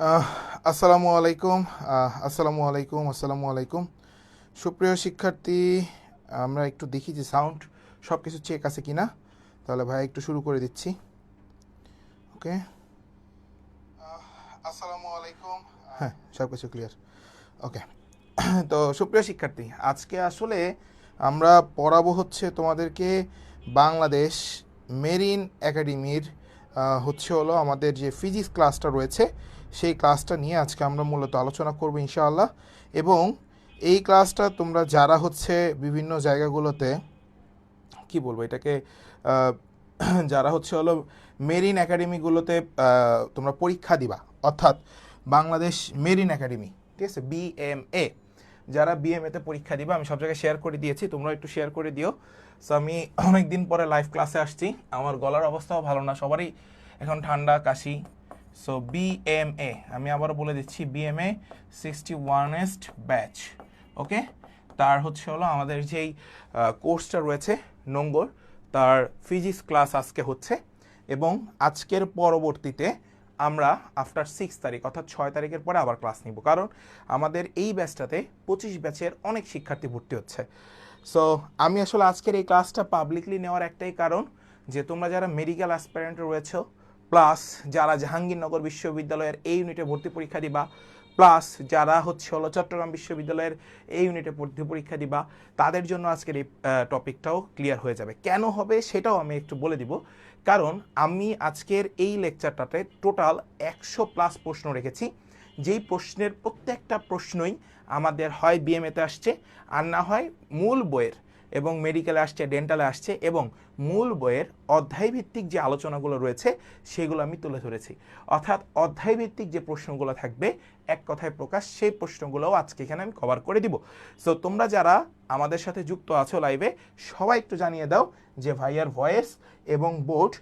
আহ, আসসালামু আলাইকুম। সুপ্রিয় শিক্ষার্থী, আমরা একটু দেখি যে সাউন্ড সব কিছু চেক আছে কিনা। তাহলে ভাই একটু শুরু করে দিচ্ছি। ওকে। আসসালামু আলাইকুম। হ্যাঁ, সব কিছু ক্লিয়ার। ওকে। তো সুপ্রিয় শিক্ষার্থী, আজকে আসলে আমরা পড়াবো হচ্ছে তোমাদেরকে বাংলাদেশ মেরিন একাডেমির হলো আমাদের যে ফিজিক্স ক্লাসটা রয়েছে সেই ক্লাসটা নিয়ে আজকে আমরা মূলত আলোচনা করব ইনশাআল্লাহ। এবং এই ক্লাসটা তোমরা যারা বিভিন্ন জায়গাগুলোতে কি বলবো এটাকে আহ, যারা মেরিন একাডেমিগুলোতে তোমরা পরীক্ষা দিবা, অর্থাৎ বাংলাদেশ মেরিন একাডেমি, ঠিক আছে, বিএমএ, যারা বিএমএতে পরীক্ষা দিবা, আমি সব জায়গায় শেয়ার করে দিয়েছি, তোমরা একটু শেয়ার করে দিও। সো আমি অনেক দিন পরে লাইভ ক্লাসে আসছি, আমার গলার অবস্থাও ভালো না, সবারই এখন ঠান্ডা কাশি। সো বিএমএ, আমি আবারও বলে দিচ্ছি, বিএমএ 61st ব্যাচ। ওকে। তার হলো আমাদের যেই কোর্সটা রয়েছে নোঙ্গর, তার ফিজিক্স ক্লাস আজকে হচ্ছে। এবং আজকের পরবর্তীতে আমরা আফটার 6 তারিখ অর্থাৎ 6 তারিখের পরে আবার ক্লাস নিব, কারণ আমাদের এই ব্যাচটাতে 25 ব্যাচের অনেক শিক্ষার্থী ভর্তি হচ্ছে। সো আমি আসলে আজকের এই ক্লাসটা পাবলিকলি নেওয়ার একটাই কারণ, যে তোমরা যারা মেডিকেল অ্যাসপিরেন্ট রয়েছে, প্লাস যারা জাহাঙ্গীরনগর বিশ্ববিদ্যালয়ের এই ইউনিটে ভর্তি পরীক্ষা দিবা, প্লাস যারা হলো চট্টগ্রাম বিশ্ববিদ্যালয়ের এই ইউনিটে ভর্তি পরীক্ষা দিবা, তাদের জন্য আজকের এই টপিকটাও ক্লিয়ার হয়ে যাবে। কেন হবে সেটাও আমি একটু বলে দিব। কারণ আমি আজকের এই লেকচারটাতে টোটাল 100+ প্রশ্ন রেখেছি, যেই প্রশ্নের প্রত্যেকটা প্রশ্নই আমাদের হয় বিএমএতে আসছে, আর না হয় মূল বইয়ের, এবং মেডিকেলে আসছে, ডেন্টালে আসছে, এবং মূল বইয়ের অধ্যায়ভিত্তিক যে আলোচনাগুলো রয়েছে সেগুলো আমি তুলে ধরেছি। অর্থাৎ অধ্যায়ভিত্তিক যে প্রশ্নগুলো থাকবে, এক কথায় প্রকাশ, সেই প্রশ্নগুলোও আজকে এখানে আমি কভার করে দিব। সো তোমরা যারা আমাদের সাথে যুক্ত আছো লাইভে, সবাই একটু জানিয়ে দাও যে ভাইয়ার ভয়েস এবং বোর্ড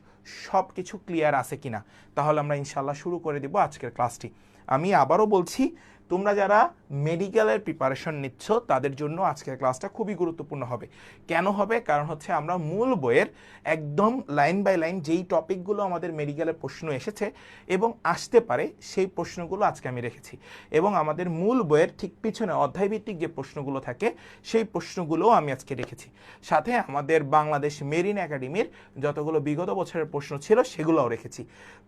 সব কিছু ক্লিয়ার আছে কিনা, তাহলে আমরা ইনশাল্লাহ শুরু করে দিব আজকের ক্লাসটি। আমি আবারও বলছি, তোমরা যারা মেডিকেলের প্রিপারেশন নিচ্ছ তাদের জন্য আজকের ক্লাসটা খুবই গুরুত্বপূর্ণ হবে। কেন হবে? কারণ আমরা মূল বইয়ের একদম লাইন বাই লাইন যেই টপিকগুলো আমাদের মেডিকেলের প্রশ্ন এসেছে এবং আসতে পারে, সেই প্রশ্নগুলো আজকে আমি রেখেছি। এবং আমাদের মূল বইয়ের ঠিক পিছনে অধ্যায়ভিত্তিক যে প্রশ্নগুলো থাকে, সেই প্রশ্নগুলোও আমি আজকে রেখেছি। সাথে আমাদের বাংলাদেশ মেরিন একাডেমির যতগুলো বিগত বছরের প্রশ্ন ছিল সেগুলোও রেখেছি।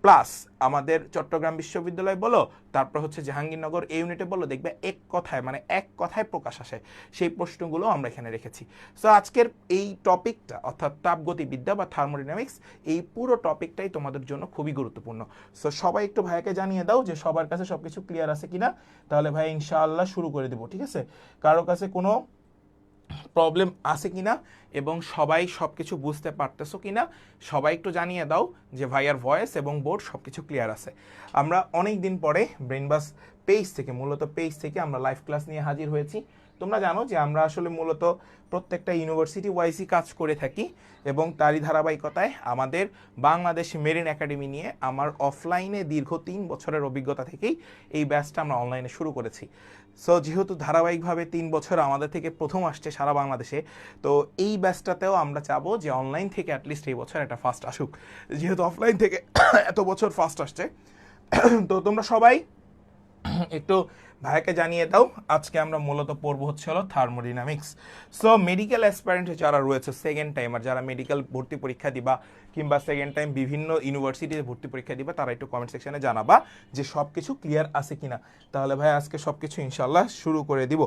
প্লাস আমাদের চট্টগ্রাম বিশ্ববিদ্যালয় বলো, তারপর জাহাঙ্গীরনগর এই ইউনিটে বলো, দেখবে এক কথায় প্রকাশ আসে, সেই প্রশ্নগুলো আমরা এখানে রেখেছি। সো আজকের এই টপিকটা, অর্থাৎ তাপগতিবিদ্যা বা থার্মোডাইনামিক্স, এই পুরো টপিকটাই তোমাদের জন্য খুবই গুরুত্বপূর্ণ। সো সবাই একটু ভাইয়াকে জানিয়ে দাও যে সবার কাছে সবকিছু ক্লিয়ার আছে কিনা, তাহলে ভাই ইনশাআল্লাহ শুরু করে দেবো। ঠিক আছে? কারো কাছে কোনো প্রবলেম আছে কিনা এবং সবাই সব কিছু বুঝতে পারতেছো কিনা, সবাই একটু জানিয়ে দাও যে ভাইয়ার ভয়েস এবং বোর্ড সব কিছু ক্লিয়ার আছে। আমরা অনেক দিন পরে ব্রেইনবাস মূলত পেজ থেকে আমরা লাইভ ক্লাস নিয়ে হাজির হয়েছি। তোমরা জানো যে আমরা আসলে মূলত প্রত্যেকটা ইউনিভার্সিটি ওয়াইজই কাজ করে থাকি, এবং তারই ধারাবাহিকতায় আমাদের বাংলাদেশ মেরিন একাডেমি নিয়ে আমার অফলাইনে দীর্ঘ 3 বছরের অভিজ্ঞতা থেকেই এই ব্যাচটা আমরা অনলাইনে শুরু করেছি। সো যেহেতু ধারাবাহিকভাবে 3 বছর আমাদের থেকে প্রথম আসছে সারা বাংলাদেশে, তো এই ব্যাচটাতেও আমরা চাবো যে অনলাইন থেকে অ্যাটলিস্ট এই বছর একটা ফার্স্ট আসুক, যেহেতু অফলাইন থেকে এত বছর ফার্স্ট আসছে। তো তোমরা সবাই একটু ভাইকে জানিয়ে দাও, আজকে আমরা মূলত পড়বো হলো থার্মোডাইনামিক্স। সো মেডিকেল অ্যাসপারেন্ট যারা রয়েছে, সেকেন্ড টাইমার যারা মেডিকেল ভর্তি পরীক্ষা দিবা কিংবা সেকেন্ড টাইম বিভিন্ন ইউনিভার্সিটিতে ভর্তি পরীক্ষা দিবা, তারা একটু কমেন্ট সেকশনে জানাবা যে সব কিছু ক্লিয়ার আছে কিনা। তাহলে ভাই আজকে সব কিছু ইনশাল্লাহ শুরু করে দিব।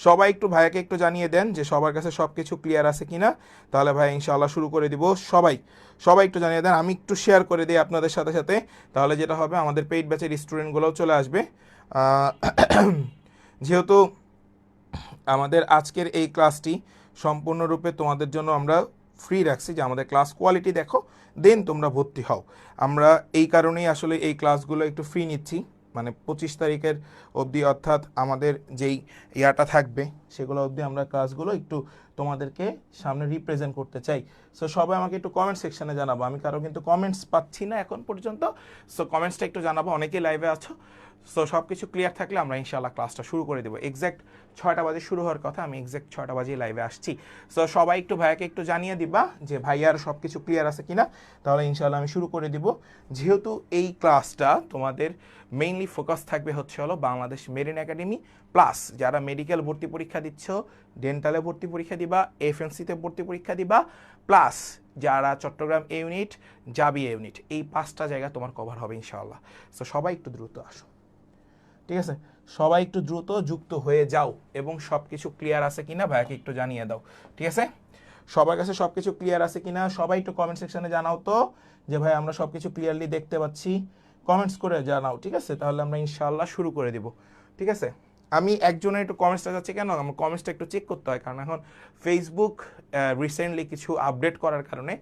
সবাই একটু ভাইয়াকে একটু জানিয়ে দেন যে সবার কাছে সব কিছু ক্লিয়ার আছে কিনা, তাহলে ভাই ইনশাল্লাহ শুরু করে দিব। সবাই সবাই একটু জানিয়ে দেন, আমি একটু শেয়ার করে দিই আপনাদের সাথে সাথে, তাহলে যেটা হবে আমাদের পেইড ব্যাচের স্টুডেন্টগুলোও চলে আসবে। যেহেতু আমাদের আজকের এই ক্লাসটি সম্পূর্ণরূপে তোমাদের জন্য আমরা ফ্রি রাখছি, যে আমাদের ক্লাস কোয়ালিটি দেখো, দেন তোমরা ভর্তি হও। আমরা এই কারণেই আসলে এই ক্লাসগুলো একটু ফ্রি নিচ্ছি, মানে 25 তারিখের অবধি, অর্থাৎ আমাদের যেই ইয়াটা থাকবে সেগুলো অবধি আমরা ক্লাসগুলো একটু তোমাদেরকে সামনে রিপ্রেজেন্ট করতে চাই। সো সবাই আমাকে একটু কমেন্ট সেকশনে জানাবো, আমি কারো কিন্তু কমেন্টস পাচ্ছি না এখন পর্যন্ত। সো কমেন্টসটা একটু জানাবো, অনেকেই লাইভে আছো, সো সব কিছু ক্লিয়ার থাকলে আমরা ইনশাআল্লাহ ক্লাসটা শুরু করে দেবো। এক্স্যাক্ট 6টা বাজে শুরু হওয়ার কথা, আমি এক্স্যাক্ট 6টা বাজে লাইভে আসছি। সো সবাই একটু ভাইয়াকে একটু জানিয়ে দিবা যে ভাইয়ার সব কিছু ক্লিয়ার আছে কিনা, তাহলে ইনশাআল্লাহ আমি শুরু করে দিব। যেহেতু এই ক্লাসটা তোমাদের মেইনলি ফোকাস থাকবে হচ্ছে হলো বাংলাদেশ মেরিন একাডেমি, প্লাস যারা মেডিকেল ভর্তি পরীক্ষা দিচ্ছ, ডেন্টালে ভর্তি পরীক্ষা দিবা, এফএনসিতে ভর্তি পরীক্ষা দিবা, প্লাস যারা চট্টগ্রাম এ ইউনিট, জাবি এ ইউনিট, এই 5টা জায়গা তোমার কভার হবে ইনশাআল্লাহ। সো সবাই একটু দ্রুত আসো, ঠিক আছে? সবাই একটু দ্রুত যুক্ত হয়ে যাও এবং সব কিছু ক্লিয়ার আছে কিনা ভাইয়াকে একটু জানিয়ে দাও, ঠিক আছে? সবার কাছে সব কিছু ক্লিয়ার আছে কিনা সবাই একটু কমেন্ট সেকশনে জানাও তো যে ভাই আমরা সব কিছু ক্লিয়ারলি দেখতে পাচ্ছি, কমেন্টস করে জানাও, ঠিক আছে? তাহলে আমরা ইনশাআল্লাহ শুরু করে দিব, ঠিক আছে? আমি একজনের একটু কমেন্টসটা যাচ্ছে কেন, আমার কমেন্টসটা একটু চেক করতে হয়, কারণ এখন ফেসবুক রিসেন্টলি কিছু আপডেট করার কারণে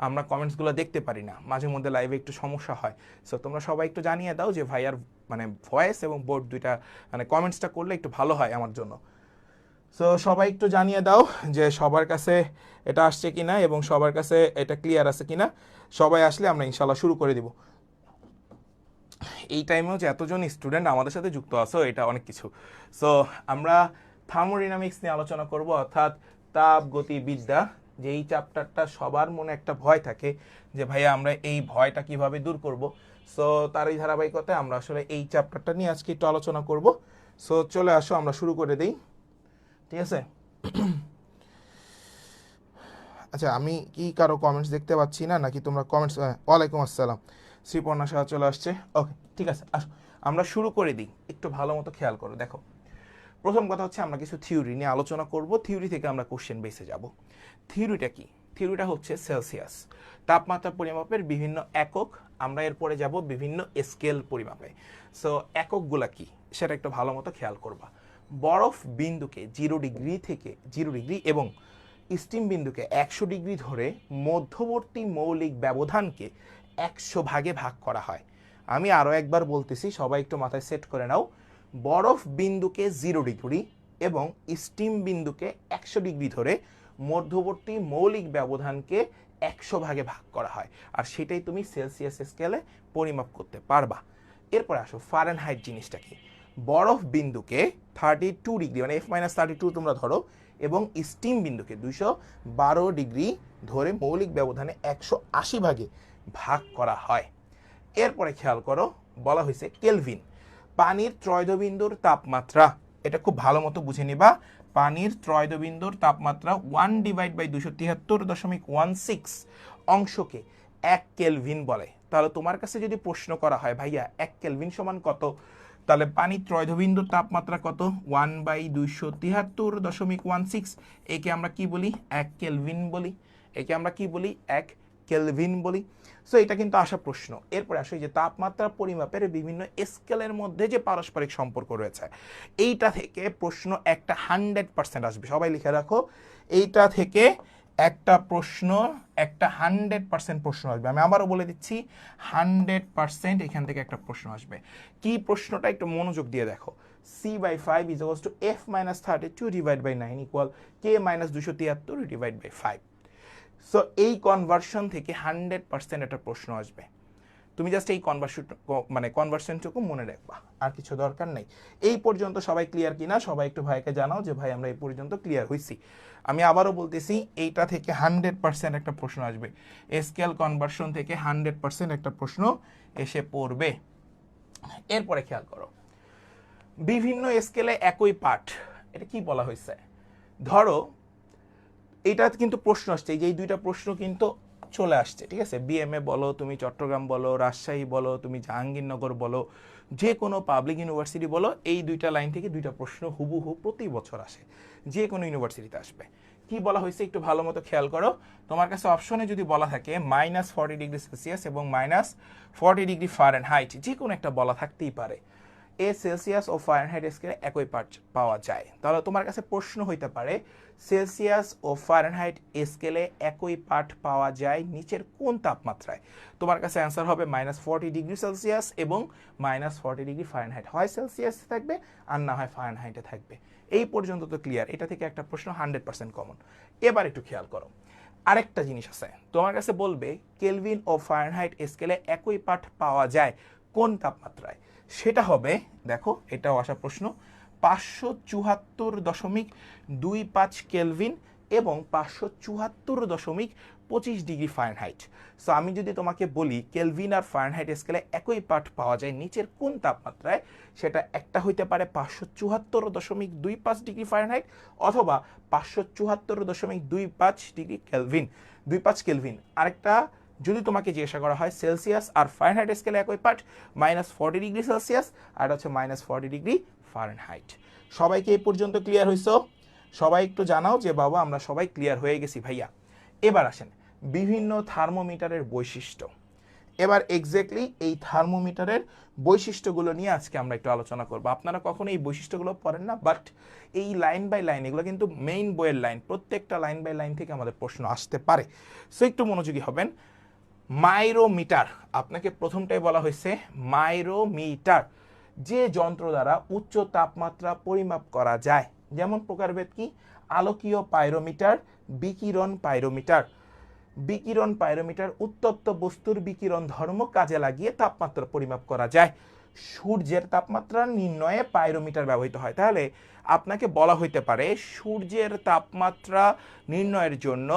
আমরা কমেন্টসগুলো দেখতে পারি না, মাঝে মধ্যে লাইভে একটু সমস্যা হয়। সো তোমরা সবাই একটু জানিয়ে দাও যে ভাইয়ার মানে ভয়েস এবং বোর্ড দুইটা মানে কমেন্টসটা করলে একটু ভালো হয় আমার জন্য। সো সবাই একটু জানিয়ে দাও যে সবার কাছে এটা আসছে কিনা এবং সবার কাছে এটা ক্লিয়ার আছে কিনা। সবাই আসলে আমরা ইনশাল্লাহ শুরু করে দিব। এই টাইমেও যে এতজন স্টুডেন্ট আমাদের সাথে যুক্ত আছো এটা অনেক কিছু। সো আমরা থার্মোডাইনামিক্স নিয়ে আলোচনা করব, অর্থাৎ তাপ গতিবিদ্যা, যে এই চ্যাপ্টারটা সবার মনে একটা ভয় থাকে যে ভাইয়া আমরা এই ভয়টা কিভাবে দূর করব। সো তারই ধারাবাহিকতায় আমরা আসলে এই চ্যাপ্টারটা নিয়ে আজকে একটু আলোচনা করব। সো চলে আসো আমরা শুরু করে দিই, ঠিক আছে? আচ্ছা, আমি কি কারো কমেন্টস দেখতে পাচ্ছি না নাকি তোমরা কমেন্টস? ওয়ালাইকুম আসসালাম, শ্রীপর্ণা সাহা চলে আসছে। ওকে, ঠিক আছে, আসো আমরা শুরু করে দিই। একটু ভালো মতো খেয়াল করো, দেখো প্রথম কথা হচ্ছে আমরা কিছু থিওরি নিয়ে আলোচনা করব, থিওরি থেকে আমরা কোশ্চেন বেসে যাব। থিওরিটা কি? থিওরিটা হচ্ছে সেলসিয়াস, তাপমাত্রা পরিমাপের বিভিন্ন একক। আমরা এরপরে যাব বিভিন্ন স্কেল পরিমাপে। সো এককগুলা কি সেটা একটু ভালো মতো খেয়াল করবা। বরফ বিন্দুকে 0 ডিগ্রি এবং স্টিম বিন্দুকে 100 ডিগ্রি ধরে মধ্যবর্তী মৌলিক ব্যবধানকে 100 ভাগে ভাগ করা হয়। আমি আরও একবার বলতেছি, সবাই একটু মাথায় সেট করে নাও। বরফ বিন্দুকে 0 ডিগ্রি এবং স্টিম বিন্দুকে 100 ডিগ্রি ধরে মধ্যবর্তী মৌলিক ব্যবধানকে 100 ভাগে ভাগ করা হয়, আর সেটাই তুমি সেলসিয়াস স্কেলে পরিমাপ করতে পারবা। এরপরে আসো ফারেনহাইট জিনিসটা কি। বরফ বিন্দুকে 32 ডিগ্রি মানে F-32 তোমরা ধরো, এবং স্টিম বিন্দুকে 212 ডিগ্রি ধরে মৌলিক ব্যবধানে 180 ভাগে ভাগ করা হয়। এরপরে খেয়াল করো, বলা হয়েছে কেলভিন, পানির ত্রয়োদবিন্দুর তাপমাত্রা। এটা খুব ভালো মতো বুঝে নিবা। পানির ত্রয়োদবিন্দুর তাপমাত্রা 1/273.16 অংশকে 1 কেলভিন বলে। তাহলে তোমার কাছে যদি প্রশ্ন করা হয় ভাইয়া 1 কেলভিন সমান কত, তাহলে পানির ত্রয়োদবিন্দুর তাপমাত্রা কত? 1/273.16। একে আমরা কি বলি? 1 কেলভিন বলি। একে আমরা কি বলি? 1 কেলভিন বলি। সো এটা কিন্তু আসা প্রশ্ন। এরপরে আসে যে তাপমাত্রা পরিমাপের বিভিন্ন স্কেলের মধ্যে যে পারস্পরিক সম্পর্ক রয়েছে, এইটা থেকে প্রশ্ন একটা 100% আসবে। সবাই লিখে রাখো, এইটা থেকে একটা প্রশ্ন, একটা 100% প্রশ্ন আসবে। আমি আবারও বলে দিচ্ছি, 100% এখান থেকে একটা প্রশ্ন আসবে। কি প্রশ্নটা একটু মনোযোগ দিয়ে দেখো। C/5 = F-32 / 9 = K-273 / 5। সো এই কনভার্সন থেকে 100% একটা প্রশ্ন আসবে। তুমি জাস্ট এই কনভার্সনটুকু মনে রাখবা, আর কিছু দরকার নেই। এই পর্যন্ত সবাই ক্লিয়ার কিনা সবাই একটু ভাইকে জানাও যে ভাই আমরা এই পর্যন্ত ক্লিয়ার হয়েছি। আমি আবারও বলতেছি, এইটা থেকে 100% একটা প্রশ্ন আসবে। স্কেল কনভার্সন থেকে 100% একটা প্রশ্ন এসে পড়বে। এরপরে খেয়াল করো, বিভিন্ন স্কেলে একই পাঠ, এটা কি বলা হয়েছে? ধরো এটা কিন্তু প্রশ্ন আসছে, এই যে এই দুইটা প্রশ্ন কিন্তু চলে আসছে, ঠিক আছে? বিএমএ বলো, তুমি চট্টগ্রাম বলো, রাজশাহী বলো, তুমি জাহাঙ্গীরনগর বলো, যে কোনো পাবলিক ইউনিভার্সিটি বলো, এই দুইটা লাইন থেকে দুইটা প্রশ্ন হুবহু প্রতি বছর আসে, যে কোনো ইউনিভার্সিটিতে আসবে। কি বলা হয়েছে একটু ভালো মতো খেয়াল করো। তোমার কাছে অপশনে যদি বলা থাকে -40°C এবং -40°F, যে কোনো একটা বলা থাকতেই পারে। সেলসিয়াস ও ফারেনহাইট স্কেলে একই পাঠ পাওয়া যায়, তাহলে তোমার কাছে প্রশ্ন হইতে পারে সেলসিয়াস ও ফারেনহাইট স্কেলে একই পাঠ পাওয়া যায় নিচের কোন তাপমাত্রায়? তোমার কাছে অ্যান্সার হবে -40°C এবং -40°F। হয় সেলসিয়াস থাকবে আর না হয় ফারেনহাইটে থাকবে। এই পর্যন্ত তো ক্লিয়ার। এটা থেকে একটা প্রশ্ন 100% কমন। এবার একটু খেয়াল করো, আরেকটা জিনিস আছে। তোমার কাছে বলবে কেলভিন ও ফারেনহাইট স্কেলে একই পাঠ পাওয়া যায় কোন তাপমাত্রায়? সেটা হবে, দেখো এটাও আসা প্রশ্ন, 574.25 কেলভিন এবং 574.25 ডিগ্রি ফারেনহাইট। সো আমি যদি তোমাকে বলি কেলভিন আর ফারেনহাইট স্কেলে একই পাঠ পাওয়া যায় নিচের কোন তাপমাত্রায়, সেটা একটা হইতে পারে 574.25 ডিগ্রি ফারেনহাইট অথবা 574.25 ডিগ্রি কেলভিন, 25 কেলভিন। আরেকটা যদি তোমাকে জিজ্ঞাসা করা হয় সেলসিয়াস আর ফারেনহাইট স্কেলে একই পাঠ, -40 ডিগ্রি সেলসিয়াস আর হচ্ছে -40 ডিগ্রি ফারেনহাইট। সবাইকে এই পর্যন্ত ক্লিয়ার হইছো? সবাই একটু জানাও যে বাবা আমরা সবাই ক্লিয়ার হয়ে গেছি ভাইয়া। এবার আসেন বিভিন্ন থার্মোমিটারের বৈশিষ্ট্য। এবার এক্স্যাক্টলি এই থার্মোমিটারের বৈশিষ্ট্যগুলো নিয়ে আজকে আমরা একটু আলোচনা করব। আপনারা কখনো এই বৈশিষ্ট্যগুলো পড়েন না, বাট এই লাইন বাই লাইন এগুলো কিন্তু মেইন বইয়ের লাইন, প্রত্যেকটা লাইন বাই লাইন থেকে আমাদের প্রশ্ন আসতে পারে। সো একটু মনোযোগী হবেন। মাইরোমিটার, আপনাকে প্রথমটাই বলা হয়েছে মাইরোমিটার, যে যন্ত্র দ্বারা উচ্চ তাপমাত্রা পরিমাপ করা যায়। যেমন প্রকারভেদ কি? আলোকীয় পাইরোমিটার, বিকিরণ পাইরোমিটার। বিকিরণ পাইরোমিটার উত্তপ্ত বস্তুর বিকিরণ ধর্ম কাজে লাগিয়ে তাপমাত্রা পরিমাপ করা যায়। সূর্যের তাপমাত্রা নির্ণয়ে পাইরোমিটার ব্যবহৃত হয়। তাহলে আপনাকে বলা হইতে পারে সূর্যের তাপমাত্রা নির্ণয়ের জন্য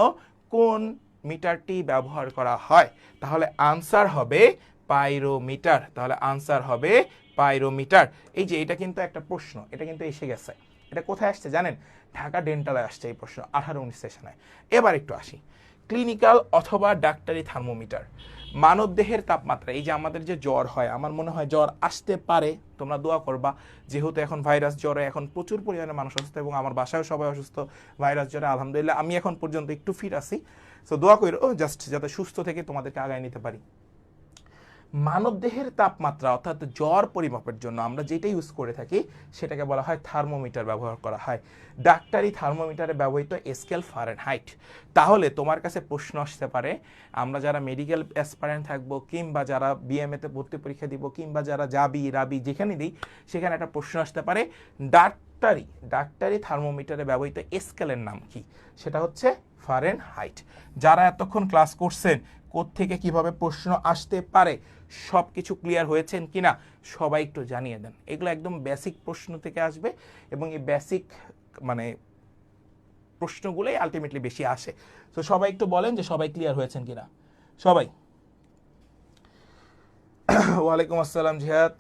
কোন মিটারটি ব্যবহার করা হয়? তাহলে আনসার হবে পাইরোমিটার। তাহলে আনসার হবে পাইরোমিটার। এই যে এটা কিন্তু একটা প্রশ্ন, এটা কিন্তু এসে গেছে। এটা কোথায় আসছে জানেন? ঢাকা ডেন্টালে আসছে এই প্রশ্ন 18-19 সেশনে। এবার একটু আসি ক্লিনিক্যাল অথবা ডাক্তারি থার্মোমিটার। মানব দেহের তাপমাত্রা, এই যে আমাদের যে জ্বর হয়, আমার মনে হয় জ্বর আসতে পারে, তোমরা দোয়া করবা, যেহেতু এখন ভাইরাস জ্বরে এখন প্রচুর পরিমাণে মানুষ অসুস্থ এবং আমার বাসায়ও সবাই অসুস্থ ভাইরাস জ্বরে। আলহামদুলিল্লাহ আমি এখন পর্যন্ত একটু ফিট আছি। সো দোয়া করি জাস্ট যাতে সুস্থ থেকে তোমাদেরকে আগায় নিতে পারি। মানব দেহের তাপমাত্রা অর্থাৎ জ্বর পরিমাপের জন্য আমরা যেটা ইউজ করে থাকি সেটাকে বলা হয় থার্মোমিটার ব্যবহার করা হয়। ডাক্তারি থার্মোমিটারে ব্যবহৃত স্কেল ফারেনহাইট। তাহলে তোমার কাছে প্রশ্ন আসতে পারে, আমরা যারা মেডিকেল অ্যাসপারেন্ট থাকবো কিংবা যারা বিএমএতে ভর্তি পরীক্ষা দিব কিংবা যারা যাবি রাবি যেখানে দিই, সেখানে একটা প্রশ্ন আসতে পারে ডাক্তারি থার্মোমিটারে ব্যবহৃত স্কেলের নাম কি? সেটা হচ্ছে ফারেনহাইট। যারা এতক্ষণ ক্লাস করছেন কোত্থেকে কিভাবে প্রশ্ন আসতে পারে সব কিছু ক্লিয়ার হয়েছেন কিনা সবাই একটু জানিয়ে দেন। এগুলো একদম বেসিক প্রশ্ন থেকে আসবে এবং এই বেসিক মানে প্রশ্নগুলোই আলটিমেটলি বেশি আসে। তো সবাই একটু বলেন যে সবাই ক্লিয়ার হয়েছেন কিনা সবাই। ওয়ালাইকুম আসসালাম জিহাদ।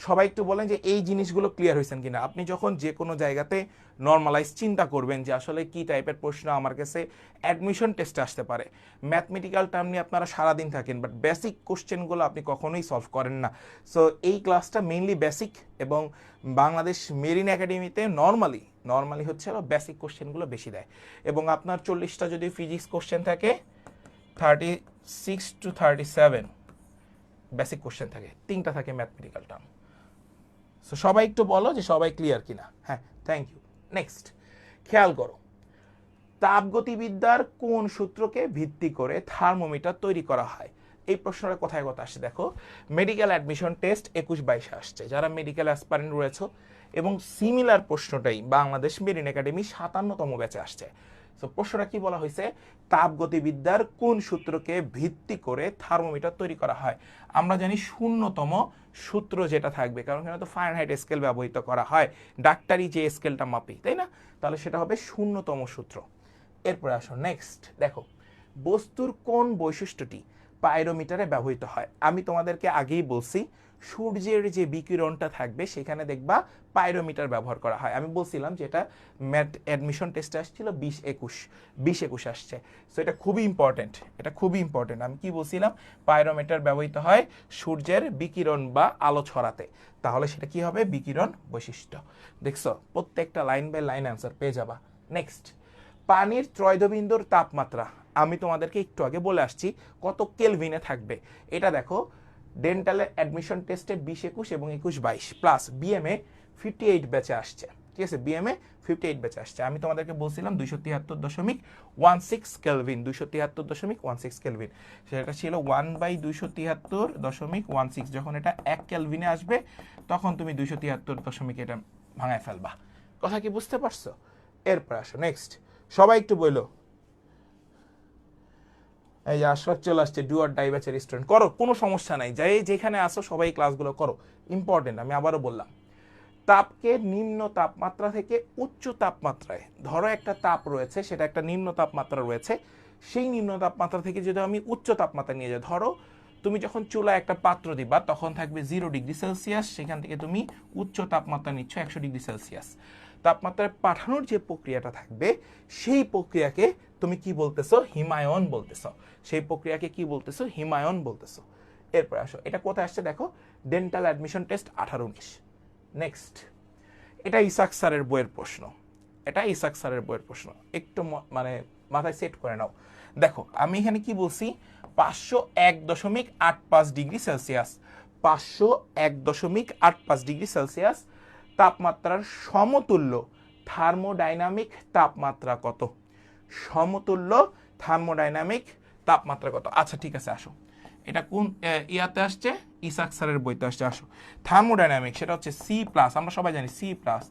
সবাই একটু বলেন যে এই জিনিসগুলো ক্লিয়ার হয়েছেন কিনা। আপনি যখন যে কোনো জায়গাতে নর্মালাইজ চিন্তা করবেন যে আসলে কি টাইপের প্রশ্ন আমার কাছে অ্যাডমিশন টেস্টে আসতে পারে, ম্যাথমেটিক্যাল টার্ম নিয়ে আপনারা সারাদিন থাকেন বাট বেসিক কোশ্চেনগুলো আপনি কখনোই সলভ করেন না। সো এই ক্লাসটা মেইনলি বেসিক এবং বাংলাদেশ মেরিন একাডেমিতে নর্মালি হচ্ছে বেসিক কোশ্চেনগুলো বেশি দেয় এবং আপনার 40টা যদি ফিজিক্স কোশ্চেন থাকে 36 to 37 বেসিক কোশ্চেন থাকে, 3টা থাকে ম্যাথমেটিক্যাল টার্ম। সো সবাই একটু বলো যে সবাই ক্লিয়ার কিনা। হ্যাঁ, থ্যাংক ইউ। নেক্সট খেয়াল করো, তাপগতিবিদ্যার কোন সূত্রকে ভিত্তি করে থার্মোমিটার তৈরি করা হয়? এই প্রশ্নটা কোথায় কথা আসছে দেখো, মেডিকেল অ্যাডমিশন টেস্ট 21-22 আসছে। যারা মেডিকেল অ্যাসপারেন্ট রয়েছে এবং সিমিলার প্রশ্নটাই বাংলাদেশ মেরিন একাডেমি 57তম ব্যাচে আসছে। তো প্রশ্নটা কি বলা হয়েছে? তাপগতিবিদ্যার কোন সূত্রকে ভিত্তি করে থার্মোমিটার তৈরি করা হয়? আমরা জানি 0তম সূত্র যেটা থাকবে, কারণ এখানে তো ফারেনহাইট স্কেল ব্যবহৃত করা হয় ডাক্তারি যে স্কেলটা মাপি, তাই না? তাহলে সেটা হবে 0তম সূত্র। এরপরে আসো নেক্সট, দেখো বস্তুর কোন বৈশিষ্ট্যটি পাইরোমিটারে ব্যবহৃত হয়? আমি তোমাদেরকে আগেই বলছি সূর্যের যে বিকিরণটা থাকবে সেখানে দেখবা পাইরোমিটার ব্যবহার করা হয়। আমি বলছিলাম যে এটা ম্যাথ অ্যাডমিশন টেস্টে আসছিল 20-21 আসছে। সো এটা খুবই ইম্পর্টেন্ট। আমি কি বলছিলাম? পাইরোমিটার ব্যবহৃত হয় সূর্যের বিকিরণ বা আলো ছড়াতে। তাহলে সেটা কি হবে? বিকিরণ বৈশিষ্ট্য। দেখছো প্রত্যেকটা লাইন বাই লাইন অ্যান্সার পেয়ে যাবা। নেক্সট, পানির ত্রয়োদবিন্দুর তাপমাত্রা আমি তোমাদেরকে একটু আগে বলে আসছি কত কেলভিনে থাকবে। এটা দেখো ডেন্টালের অ্যাডমিশন টেস্টে 20-21 এবং 21-22 প্লাস বিএমএ 58 ব্যাচে আসছে। ঠিক আছে, বিএমএ 58 ব্যাচে আসছে। আমি তোমাদেরকে বলছিলাম 273.16 কেলভিন, 273.16 কেলভিন। সেটা ছিল 1/273.16। যখন এটা 1 কেলভিনে আসবে তখন তুমি 273 এটা ভাঙায় ফেলবা। কথা কি বুঝতে পারছো? এরপর আসো নেক্সট, সবাই একটু বলো এই যে আশরাফ চলে আসছে, ডু অর ডাই ব্যাচের স্টুডেন্ট। করো, কোনো সমস্যা নাই, যাই যেখানে আসো সবাই ক্লাসগুলো করো, ইম্পর্টেন্ট। আমি আবারও বললাম, তাপকে নিম্ন তাপমাত্রা থেকে উচ্চ তাপমাত্রায়, ধরো একটা তাপ রয়েছে, সেটা একটা নিম্ন তাপমাত্রা রয়েছে, সেই নিম্ন তাপমাত্রা থেকে যদি আমি উচ্চ তাপমাত্রা নিয়ে যাই, ধরো তুমি যখন চুলায় একটা পাত্র দিবা তখন থাকবে 0 ডিগ্রি সেলসিয়াস, সেখান থেকে তুমি উচ্চ তাপমাত্রা নিচ্ছ 100 ডিগ্রি সেলসিয়াস। তাপমাত্রায় পাঠানোর যে প্রক্রিয়াটা থাকবে সেই প্রক্রিয়াকে তুমি কি বলতেছো? হিমায়ন বলতেছো। সেই প্রক্রিয়াকে কি বলতেছো? হিমায়ন বলতেছো। এরপর আসো, এটা কোথায় আসছে দেখো, ডেন্টাল অ্যাডমিশন টেস্ট 18-19। নেক্সট, এটা ইসাক স্যারের বইয়ের প্রশ্ন, এটা ইসাক স্যারের বইয়ের প্রশ্ন, একটু মানে মাথায় সেট করে নাও। দেখো আমি এখানে কি বলছি, 501.85 ডিগ্রি সেলসিয়াস, 501.85 ডিগ্রি সেলসিয়াস তাপমাত্রার সমতুল্য থার্মোডাইনামিক তাপমাত্রা কত? সমতুল্য থার্মোডাইনামিক তাপমাত্রা কত? আচ্ছা ঠিক আছে, আসো এটা কোন ইয়াতে আসছে? ইসাক স্যারের বইতে আসছে। আসো, থার্মোডাইনামিক সেটা হচ্ছে সি প্লাস, আমরা সবাই জানি সি প্লাস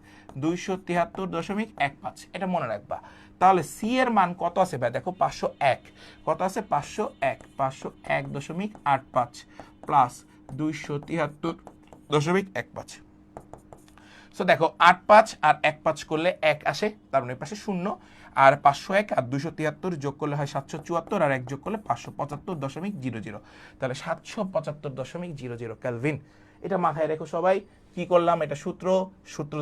273.15, এটা মনে রাখবা। তাহলে সি এর মান কত আছে ভাই? দেখো 501, কত আছে? 501.85 প্লাস 273.15। সো দেখো 85 আর 15 করলে 1 আসে, তার মানে পাশে 0, আর 501 আর 273 যোগ করলে হয় 774, আর 1 যোগ করলে 575.00। তাহলে 775.00 কেলভিন। এটা মাথায় রেখো সবাই। কি করলাম? এটা সূত্র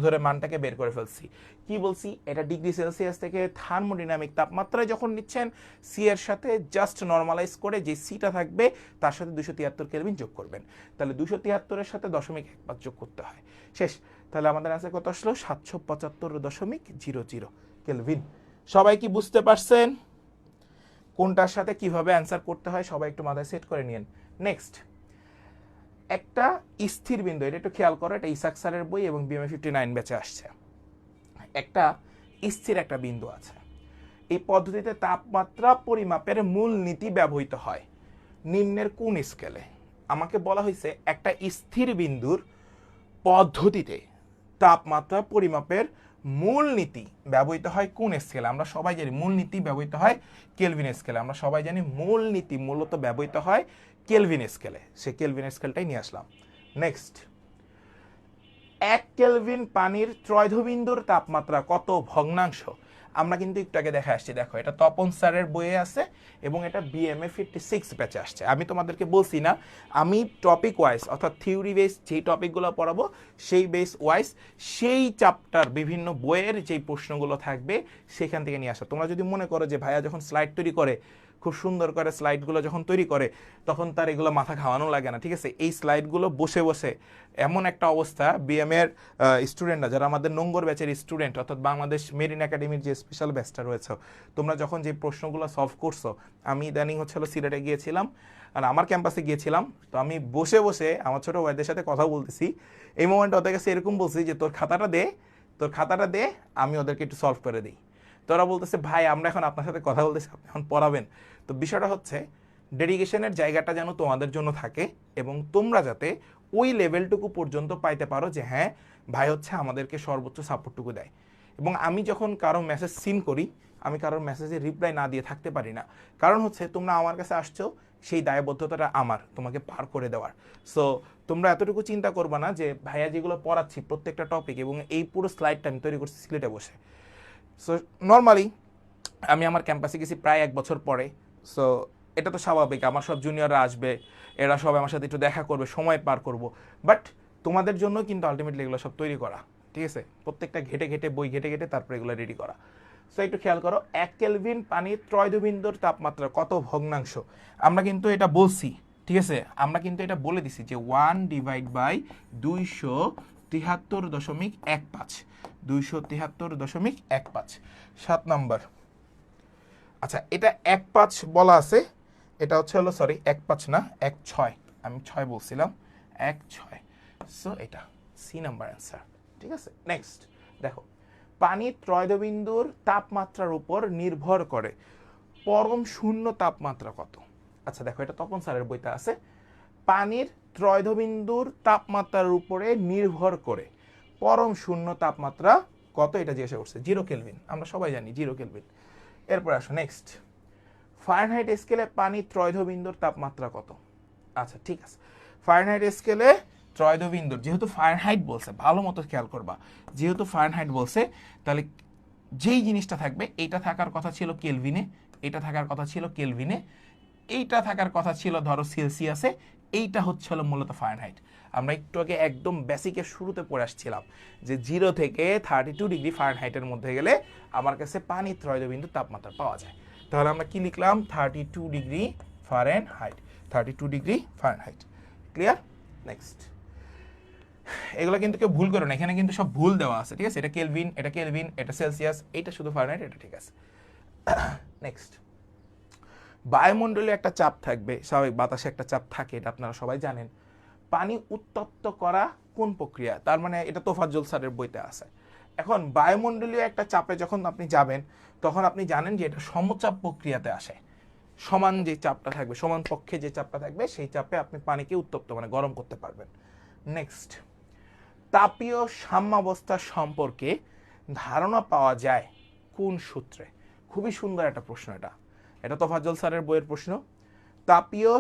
ধরে মানটাকে বের করে ফেলছি। কি বলছি? এটা ডিগ্রি সেলসিয়াস থেকে থার্মোডাইনামিক তাপমাত্রায় যখন নিচ্ছেন, সি এর সাথে জাস্ট নরমালাইজ করে যে সিটা থাকবে তার সাথে 273 কেলভিন যোগ করবেন। তাহলে 273 এর সাথে 0.15 যোগ করতে হয়, শেষ। তাহলে আমাদের অ্যান্সার কত আসলো? 775.00 কেলভিন। সবাই কি বুঝতে পারছেন কোনটার সাথে কিভাবে অ্যান্সার করতে হয়? সবাই একটু মাথায় সেট করে নিন। নেক্সট, একটা স্থির বিন্দু, এটা একটু খেয়াল করো, এটা ইসাক স্যারের বই এবং বিএমএ 59 ব্যাচে আসছে। একটা স্থির একটা বিন্দু আছে, এই পদ্ধতিতে তাপমাত্রা পরিমাপের মূল নীতি ব্যবহৃত হয় নিম্নের কোন স্কেলে? আমাকে বলা হয়েছে একটা স্থির বিন্দুর পদ্ধতিতে তাপমাত্রা পরিমাপের মূলনীতি ব্যবহৃত হয় কোন স্কেলে? আমরা সবাই জানি মূলনীতি ব্যবহৃত হয় কেলভিন স্কেলে। আমরা সবাই জানি মূলনীতি মূলত ব্যবহৃত হয় কেলভিন স্কেলে। সে কেলভিন স্কেলটাই নিয়ে আসলাম। নেক্সট, 1 কেলভিন পানির ত্রয়োধবিন্দুর তাপমাত্রা কত ভগ্নাংশ? আমরা কিন্তু একটু আগে দেখা আসছি, দেখো এটা তপন স্যারের বইয়ে আছে এবং এটা বিএমএ 56 ব্যাচে আসছে। আমি তোমাদেরকে বলছি না, আমি টপিক ওয়াইজ অর্থাৎ থিওরি বেস যেই টপিকগুলো পড়াবো সেই বেস ওয়াইজ সেই চ্যাপ্টার বিভিন্ন বইয়ের যেই প্রশ্নগুলো থাকবে সেখান থেকে নিয়ে আসা। তোমরা যদি মনে করো যে ভাইয়া যখন স্লাইড তৈরি করে, খুব সুন্দর করে স্লাইডগুলো যখন তৈরি করে, তখন তার এগুলো মাথা খাওয়ানো লাগে না, ঠিক আছে? এই স্লাইডগুলো বসে বসে এমন একটা অবস্থা, বিএমের স্টুডেন্টরা যারা আমাদের নোঙ্গর ব্যাচের স্টুডেন্ট, অর্থাৎ বাংলাদেশ মেরিন একাডেমির যে স্পেশাল ব্যাচটা রয়েছে, তোমরা যখন যে প্রশ্নগুলো সলভ করছো, আমি ইদানিং হচ্ছিল সিলেটে গিয়েছিলাম আর আমার ক্যাম্পাসে গিয়েছিলাম, তো আমি বসে বসে আমার ছোটো ভাইদের সাথে কথা বলতেছি, এই মোমেন্টে ওদের কাছে এরকম বলছি যে তোর খাতাটা দে, আমি ওদেরকে একটু সলভ করে দিই। তোরা বলতেছে ভাই আমরা এখন আপনার সাথে কথা বলতেছি, আপনি এখন পড়াবেন। তো বিষয়টা হচ্ছে ডেডিকেশনের জায়গাটা যেন তোমাদের জন্য থাকে এবং তোমরা যাতে ওই লেভেলটুকু পর্যন্ত পাইতে পারো যে হ্যাঁ ভাই হচ্ছে আমাদেরকে সর্বোচ্চ সাপোর্টটুকু দেয়। এবং আমি যখন কারো মেসেজ সিন করি, আমি কারোর মেসেজে রিপ্লাই না দিয়ে থাকতে পারি না, কারণ হচ্ছে তোমরা আমার কাছে আসছো, সেই দায়বদ্ধতাটা আমার তোমাকে পার করে দেওয়ার। সো তোমরা এতটুকু চিন্তা করবা না যে ভাইয়া যেগুলো পড়াচ্ছি প্রত্যেকটা টপিক এবং এই পুরো স্লাইডটা আমি তৈরি করছি সিলেটে বসে। সো নর্মালি আমি আমার ক্যাম্পাসে গেছি প্রায় 1 বছর পরে। সো এটা তো স্বাভাবিক, আমার সব জুনিয়ররা আসবে, এরা সব আমার সাথে একটু দেখা করবে, সময় পার করব, বাট তোমাদের জন্য কিন্তু আলটিমেটলি এগুলো সব তৈরি করা, ঠিক আছে? প্রত্যেকটা ঘেটে বই ঘেটে তারপরে এগুলো রেডি করা। সো একটু খেয়াল করো, 1 কেলভিন পানির ত্রয়োধবিন্দুর তাপমাত্রা কত ভগ্নাংশ? আমরা কিন্তু এটা বলছি, ঠিক আছে? আমরা কিন্তু এটা বলে দিছি যে 1/273.15, 273.15। 7 নম্বর, আচ্ছা এটা 1.5 বলা আছে, এটা হচ্ছে হলো সরি 1.5 না 1.6, আমি 6 বলছিলাম, 1.6। সো এটা সি নাম্বার অ্যান্সার, ঠিক আছে? নেক্সট দেখো, পানির ত্রয়োধবিন্দুর তাপমাত্রার উপর নির্ভর করে পরম শূন্য তাপমাত্রা কত? আচ্ছা দেখো, এটা তপন স্যারের বইতে আছে, পানির ত্রয়োধবিন্দুর তাপমাত্রার উপরে নির্ভর করে পরম শূন্য তাপমাত্রা কত? এটা জিজ্ঞাসা করছে 0 কেলভিন, আমরা সবাই জানি 0 কেলভিন। এরপর আসো নেক্সট, ফারেনহাইট স্কেলে পানি ত্রয়োধবিন্দুর তাপমাত্রা কত? আচ্ছা ঠিক আছে, ফারেনহাইট স্কেলে ত্রয়োধবিন্দুর, যেহেতু ফারেনহাইট বলছে, ভালো মতো খেয়াল করবা, যেহেতু ফারেনহাইট বলছে তাহলে যেই জিনিসটা থাকবে এইটা থাকার কথা ছিল কেলভিনে, এটা থাকার কথা ছিল কেলভিনে, এইটা থাকার কথা ছিল ধরো সেলসিয়াসে, এইটা হচ্ছে হলো মূলত ফারেনহাইট। আমরা একটু আগে একদম বেসিকের শুরুতে পড়ে আসছিলাম যে 0 থেকে 32 ডিগ্রি ফারেনহাইটের মধ্যে গেলে আমার কাছে পানি ত্রয়োধবিন্দু তাপমাত্রা পাওয়া যায়। তাহলে আমরা কি লিখলাম? 32 degree Fahrenheit, 32 degree Fahrenheit. Clear? Next. এগুলো কিন্তু কেউ ভুল করো না, এখানে কিন্তু সব ভুল দেওয়া আছে, ঠিক আছে? এটা কেলভিন, এটা কেলভিন, এটা সেলসিয়াস, এটা শুধু ফারেনহাইট, এটা ঠিক আছে। নেক্সট, বায়ুমণ্ডলীয় একটা চাপ থাকবে, স্বাভাবিক বাতাসে একটা চাপ থাকে, এটা আপনারা সবাই জানেন। পানি উত্তপ্ত করা কোন প্রক্রিয়া? তার মানে এটা তোফাজ্জল স্যারের বইতে আছে। এখন বায়ুমণ্ডলীয় একটা চাপে যখন আপনি যাবেন তখন আপনি জানেন যে এটা সমচাপ প্রক্রিয়াতে আসে। সমান যে চাপটা থাকবে, সমান পক্ষে যে চাপটা থাকবে, সেই চাপে আপনি পানিকে উত্তপ্ত মানে গরম করতে পারবেন। নেক্সট, তাপীয় সাম্যাবস্থা সম্পর্কে ধারণা পাওয়া যায় কোন সূত্রে? খুবই সুন্দর একটা প্রশ্ন এটা, এটা তোফাজ্জল স্যারের বইয়ের প্রশ্ন। তাপীয়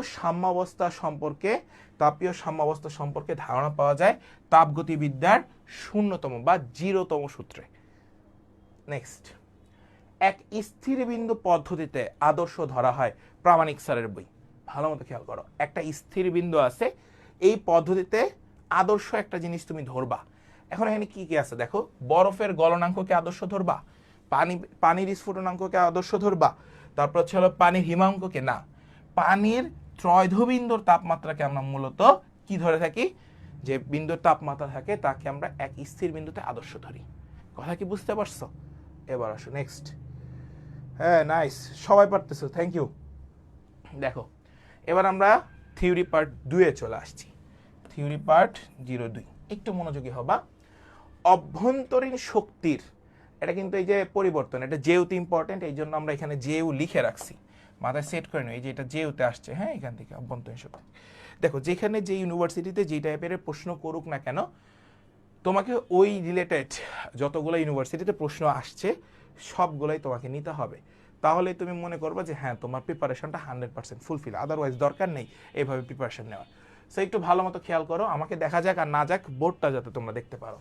সাম্যাবস্থা সম্পর্কে ধারণা পাওয়া যায় তাপগতিবিদ্যার 0তম বা 0তম সূত্রে। নেক্সট, এক স্থির বিন্দু পদ্ধতিতে আদর্শ ধরা হয়, প্রামাণিক স্যারের বই। ভালো মতো খেয়াল করো, একটা স্থির বিন্দু আছে, এই পদ্ধতিতে আদর্শ একটা জিনিস তুমি ধরবা। এখন এখানে কি কি আছে দেখো, বরফের গলনাঙ্ককে আদর্শ ধরবা, পানির স্ফুটনাঙ্ককে আদর্শ ধরবা, তারপর হচ্ছে হলো পানির হিমাঙ্ককে না, পানির ত্রয়োধবিন্দুর তাপমাত্রাকে আমরা মূলত কি ধরে থাকি, যে বিন্দুর তাপমাত্রা থাকে তাকে আমরা এক স্থির বিন্দুতে আদর্শ ধরি। কথা কি বুঝতে পারছো? এবার আসো নেক্সট। হ্যাঁ নাইস, সবাই পারতেছো, থ্যাংক ইউ। দেখো এবার আমরা থিওরি পার্ট 2-এ চলে আসছি। থিওরি পার্ট 02, একটু মনোযোগী হবা। অভ্যন্তরীণ শক্তির, এটা কিন্তু এই যে পরিবর্তন, এটা যেহেতু ইম্পর্টেন্ট এই জন্য আমরা এখানে যেও লিখে রাখছি, মাথায় সেট করে নিই, এই যে এটা যেওতে আসছে, হ্যাঁ এখান থেকে অভ্যন্তরীণ শক্তি। দেখো যেখানে যে ইউনিভার্সিটিতে যে টাইপের প্রশ্ন করুক না কেন, তোমাকে ওই রিলেটেড যতগুলো ইউনিভার্সিটিতে প্রশ্ন আসছে সবগুলোই তোমাকে নিতে হবে। তাহলে তুমি মনে করবে যে হ্যাঁ তোমার প্রিপারেশনটা 100% ফুলফিল, আদারওয়াইজ দরকার নেই এইভাবে প্রিপারেশন নেওয়ার। সো একটু ভালো মতো খেয়াল করো, আমাকে দেখা যাক আর না যাক, বোর্ডটা যাতে তোমরা দেখতে পারো।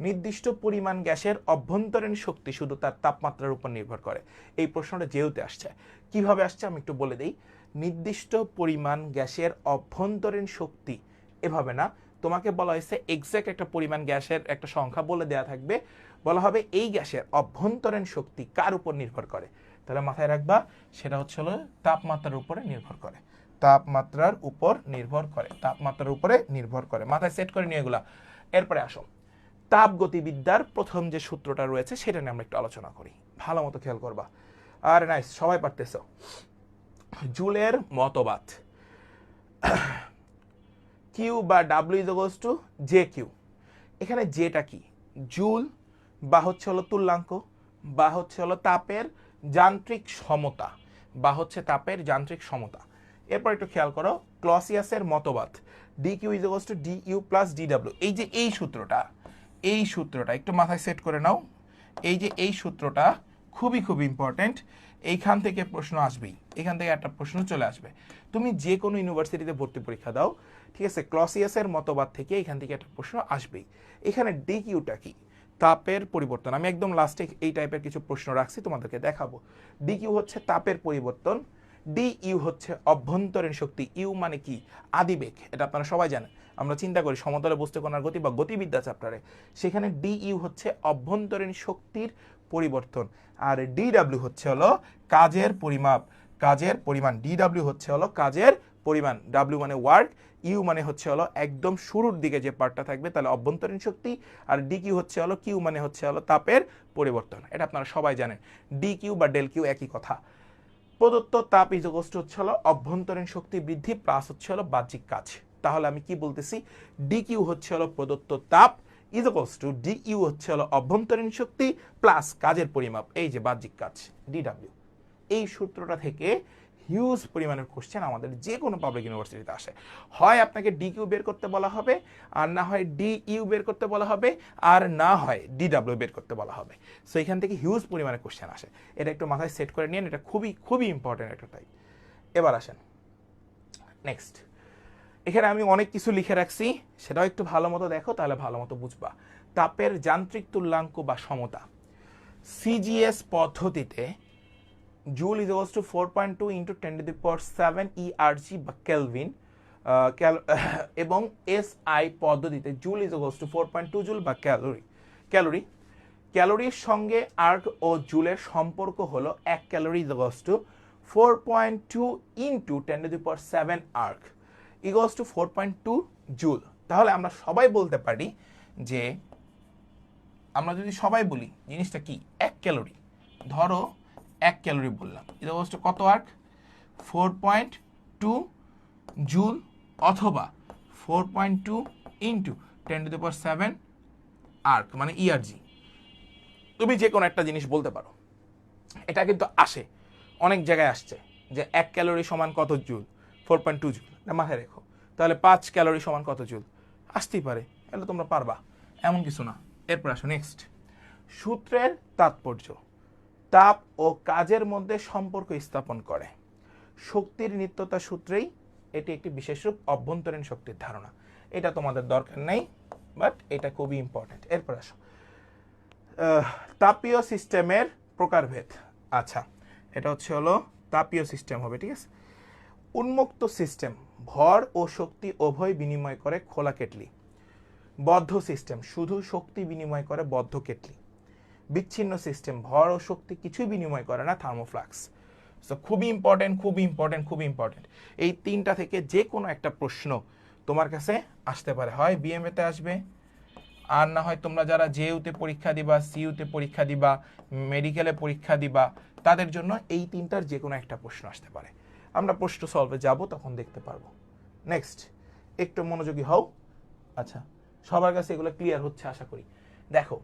নির্দিষ্ট পরিমাণ গ্যাসের অভ্যন্তরীণ শক্তি শুধু তার তাপমাত্রার উপর নির্ভর করে। এই প্রশ্নটা যেহেতু আসছে, কিভাবে আসছে আমি একটু বলে দিই। নির্দিষ্ট পরিমাণ গ্যাসের অভ্যন্তরীণ শক্তি, এভাবে না, তোমাকে বলা হয়েছে এক্সাক্ট একটা পরিমাণ গ্যাসের একটা সংখ্যা বলে দেয়া থাকবে, বলা হবে এই গ্যাসের অভ্যন্তরীণ শক্তি কার উপর নির্ভর করে। তাহলে মাথায় রাখবা সেটা হচ্ছে হলো তাপমাত্রার উপরে নির্ভর করে, তাপমাত্রার উপর নির্ভর করে, তাপমাত্রার উপরে নির্ভর করে, মাথায় সেট করে নিয়ে এগুলা। এরপরে আসো তাপগতিবিদ্যার প্রথম যে সূত্রটা রয়েছে সেটা নিয়ে আমরা একটু আলোচনা করি, ভালো মতো খেয়াল করবা। আর নাইস, সবাই পারতেছ। জুলের মতবাদ, কিউ বা W is equals to J Q. এখানে যেটা কি, জুল বা হচ্ছে হলো তুল্যাঙ্ক, বা হচ্ছে হলো তাপের যান্ত্রিক সমতা, বা হচ্ছে তাপের যান্ত্রিক সমতা। এরপর একটু খেয়াল করো ক্লসিয়াসের মতবাদ, D Q is equals to D U plus D W. এই যে এই সূত্রটা একটু মাথায় সেট করে নাও, এই যে এই সূত্রটা খুবই ইম্পর্টেন্ট। এইখান থেকে প্রশ্ন আসবেই, এখান থেকে একটা প্রশ্ন চলে আসবে। তুমি যে কোনো ইউনিভার্সিটিতে ভর্তি পরীক্ষা দাও, ঠিক আছে, ক্লসিয়াসের মতবাদ থেকে এখান থেকে একটা প্রশ্ন আসবেই। এখানে ডি কিউটা কি, তাপের পরিবর্তন। আমি একদম লাস্টে এই টাইপের কিছু প্রশ্ন রাখছি, তোমাদেরকে দেখাবো। ডি কিউ হচ্ছে তাপের পরিবর্তন, ডি ইউ হচ্ছে অভ্যন্তরীণ শক্তি। ইউ মানে কি, আদিবেগ, এটা আপনারা সবাই জানেন। আমরা চিন্তা করি সমতলে বস্তু কণার গতি বা গতিবিদ্যা চ্যাপ্টারে, সেখানে ডি ইউ হচ্ছে অভ্যন্তরীণ শক্তির পরিবর্তন, আর ডি ডাব্লিউ হচ্ছে হলো কাজের পরিমাণ, ডি ডাব্লিউ হচ্ছে হলো কাজের পরিমাণ, ডাব্লিউ মানে ওয়ার্ক, ইউ মানে হচ্ছে হলো একদম শুরুর দিকে যে পার্টটা থাকবে তাহলে অভ্যন্তরীণ শক্তি, আর ডি কিউ হচ্ছে হলো কিউ মানে হচ্ছে হলো তাপের পরিবর্তন। এটা আপনারা সবাই জানেন, ডি কিউ বা ডেল কিউ একই কথা। প্রদত্ত তাপ ইজ ইকুয়ালস টু হচ্ছে হলো অভ্যন্তরীণ শক্তি বৃদ্ধি প্লাস হচ্ছে হলো বাহ্যিক কাজ। তাহলে আমি কি বলতেছি, ডি কিউ হচ্ছে হলো প্রদত্ত তাপ is equals to D U হচ্ছে হলো অভ্যন্তরীণ শক্তি প্লাস কাজের পরিমাপ, এই যে বাহ্যিক কাজ ডি ডাব্লিউ। এই সূত্রটা থেকে হিউজ পরিমাণের কোশ্চেন আমাদের যে কোনো পাবলিক ইউনিভার্সিটিতে আসে। হয় আপনাকে ডিকিউ বের করতে বলা হবে, আর না হয় ডিইউ বের করতে বলা হবে, আর না হয় ডিডাব্লিউ বের করতে বলা হবে। সো এখান থেকে হিউজ পরিমাণে কোশ্চেন আসে, এটা একটু মাথায় সেট করে নিন, এটা খুবই খুবই ইম্পর্টেন্ট একটা টাইপ। এবার আসেন নেক্সট। এখানে আমি অনেক কিছু লিখে রাখছি, সেটাও একটু ভালো মতো দেখো, তাহলে ভালো মতো বুঝবা। তাপের যান্ত্রিক তুল্যাঙ্ক বা সমতা, সিজিএস পদ্ধতিতে joule is equals to 4.2 into 10⁻⁷ ERG বা কেলভিন, এবং এসআই পদ্ধতিতে joule is equals to 4.2 joule বা ক্যালোরির সঙ্গে আর্ক ও জুলের সম্পর্ক হলো 1 calorie is equals to 4.2 into 10⁻⁷ erg equals to 4.2 joule. তাহলে আমরা সবাই বলতে পারি যে, আমরা যদি সবাই বলি জিনিসটা কি, 1 ক্যালোরি, ধরো 1 ক্যালোরি বললাম, ইকুয়ালস টু কত আর্ক, 4.2 জুল, অথবা 4.2 ইন্টু 10⁻⁷ আর্ক মানে ইআরজি। তুমি যে কোনো একটা জিনিস বলতে পারো। এটা কিন্তু আসে, অনেক জায়গায় আসছে যে 1 ক্যালোরি সমান কত জুল, 4.2 জুল, মাথায় রেখো। তাহলে 5 ক্যালোরি সমান কত জুল, আসতেই পারে, এটা তোমরা পারবা, এমন কিছু না। এরপর আসো নেক্সট, সূত্রের তাৎপর্য, তাপ ও কাজের মধ্যে সম্পর্ক স্থাপন করে। শক্তির নিত্যতা সূত্রেই এটি একটি বিশেষ রূপ অভ্যন্তরীণ শক্তির ধারণা। এটা তোমাদের দরকার নেই, বাট এটা খুবই ইম্পর্টেন্ট। এরপর আসো তাপীয় সিস্টেমের প্রকারভেদ। আচ্ছা, এটা হলো তাপীয় সিস্টেম হবে, ঠিক আছে। উন্মুক্ত সিস্টেম ভর ও শক্তি উভয় বিনিময় করে খোলা কেটলি। বদ্ধ সিস্টেম শুধু শক্তি বিনিময় করে বদ্ধ কেটলি। বিচ্ছিন্ন সিস্টেম ভর ও শক্তি কিছুই বিনিময় করে না, থার্মোফ্লাক্স। সো খুবই ইম্পর্টেন্ট, খুবই ইম্পর্টেন্ট, খুবই ইম্পর্টেন্ট। এই তিনটা থেকে যে কোনো একটা প্রশ্ন তোমার কাছে আসতে পারে, হয় বিএমএতে আসবে, আর না হয় তোমরা যারা জেইউতে পরীক্ষা দিবা, সিইউতে পরীক্ষা দিবা, মেডিকেলে পরীক্ষা দিবা, তাদের জন্য এই তিনটার যে কোনো একটা প্রশ্ন আসতে পারে। আমরা প্রশ্ন সলভে যাব, তখন দেখতে পারবো। নেক্সট, একটু মনোযোগী হও। আচ্ছা, সবার কাছে এগুলো ক্লিয়ার হচ্ছে আশা করি। দেখো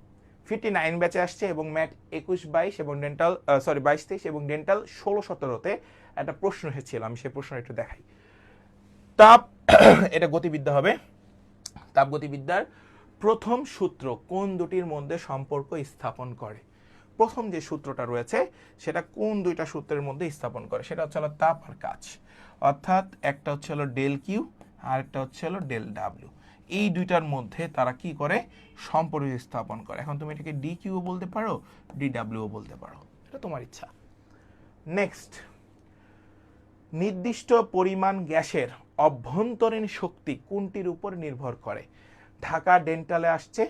59 ব্যাচে আসছে, এবং ম্যাথ 21-22 এবং ডেন্টাল 22-23 এবং ডেন্টাল 16-17-তে একটা প্রশ্ন এসেছিল, আমি সেই প্রশ্ন একটু দেখাই। তাপ এটা গতিবিদ্যা হবে। তাপগতিবিদ্যার প্রথম সূত্র কোন দুটির মধ্যে সম্পর্ক স্থাপন করে? প্রথম যে সূত্রটা রয়েছে সেটা কোন দুইটা সূত্রের মধ্যে স্থাপন করে? সেটা হচ্ছে তাপ আর কাজ, অর্থাৎ একটা হচ্ছে ডেল কিউ আর একটা হচ্ছে ডেল ডাব্লিউ। এই দুইটার মধ্যে তারা কি করে? সম্পর্ক স্থাপন করে। এখন তুমি এটাকে ডি কিউ বলতে পারো, ডি ডাব্লিউ বলতে পারো, এটা তোমার ইচ্ছা। নেক্সট, নির্দিষ্ট পরিমাণ গ্যাসের অভ্যন্তরীণ শক্তি কোনটির উপর নির্ভর করে? ঢাকা ডেন্টালে আসছে,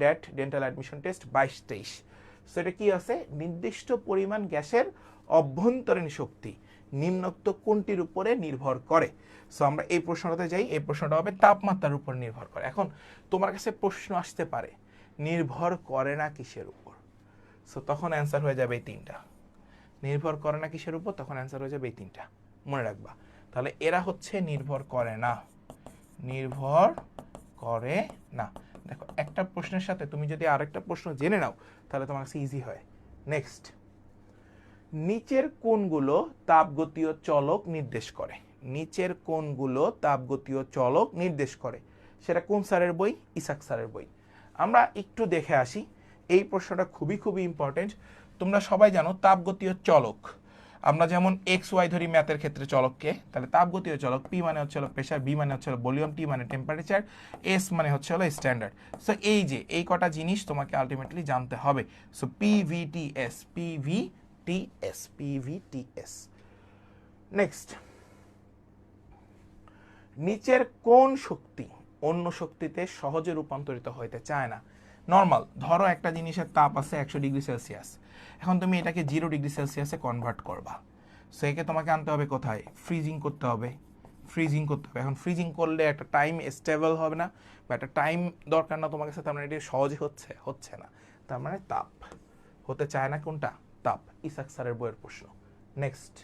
date dental admission test 22-23। So এটা কি আছে? নির্দিষ্ট পরিমাণ গ্যাসের অভ্যন্তরীণ শক্তি নিম্নোক্ত কোনটির উপরে নির্ভর করে? সো আমরা এই প্রশ্নটাতে যাই। এই প্রশ্নটা হবে তাপমাত্রার উপর নির্ভর করে। এখন তোমার কাছে প্রশ্ন আসতে পারে নির্ভর করে না কিসের উপর? সো তখন অ্যান্সার হয়ে যাবে এই তিনটা। নির্ভর করে না কিসের উপর? তখন অ্যান্সার হয়ে যাবে এই তিনটা, মনে রাখবা। তাহলে এরা হচ্ছে নির্ভর করে না, নির্ভর করে না। দেখো, একটা প্রশ্নের সাথে তুমি যদি আরেকটা প্রশ্ন জেনে নাও তাহলে তোমার কাছে ইজি হয়। নেক্সট, নিচের কোনগুলো তাপগতীয় চলক নির্দেশ করে? নিচের কোনগুলো তাপগতীয় চলক নির্দেশ করে? সেটা কোন স্যারের বই? ইসাক স্যারের বই। আমরা একটু দেখে আসি। এই প্রশ্নটা খুবই খুবই ইম্পর্টেন্ট। তোমরা সবাই জানো তাপগতীয় চলক, আমরা যেমন এক্স ওয়াই ধরি ম্যাথের ক্ষেত্রে চলককে, তাহলে তাপগতীয় চলক পি মানে হচ্ছে প্রেসার, বি মানে হচ্ছে ভলিউম, টি মানে টেম্পারেচার, এস মানে হচ্ছে স্ট্যান্ডার্ড। সো এই যে এই কটা জিনিস তোমাকে আলটিমেটলি জানতে হবে। সো পিভিটিএস, পিভিটিএস, পিভিটিএস। নেক্সট, নিচের কোন শক্তি অন্য শক্তিতে সহজে রূপান্তরিত হইতে চায় না? নর্মাল, ধরো একটা জিনিসের তাপ আছে 100 ডিগ্রি সেলসিয়াস, এখন তুমি এটাকে 0 ডিগ্রি সেলসিয়াসে কনভার্ট করবা। সো একে তোমাকে আনতে হবে কোথায়? ফ্রিজিং করতে হবে, ফ্রিজিং করতে হবে। এখন ফ্রিজিং করলে একটা টাইম স্টেবল হবে না, বা একটা টাইম দরকার না তোমার কাছে, তার মানে এটা সহজে হচ্ছে না, তার মানে তাপ হতে চায় না। কোনটা? তাপ। ইসাক স্যারের বইয়ের প্রশ্ন। নেক্সট,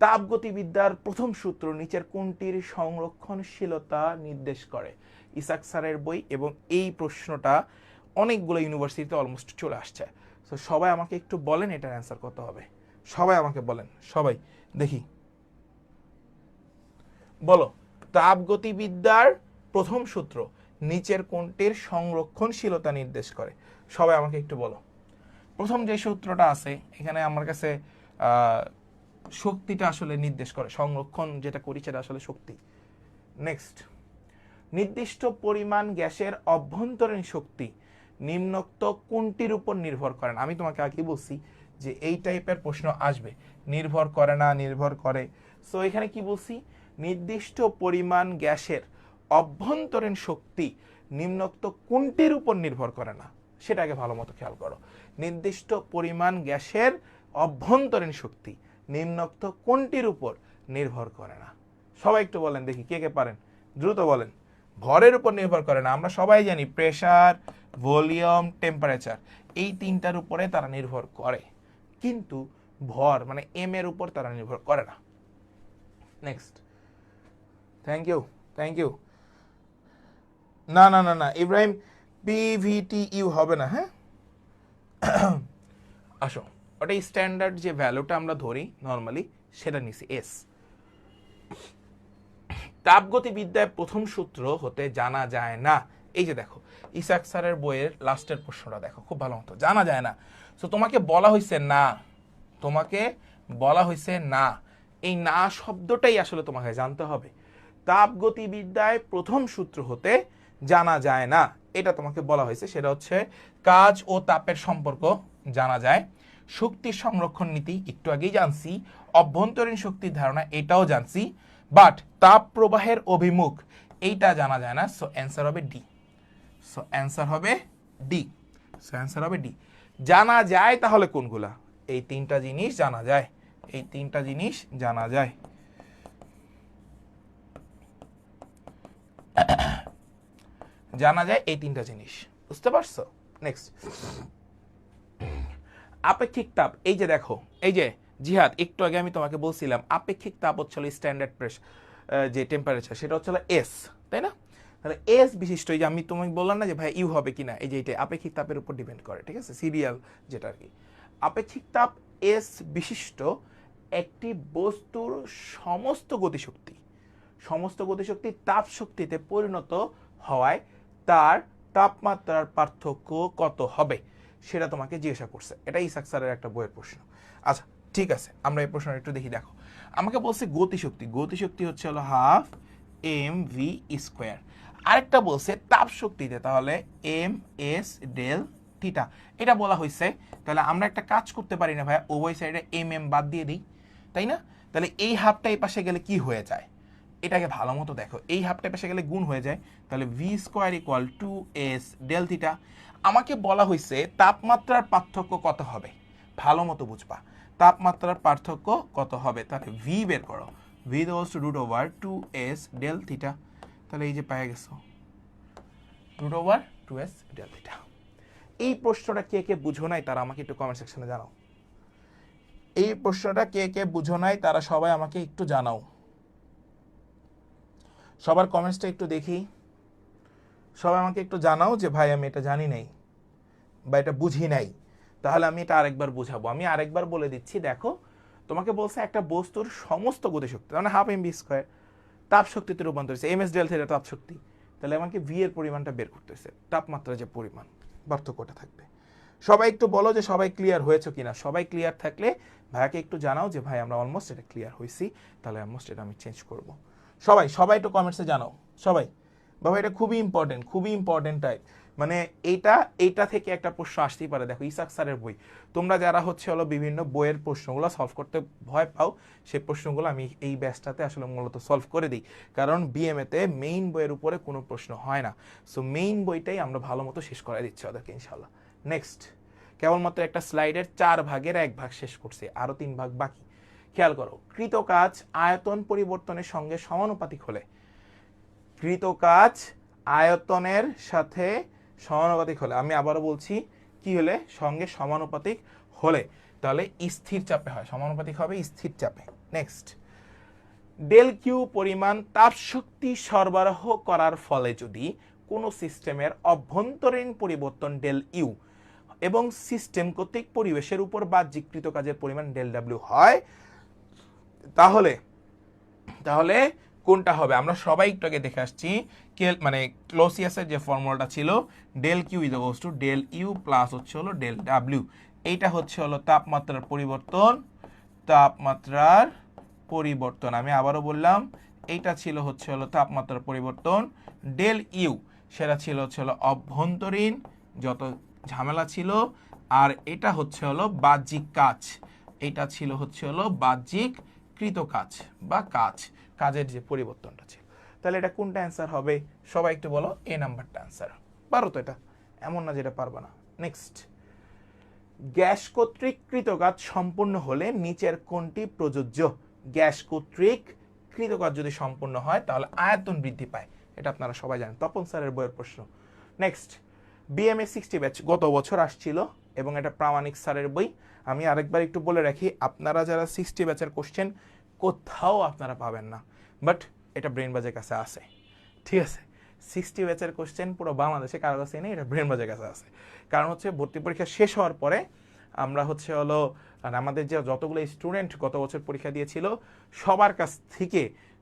তাপগতিবিদ্যার প্রথম সূত্র নিচের কোনটির সংরক্ষণশীলতা নির্দেশ করে? ইসাক স্যারের বই, এবং এই প্রশ্নটা অনেকগুলো ইউনিভার্সিটিতে অলমোস্ট চলে আসছে। সো সবাই আমাকে একটু বলেন এটার অ্যান্সার কত হবে? সবাই আমাকে বলেন, সবাই দেখি বলো। তাপগতিবিদ্যার প্রথম সূত্র নিচের কোনটির সংরক্ষণশীলতা নির্দেশ করে? সবাই আমাকে একটু বলো। প্রথম যে সূত্রটা আছে এখানে আমার কাছে শক্তিটা আসলে নির্দেশ করে, সংরক্ষণ যেটা করি সেটা আসলে শক্তি। নেক্সট, নির্দিষ্ট পরিমাণ গ্যাসের অভ্যন্তরীণ শক্তি নিম্নোক্ত কোনটির উপর নির্ভর করে না? আমি তোমাকে আগে বলছি যে এই টাইপের প্রশ্ন আসবে, নির্ভর করে না, নির্ভর করে। সো এখানে কি বলছি, নির্দিষ্ট পরিমাণ গ্যাসের অভ্যন্তরীণ শক্তি নিম্নোক্ত কোনটির উপর নির্ভর করে না, সেটাকে ভালো মতো খেয়াল করো। নির্দিষ্ট পরিমাণ গ্যাসের অভ্যন্তরীণ শক্তি নিম্নোক্ত কোনটির উপর নির্ভর করে না? সবাই একটু বলেন দেখি, কে কে পারেন, দ্রুত বলেন। ভরের উপর নির্ভর করে না, আমরা সবাই জানি প্রেসার, ভলিউম, টেম্পারেচার, এই তিনটার উপরে তারা নির্ভর করে, কিন্তু ভর মানে এম এর উপর তারা নির্ভর করে না। Next, thank you, thank you. না না না না ইব্রাহিম, PVTU হবে না, হ্যাঁ আসো, ওটা স্ট্যান্ডার্ড যে ভ্যালুটা আমরা ধরি নর্মালি সেটা নিছি এস। তাপগতিবিদ্যায় প্রথম সূত্র হতে জানা যায় না, এই যে দেখো ইসাক স্যারের বইয়ের লাস্টের প্রশ্নটা দেখো খুব ভালো মতো, জানা যায় না। সো তোমাকে বলা হয়েছে না, তোমাকে বলা হয়েছে না, এই না শব্দটাই আসলে তোমাকে জানতে হবে। তাপগতিবিদ্যায় প্রথম সূত্র হতে জানা যায় না, এটা তোমাকে বলা হয়েছে, সেটা হচ্ছে কাজ ও তাপের সম্পর্ক জানা যায়, শক্তি সংরক্ষণ নীতি একটু আগেই জানছি, অভ্যন্তরীণ শক্তির ধারণা এটাও জানছি, বাট তাপ প্রবাহের অভিমুখ এইটা জানা যায় না। সো অ্যান্সার হবে ডি, সো অ্যান্সার হবে ডি, সো অ্যান্সার হবে ডি। জানা যায় তাহলে কোনগুলা? এই তিনটা জিনিস জানা যায়, এই তিনটা জিনিস জানা যায়। জানা যায় এই তিনটা জিনিস, বুঝতে পারছো? নেক্সট, আপেক্ষিক তাপ, এই যে দেখো, এই যে জিহাদ একটু আগে আমি তোমাকে বলছিলাম আপেক্ষিক তাপ হচ্ছে স্ট্যান্ডার্ড প্রেসার, যে টেম্পারেচার সেটা হচ্ছে এস, তাই না? তাহলে এস বিশিষ্ট, এই যে আমি তোমাকে বললাম না যে ভাই ইউ হবে কিনা, এই যে এটা আপেক্ষিক তাপের উপর ডিপেন্ড করে, ঠিক আছে, সিরিয়াল যেটা আর কি। আপেক্ষিক তাপ এস বিশিষ্ট একটি বস্তুর সমস্ত গতিশক্তি তাপ শক্তিতে পরিণত হওয়ায় তার তাপমাত্রার পার্থক্য কত হবে সেটা তোমাকে জিজ্ঞাসা করছে, এটা ইসাক স্যারের একটা বইয়ের প্রশ্ন। আচ্ছা ঠিক আছে, আমরা এই প্রশ্নটা একটু দেখি। দেখো আমাকে বলছে গতিশক্তি হচ্ছে হলো হাফ mv স্কোয়ার, আরেকটা বলছে তাপ শক্তিতে, তাহলে ms ডেল থিটা, এটা বলা হয়েছে। তাহলে আমরা একটা কাজ করতে পারি না ভাইয়া, ওই সাইডে বাদ দিয়ে দিই, তাই না? তাহলে এই হাফটা এই পাশে গেলে কি হয়ে যায়, এটাকে ভালো মতো দেখো, এই হাফটা পাশে গেলে গুণ হয়ে যায়, তাহলে V square equal 2s del theta. আমাকে বলা হয়েছে তাপমাত্রার পার্থক্য কত হবে, ভালো মতো বুঝবা, তাপমাত্রার পার্থক্য কত হবে, তাহলে ভি বের করো, V equals to root over 2s del theta, তাহলে এই যে পেয়ে গেছো root over 2s del theta. এই প্রশ্নটা কে কে বুঝো নাই তারা আমাকে একটু কমেন্ট সেকশনে জানাও, এই প্রশ্নটা কে কে বুঝো নাই তারা সবাই আমাকে একটু জানাও, সবার কমেন্টসটা একটু দেখি, সবাই আমাকে একটু জানাও যে ভাই আমি এটা জানি নাই বা এটা বুঝি নাই, তাহলে আমি এটা আরেকবার বুঝাবো। আমি আরেকবার বলে দিচ্ছি, দেখো তোমাকে বলছে একটা বস্তুর সমস্ত গতিশক্তি মানে হাফ এমভি স্কোয়ার তাপ শক্তিতে রূপান্তর হয়েছে, ms ডেল থিটা তাপ শক্তি, তাহলে আমাকে ভি এর পরিমাণটা বের করতেছে, তাপমাত্রা যে পরিমাণ পার্থক্যটা থাকবে। সবাই একটু বলো যে সবাই ক্লিয়ার হয়েছে কিনা, সবাই ক্লিয়ার থাকলে ভাইয়াকে একটু জানাও যে ভাই আমরা অলমোস্ট এটা ক্লিয়ার হয়েছি, তাহলে অলমোস্ট এটা আমি চেঞ্জ করব। সবাই একটু কমেন্টসে জানাও সবাই, বাবা এটা খুবই ইম্পর্টেন্ট টাইপ, মানে এইটা থেকে একটা প্রশ্ন আসতেই পারে। দেখো ইসাক স্যারের বই, তোমরা যারা হচ্ছে হলো বিভিন্ন বইয়ের প্রশ্নগুলো সলভ করতে ভয় পাও, সেই প্রশ্নগুলো আমি এই ব্যাচটাতে আসলে মূলত সলভ করে দিই, কারণ বিএমএতে মেইন বইয়ের উপরে কোনো প্রশ্ন হয় না। সো মেইন বইটাই আমরা ভালো মতো শেষ করে দিচ্ছি ওদেরকে ইনশাল্লাহ। নেক্সট, কেবলমাত্র একটা স্লাইডের 4 ভাগের 1 ভাগ শেষ করছি, আরো 3 ভাগ বাকি। খেয়াল করো, কৃত কাজ আয়তন পরিবর্তনের সঙ্গে সমানুপাতিক হলে, কৃত কাজ আয়তনের সাথে সমানুপাতিক হলে, আমি আবারও বলছি কি হলে, সঙ্গে সমানুপাতিক হলে, তাহলে স্থির চাপে হয়, সমানুপাতিক হবে স্থির চাপে। নেক্সট, ডেল কিউ পরিমাণ তাপ শক্তি সরবরাহ করার ফলে যদি কোনো সিস্টেমের অভ্যন্তরীণ পরিবর্তন ডেল ইউ এবং সিস্টেম কর্তৃক পরিবেশের উপর বাহ্যিক কৃত কাজের পরিমাণ ডেল ডাব্লিউ হয়, তাহলে তাহলে কোনটা হবে? আমরা সবাই একটু আগে দেখে আসছি মানে ক্লোসিয়াসের যে ফর্মুলাটা ছিল del Q is equals to del U plus হচ্ছে হলো ডেল ডাব্লিউ। এইটা হচ্ছে হলো তাপমাত্রার পরিবর্তন। আমি আবারও বললাম, এইটা ছিল হচ্ছে হলো তাপমাত্রার পরিবর্তন। ডেল ইউ সেটা ছিল হচ্ছে হলো অভ্যন্তরীণ যত ঝামেলা ছিল, আর এটা হচ্ছে হলো বাহ্যিক কাজ। এটা ছিল হচ্ছে হলো বাহ্যিক কৃত কাজ বা কাজের যে পরিবর্তনটা ছিল। তাহলে এটা কোনটা অ্যান্সার হবে? সবাই একটু বলো, এ নাম্বারটা অ্যান্সার। পারো তো এটা, এমন না যেটা পারবা না। নেক্সট, গ্যাস কর্তৃক কৃত কাজ সম্পূর্ণ হলে নিচের কোনটি প্রযোজ্য? গ্যাস কর্তৃক কৃত কাজ যদি সম্পূর্ণ হয় তাহলে আয়তন বৃদ্ধি পায়, এটা আপনারা সবাই জানেন, তপন স্যারের বইয়ের প্রশ্ন। নেক্সট, বিএমএ 60 ব্যাচ গত বছর আসছিল এবং এটা প্রামাণিক স্যারের বই। আমি আরেকবার একটু বলে রাখি, আপনারা যারা 60 ব্যাচের কোশ্চেন কোথাও আপনারা পাবেন না, বাট এটা ব্রেনবাজের কাছে আছে, ঠিক আছে? 60 ব্যাচের কোশ্চেন পুরো বাংলাদেশে কারো কাছে নেই, এটা ব্রেনবাজের কাছে আছে। কারণ হচ্ছে ভর্তি পরীক্ষা শেষ হওয়ার পরে আমরা হচ্ছে হলো আমাদের যে যতগুলো স্টুডেন্ট গত বছর পরীক্ষা দিয়েছিল সবার কাছ থেকে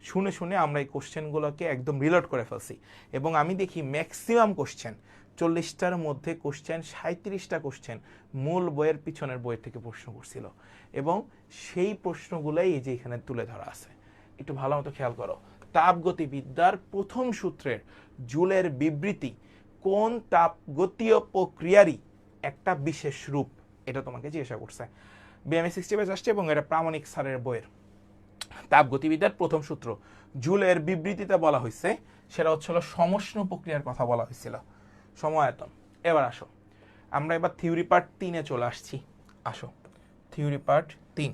শুনে শুনে আমরা এই কোশ্চেনগুলোকে একদম রিলোড করে ফেলছি। এবং আমি দেখি ম্যাক্সিমাম কোশ্চেন 40টার মধ্যে কোশ্চেন 37টা কোশ্চেন মূল বইয়ের পিছনের বইয়ের থেকে প্রশ্ন করছিল, এবং সেই প্রশ্নগুলোই এই যে এখানে তুলে ধরা আছে। একটু ভালো মতো খেয়াল করো, তাপগতিবিদ্যার প্রথম সূত্রের জুলের বিবৃতি কোন তাপগতীয় প্রক্রিয়ারই একটা বিশেষ রূপ, এটা তোমাকে জিজ্ঞাসা করছে। বিএমএ 60 ব্যাচ আসছে এবং এটা প্রামাণিক স্যারের বইয়ের। তাপগতিবিদ্যার প্রথম সূত্র জুলের বিবৃতিতে বলা হয়েছে, সেটা হচ্ছে সমষ্ণ প্রক্রিয়ার কথা বলা হয়েছিল, সমায়তন। এবার আসো, আমরা এবার থিওরি পার্ট 3-এ চলে আসছি। আসো থিওরি পার্ট 3,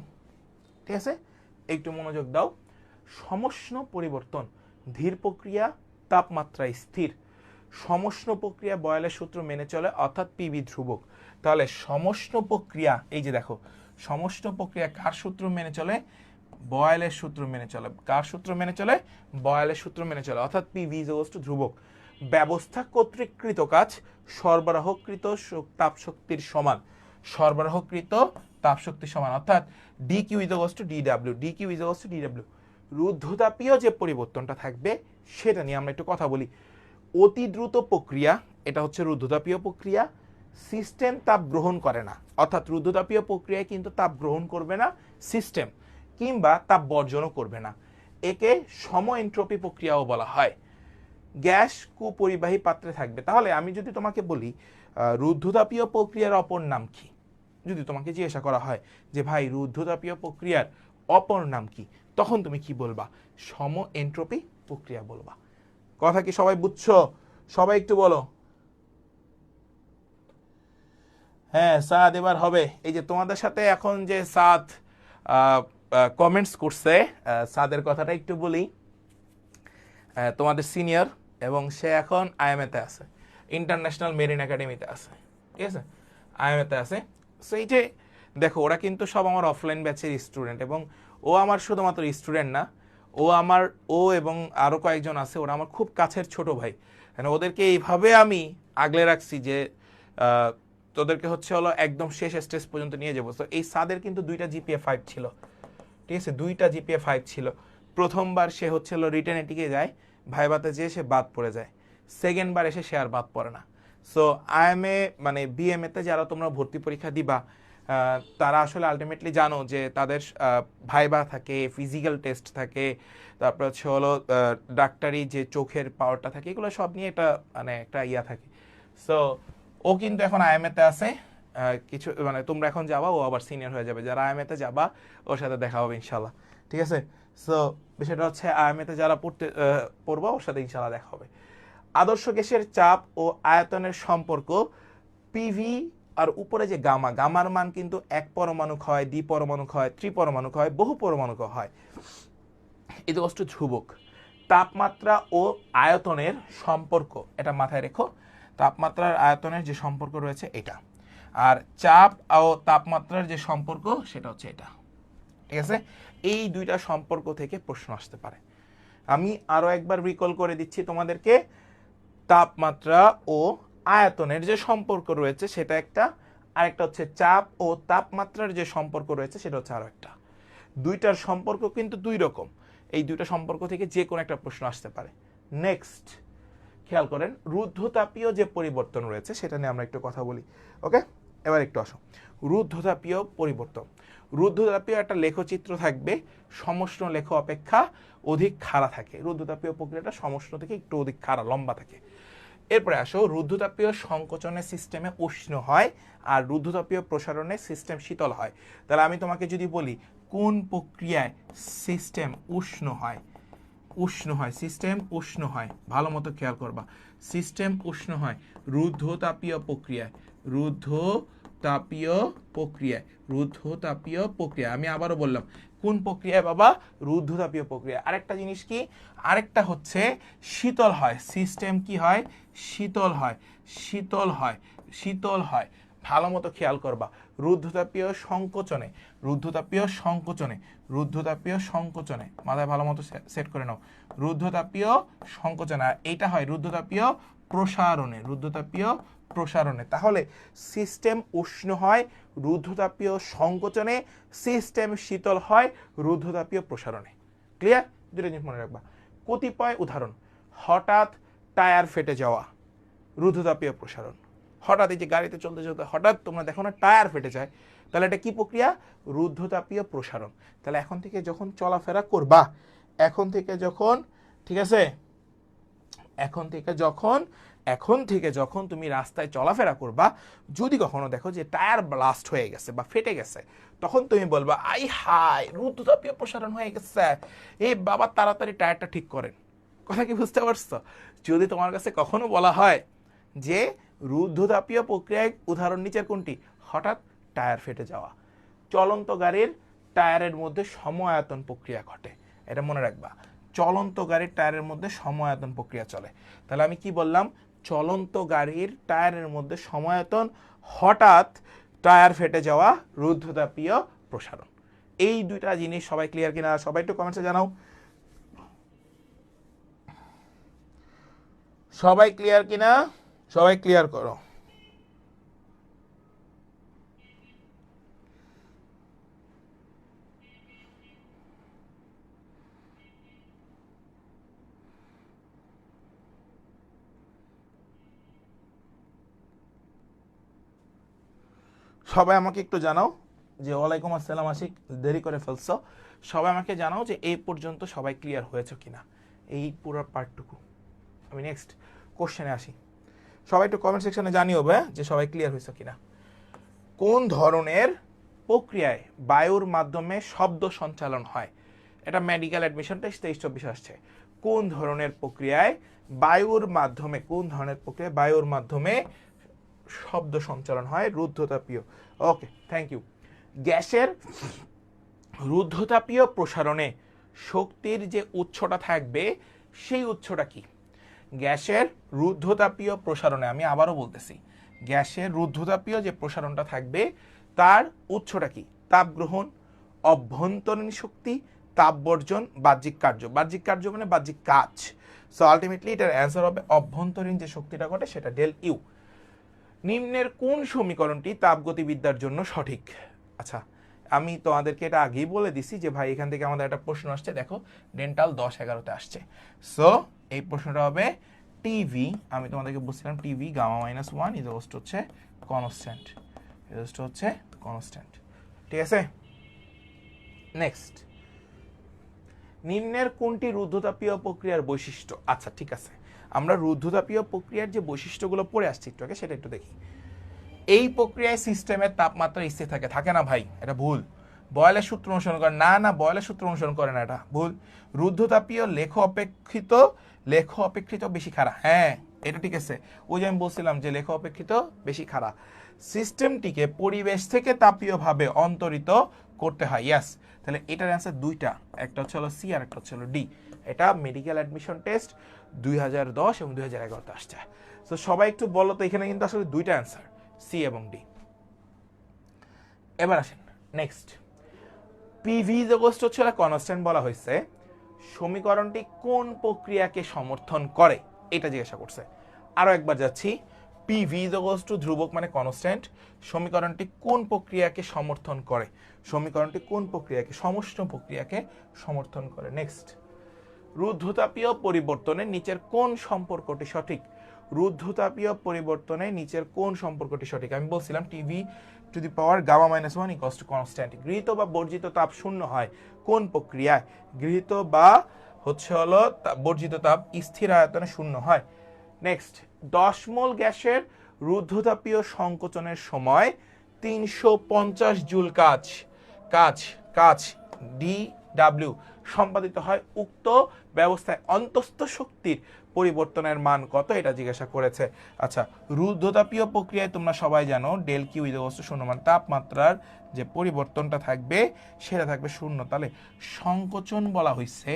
ঠিক আছে? একটু মনোযোগ দাও। সমষ্ণ পরিবর্তন, ধীর প্রক্রিয়া, তাপমাত্রা স্থির। সমষ্ণ প্রক্রিয়া বয়েলের সূত্র মেনে চলে, অর্থাৎ পিভি ধ্রুবক। তাহলে সমষ্ণ প্রক্রিয়া, এই যে দেখো, সমষ্ণ প্রক্রিয়া কার সূত্র মেনে চলে? বয়েলের সূত্র মেনে চলে। কার সূত্র মেনে চলে? বয়েলের সূত্র মেনে চলে, অর্থাৎ পিভি ইজ ইকুয়ালস টু ধ্রুবক। ব্যবস্থা কর্তৃক কৃত কাজ সরবরাহকৃত তাপশক্তির সমান। সরবরাহকৃত তাপশক্তির সমান, অর্থাৎ D Q is equals to D W. D Q is equals to D W. রুদ্ধতাপীয় যে পরিবর্তনটা থাকবে সেটা নিয়ে আমরা একটু কথা বলি। অতি দ্রুত প্রক্রিয়া, এটা হচ্ছে রুদ্ধতাপীয় প্রক্রিয়া। সিস্টেম তাপ গ্রহণ করে না, অর্থাৎ রুদ্ধতাপীয় প্রক্রিয়ায় কিন্তু তাপ গ্রহণ করবে না সিস্টেম, কিংবা তাপ বর্জনও করবে না। একে সম এন্ট্রপি প্রক্রিয়াও বলা হয়। গ্যাস কুপরিবাহী পাত্রে থাকবে। তাহলে আমি যদি তোমাকে বলি রুদ্ধতাপীয় প্রক্রিয়ার অপর নাম কি, যদি তোমাকে জিজ্ঞাসা করা হয় যে ভাই রুদ্ধতাপীয় প্রক্রিয়ার অপর নাম কি, তখন তুমি কি বলবা? সম এন্ট্রপি প্রক্রিয়া বলবা। কথা কি সবাই বুঝছো? সবাই একটু বলো। হ্যাঁ সাদ, এবার হবে। এই যে তোমাদের সাথে এখন যে সাদ কমেন্টস করছে, সাদের কথাটা একটু বলি। তোমাদের সিনিয়র, এবং সে এখন আইএমএতে আছে, ইন্টারন্যাশনাল মেরিন একাডেমিতে আছে, ঠিক আছে? আইএমএতে আছে। সো এই যে দেখো, ওরা কিন্তু সব আমার অফলাইন ব্যাচের স্টুডেন্ট, এবং ও আমার শুধুমাত্র স্টুডেন্ট না, ও এবং আরও কয়েকজন আছে, ওরা আমার খুব কাছের ছোট ভাই। মানে ওদেরকে এইভাবে আমি আগলে রাখছি যে তোদেরকে হচ্ছে হলো একদম শেষ স্টেজ পর্যন্ত নিয়ে যাবো। তো এই সাদের কিন্তু 2টা জিপিএ 5 ছিল, ঠিক আছে? 2টা জিপিএ 5 ছিল। প্রথমবার সে হচ্ছে হলো রিটেনে টিকে যায়, ভাইভাতে যেয়ে সে বাদ পড়ে যায়। সেকেন্ড বার এসে সে আর বাদ পড়ে না। সো আইএমএ মানে বিএমএতে যারা তোমরা ভর্তি পরীক্ষা দিবা, তারা আসলে আলটিমেটলি জানো যে তাদের ভাইবা থাকে, ফিজিক্যাল টেস্ট থাকে, তারপর হচ্ছে হলো ডাক্তারি যে চোখের পাওয়ারটা থাকে, এগুলো সব নিয়ে একটা মানে একটা ইয়া থাকে। সো ও কিন্তু এখন আইএমএতে আছে। কিছু মানে তোমরা এখন যাবা, ও আবার সিনিয়র হয়ে যাবে। যারা আইএমএতে যাবা ওর সাথে দেখা হবে ইনশাল্লাহ, ঠিক আছে? সো বিষয়টা হচ্ছে আইএমএতে যারা পড়বা ওর সাথে ইনশাল্লাহ দেখা হবে। আদর্শ গ্যাসের চাপ ও আয়তনের সম্পর্ক পিভি, আর উপরে যে গামা, গামার মান কিন্তু 1 পরমাণুক হয়, দ্বিপরমাণুক হয়, ত্রিপরমাণুক হয়, বহু পরমাণুক হয়। এটা হচ্ছে ধ্রুবক। তাপমাত্রা ও আয়তনের সম্পর্ক, এটা মাথায় রেখো। তাপমাত্রার আয়তনের যে সম্পর্ক রয়েছে এটা, আর চাপ ও তাপমাত্রার যে সম্পর্ক সেটা হচ্ছে এটা, ঠিক আছে? এই 2টা সম্পর্ক থেকে প্রশ্ন আসতে পারে। আমি আরো একবার রিকল করে দিচ্ছি তোমাদেরকে, তাপমাত্রা ও আয়তনের যে সম্পর্ক রয়েছে সেটা একটা, আরেকটা হচ্ছে চাপ ও তাপমাত্রার যে সম্পর্ক রয়েছে সেটা হচ্ছে আরো একটা। দুইটার সম্পর্ক কিন্তু দুই রকম, এই দুইটা সম্পর্ক থেকে যে কোনো একটা প্রশ্ন আসতে পারে। নেক্সট খেয়াল করেন, রুদ্ধতাপীয় যে পরিবর্তন রয়েছে সেটা নিয়ে আমরা একটু কথা বলি। ওকে, এবার একটু আসো, রুদ্ধতাপীয় পরিবর্তন। রুদ্ধতাপীয় একটা লেখচিত্র থাকবে, সমষ্ণ লেখ অপেক্ষা অধিক খাড়া থাকে। রুদ্ধতাপীয় প্রক্রিয়াটা সমষ্ণ থেকে একটু অধিক খাড়া লম্বা থাকে। এরপরে আসো, রুদ্ধতাপীয় সংকোচনের সিস্টেমে উষ্ণ হয় আর রুদ্ধতাপীয় প্রসারণে সিস্টেম শীতল হয়। তাহলে আমি তোমাকে যদি বলি কোন প্রক্রিয়ায় সিস্টেম উষ্ণ হয়, উষ্ণ হয়, সিস্টেম উষ্ণ হয়, ভালো মতো খেয়াল করবা, সিস্টেম উষ্ণ হয় রুদ্ধতাপীয় প্রক্রিয়ায়, রুদ্ধতাপীয় প্রক্রিয়ায়, রুদ্ধতাপীয় প্রক্রিয়া। আমি আবারও বললাম কোন প্রক্রিয়ায় বাবা, রুদ্ধতাপীয় প্রক্রিয়া। আরেকটা জিনিস কি, আরেকটা হচ্ছে শীতল হয়, সিস্টেম কি হয়, শীতল হয়, শীতল হয়, শীতল হয়। ভালো মতো খেয়াল করবা, রুদ্ধতাপীয় সংকোচনে, রুদ্ধতাপীয় সংকোচনে, রুদ্ধতাপীয় সংকোচনে, মাথায় ভালো মতো সেট করে নাও, রুদ্ধতাপীয় সংকোচনে। আর এইটা হয় রুদ্ধতাপীয় প্রসারণে, রুদ্ধতাপীয় প্রসারণে। তাহলে সিস্টেম উষ্ণ হয় রুদ্ধতাপীয় সংকোচনে, সিস্টেম শীতল হয় রুদ্ধতাপীয় প্রসারণে। ক্লিয়ার? দুটো জিনিস মনে রাখবা। কতিপয় উদাহরণ, হঠাৎ টায়ার ফেটে যাওয়া, রুদ্ধতাপীয় প্রসারণ। হঠাৎ এই যে গাড়িতে চলতে চলতে হঠাৎ তোমরা দেখো না টায়ার ফেটে যায়, তাহলে এটা কি প্রক্রিয়া, রুদ্ধতাপীয় প্রসারণ। তাহলে এখন থেকে যখন চলাফেরা করবা, এখন থেকে যখন, ঠিক আছে, এখন থেকে যখন তুমি রাস্তায় চলাফেরা করবা, যদি কখনো দেখো যে টায়ার ব্লাস্ট হয়ে গেছে বা ফেটে গেছে, তখন তুমি বলবা আই হাই রুদ্ধতাপীয় প্রসারণ হয়ে গেছে, এই বাবা তাড়াতাড়ি টায়ারটা ঠিক করেন। কথা কি বুঝতে পারছো? যদি তোমার কাছে কখনো বলা হয় যে রুদ্ধতাপীয় প্রক্রিয়ায় উদাহরণ নিচের কোনটি, হঠাৎ টায়ার ফেটে যাওয়া, চলন্ত গাড়ির টায়ারের মধ্যে সমআয়তন প্রক্রিয়া ঘটে, এটা মনে রাখবা। চলন্ত গাড়ির টায়ারের মধ্যে সমআয়তন প্রক্রিয়া চলে। তাহলে আমি কি বললাম, চলন্ত গাড়ির টায়ারের মধ্যে সমআয়তন, হঠাৎ টায়ার ফেটে যাওয়া, রুদ্ধতাপীয় প্রসারণ। এই দুইটা জিনিস সবাই ক্লিয়ার কিনা? সবাই একটু কমেন্টসে জানাও। সবাই ক্লিয়ার কিনা? সবাই ক্লিয়ার করো। সবাই আমাকে একটু জানাও যে, ওয়ালাইকুম আসসালাম আশিক, দেরি করে ফেলছো। সবাই আমাকে জানাও যে এই পর্যন্ত সবাই ক্লিয়ার হয়েছে কিনা এই পুরো পার্টটুকু। আমি নেক্সট কোশ্চেনে আসি। সবাই একটু কমেন্ট সেকশনে জানিও যে সবাই ক্লিয়ার হয়েছে কিনা। কোন ধরনের প্রক্রিয়ায় বায়ুর মাধ্যমে শব্দ সঞ্চালন হয়? এটা মেডিকেল অ্যাডমিশন টেস্ট 23-24 আসছে। কোন ধরনের প্রক্রিয়ায় বায়ুর মাধ্যমে, কোন ধরনের প্রক্রিয়ায় বায়ুর মাধ্যমে শব্দ সঞ্চালন হয়? রুদ্ধতাপীয়। ওকে, থ্যাংক ইউ। গ্যাসের রুদ্ধতাপীয় প্রসারণে শক্তির যে উৎসটা থাকবে সেই উৎসটা কি? গ্যাসের রুদ্ধতাপীয় প্রসারণে, আমি আবারও বলতেছি, গ্যাসের রুদ্ধতাপীয় যে প্রসারণটা থাকবে তার উৎসটা কি? তাপ গ্রহণ, অভ্যন্তরীণ শক্তি, তাপ বর্জন, বাহ্যিক কার্য। বাহ্যিক কার্য মানে বাহ্যিক কাজ। সো আলটিমেটলি এটার অ্যান্সার হবে অভ্যন্তরীণ যে শক্তিটা ঘটে সেটা ডেল ইউ। নিম্নের কোন সমীকরণটি তাপগতিবিদ্যার জন্য সঠিক? আচ্ছা, আমি তোমাদেরকে এটা আগেই বলে দিছি যে ভাই এখান থেকে আমাদের একটা প্রশ্ন আসছে, দেখো ডেন্টাল 10-11-তে আসছে। সো এই প্রশ্নটা হবে টিভি, আমি তোমাদেরকে বলছিলাম টিভি গামা মাইনাস 1 ইজ হচ্ছে কনস্ট্যান্ট, হচ্ছে কনস্ট্যান্ট। ঠিক আছে, নেক্সট, নিম্নের কোনটি রুদ্ধতাপীয় প্রক্রিয়ার বৈশিষ্ট্য? আচ্ছা ঠিক আছে, আমরা রুদ্ধতাপীয় প্রক্রিয়ার যে বৈশিষ্ট্যগুলো পড়ে আসছি একটু আগে, সেটা একটু দেখি। এই প্রক্রিয়ায় সিস্টেমের তাপমাত্রা স্থির থাকে, থাকে না ভাই, এটা ভুল। বয়েলের সূত্র অনুসরণ করে না, বয়েলের সূত্র অনুসরণ করে না, এটা ভুল। রুদ্ধতাপীয় লেখ অপেক্ষিত বেশি খাড়া, হ্যাঁ এটা ঠিক আছে। ওই যে আমি বলছিলাম যে লেখ অপেক্ষিত বেশি খাড়া। সিস্টেমটিকে পরিবেশ থেকে তাপীয়ভাবে অন্তরিত করতে হয়, ইয়াস। তাহলে এটার অ্যান্সার দুইটা, একটা হচ্ছে হলো সি আর একটা হচ্ছে হলো ডি। এটা মেডিকেল অ্যাডমিশন টেস্ট 2010 এবং 2011-তে আসছে। তো সবাই একটু বলো তো, এখানে কিন্তু আসলে দুইটা অ্যান্সার, সি এবং ডি। এবার আসেন নেক্সট, পিভি জগস্ট হচ্ছে কনস্ট্যান্ট বলা হয়েছে, সমীকরণটি কোন প্রক্রিয়াকে সমর্থন করে এটা জিজ্ঞাসা করছে। আরো একবার যাচ্ছি, পিভি ইজ ইকুয়ালস টু ধ্রুবক মানে কনস্ট্যান্ট। সমীকরণটি কোন প্রক্রিয়াকে সমর্থন করে? সমীকরণটি কোন প্রক্রিয়াকে? সমষ্ণ প্রক্রিয়াকে সমর্থন করে। নেক্সট, রুদ্ধতাপীয় পরিবর্তনে নিচের কোন সম্পর্কটি সঠিক? রুদ্ধতাপীয় পরিবর্তনে নিচের কোন সম্পর্কটি সঠিক? আমি বলছিলাম TV to the power gamma minus one equals to constant. গৃহীত বা বর্জিত তাপ শূন্য হয় কোন প্রক্রিয়ায়? গৃহীত বা বর্জিত তাপ স্থির আয়তনে শূন্য হয়। নেক্সট, 10 মোল গ্যাসের রুদ্ধতাপীয় সংকোচনের সময় 350 জুল কাজ DW সম্পাদিত হয়। উক্ত ব্যবস্থায় অন্তস্থ শক্তির পরিবর্তনের মান কত? এটা জিজ্ঞাসা করেছে। আচ্ছা, রুদ্ধতাপীয় প্রক্রিয়ায় তোমরা সবাই জানো ডেল কিউ ইকুয়ালস টু শূন্য, মানে তাপমাত্রার যে পরিবর্তনটা থাকবে সেটা থাকবে শূন্য। তাহলে সংকোচন বলা হয়েছে,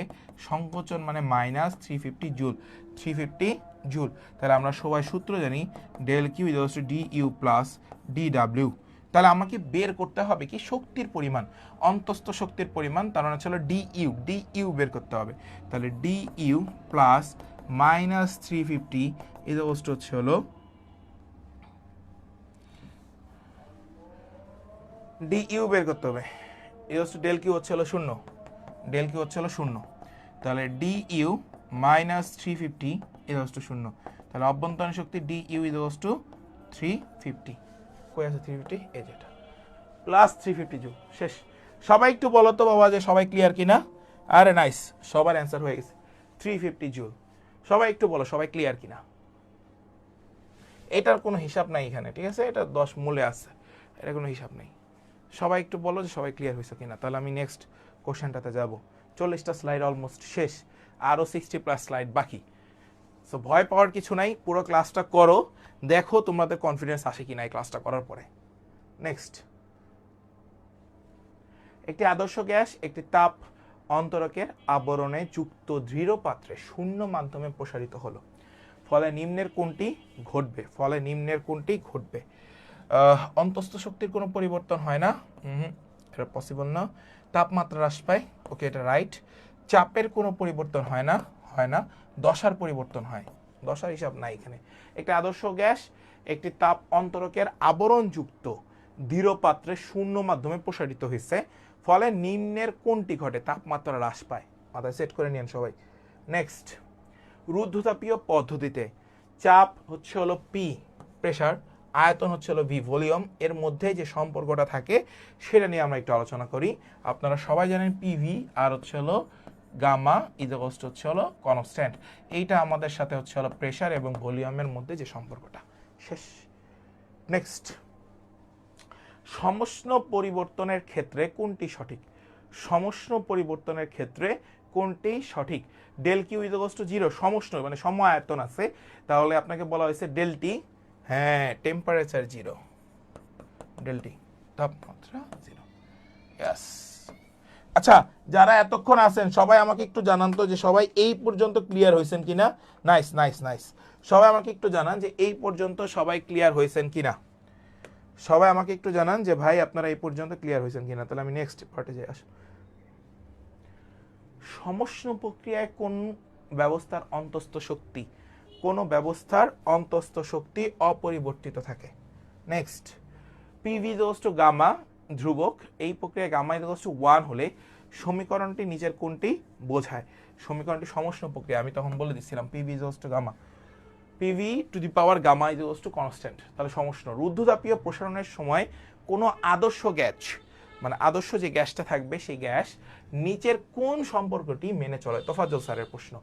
সংকোচন মানে মাইনাস 350 জুল, 350 জুল। তাহলে আমরা সবাই সূত্র জানি del Q equals to DU plus DW। তাহলে আমাকে বের করতে হবে কি শক্তির পরিমাণ, অন্তস্থ শক্তির পরিমাণ, তার মানে হলো ডিইউ বের করতে হবে। তাহলে DU plus minus 350 equals to হলো ডিইউ বের করতে হবে। ইকুয়ালস টু ডেল কিউ হলো শূন্য, ডেল কিউ হলো শূন্য। তাহলে ডিইউ মাইনাস 350 ইকুয়ালস টু শূন্য। তাহলে অভ্যন্তরীণ শক্তি ডিইউ ইকুয়ালস টু 350। কই আছে 350? এই যেটা প্লাস 350 জুল। শেষ। সবাই একটু বলো তো বাবা যে সবাই ক্লিয়ার কিনা? আরে নাইস, সবার অ্যান্সার হয়ে গেছে 350 জুল। সবাই একটু বলো সবাই ক্লিয়ার কিনা? এটার কোনো হিসাব নাই এখানে, ঠিক আছে? এটা 10 মূলে আছে, এটা কোনো হিসাব নেই। সবাই একটু বলো যে সবাই ক্লিয়ার হয়েছে কিনা। তাহলে আমি নেক্সট কোশ্চেনটাতে যাব। 40টা স্লাইড অলমোস্ট শেষ, আরও 60+ স্লাইড বাকি। সো ভয় পাওয়ার কিছু নাই, পুরো ক্লাসটা করো, দেখো তোমাদের কনফিডেন্স আসে কিনা এই ক্লাসটা করার পরে। নেক্সট, একটি আদর্শ গ্যাস একটি তাপ অন্তরকের আবরণে যুক্ত দৃঢ় পাত্রে শূন্য মাধ্যমে প্রসারিত হলো, ফলে নিম্নের কোনটি ঘটবে? অন্তস্থ শক্তির কোনো পরিবর্তন হয় না, এটা পসিবল না। তাপমাত্রা হ্রাস পায়, ওকে এটা রাইট। চাপের কোনো পরিবর্তন হয় না। দশার পরিবর্তন হয়, দশার হিসাব নাই এখানে। একটা আদর্শ গ্যাস একটি তাপ অন্তরকের আবরণযুক্ত দৃঢ় পাত্রে শূন্য মাধ্যমে প্রসারিত হয়েছে, ফলে নিম্নের কোনটি ঘটে? তাপমাত্রা হ্রাস পায়। মাথায় সেট করে নিন সবাই। নেক্সট, রুদ্ধতাপীয় পদ্ধতিতে চাপ হলো পি প্রেসার, আয়তন হলো ভি ভলিউম, এর মধ্যে যে সম্পর্কটা থাকে সেটা নিয়ে আমরা একটু আলোচনা করি। আপনারা সবাই জানেন পিভি আর হলো গামা ইকুয়ালস টু হলো কনস্ট্যান্ট। এইটা আমাদের সাথে হলো প্রেসার এবং ভলিউমের মধ্যে যে সম্পর্কটা। শেষ। নেক্সট, সমষ্ণ পরিবর্তনের ক্ষেত্রে কোনটি সঠিক? সমষ্ণ পরিবর্তনের ক্ষেত্রে কোনটি সঠিক? ডেল কিউ ইকুয়ালস টু 0, সমষ্ণ মানে সম আয়তন আছে, তাহলে আপনাকে বলা হয়েছে ডেল টি, হ্যাঁ টেম্পারেচার 0, ডেল টি তাপমাত্রা 0। ইয়েস। আচ্ছা, যারা এতক্ষণ আছেন সবাই আমাকে একটু জানান তো যে সবাই এই পর্যন্ত ক্লিয়ার হয়েছেন কিনা? নাইস। সবাই আমাকে একটু জানান যে এই পর্যন্ত সবাই ক্লিয়ার হয়েছেন কিনা। সবাই আমাকে একটু জানান যে ভাই আপনারা এই পর্যন্ত ক্লিয়ার হয়েছেন কিনা। তাহলে আমি নেক্সট পার্টে যাই। আসো, সমষ্ণ প্রক্রিয়ায় কোন ব্যবস্থার অন্তস্থ শক্তি অপরিবর্তিত থাকে? Next, PV equals to gamma ধ্রুবক, এই প্রক্রিয়ায় গামা ইকুয়ালস টু 1 হলে সমীকরণটি নিচের কোনটি বোঝায়? সমীকরণটি সমষ্ণ প্রক্রিয়া, আমি তখন বলে দিচ্ছিলাম PV equals to gamma, PV to the power gamma equals to constant. তাহলে সমষ্ণ। রুদ্ধতাপীয় প্রসারণের সময় কোনো আদর্শ গ্যাস, মানে আদর্শ যে গ্যাসটা থাকবে সেই গ্যাস নিচের কোন সম্পর্কটি মেনে চলে? তোফাজ্জল স্যারের প্রশ্ন।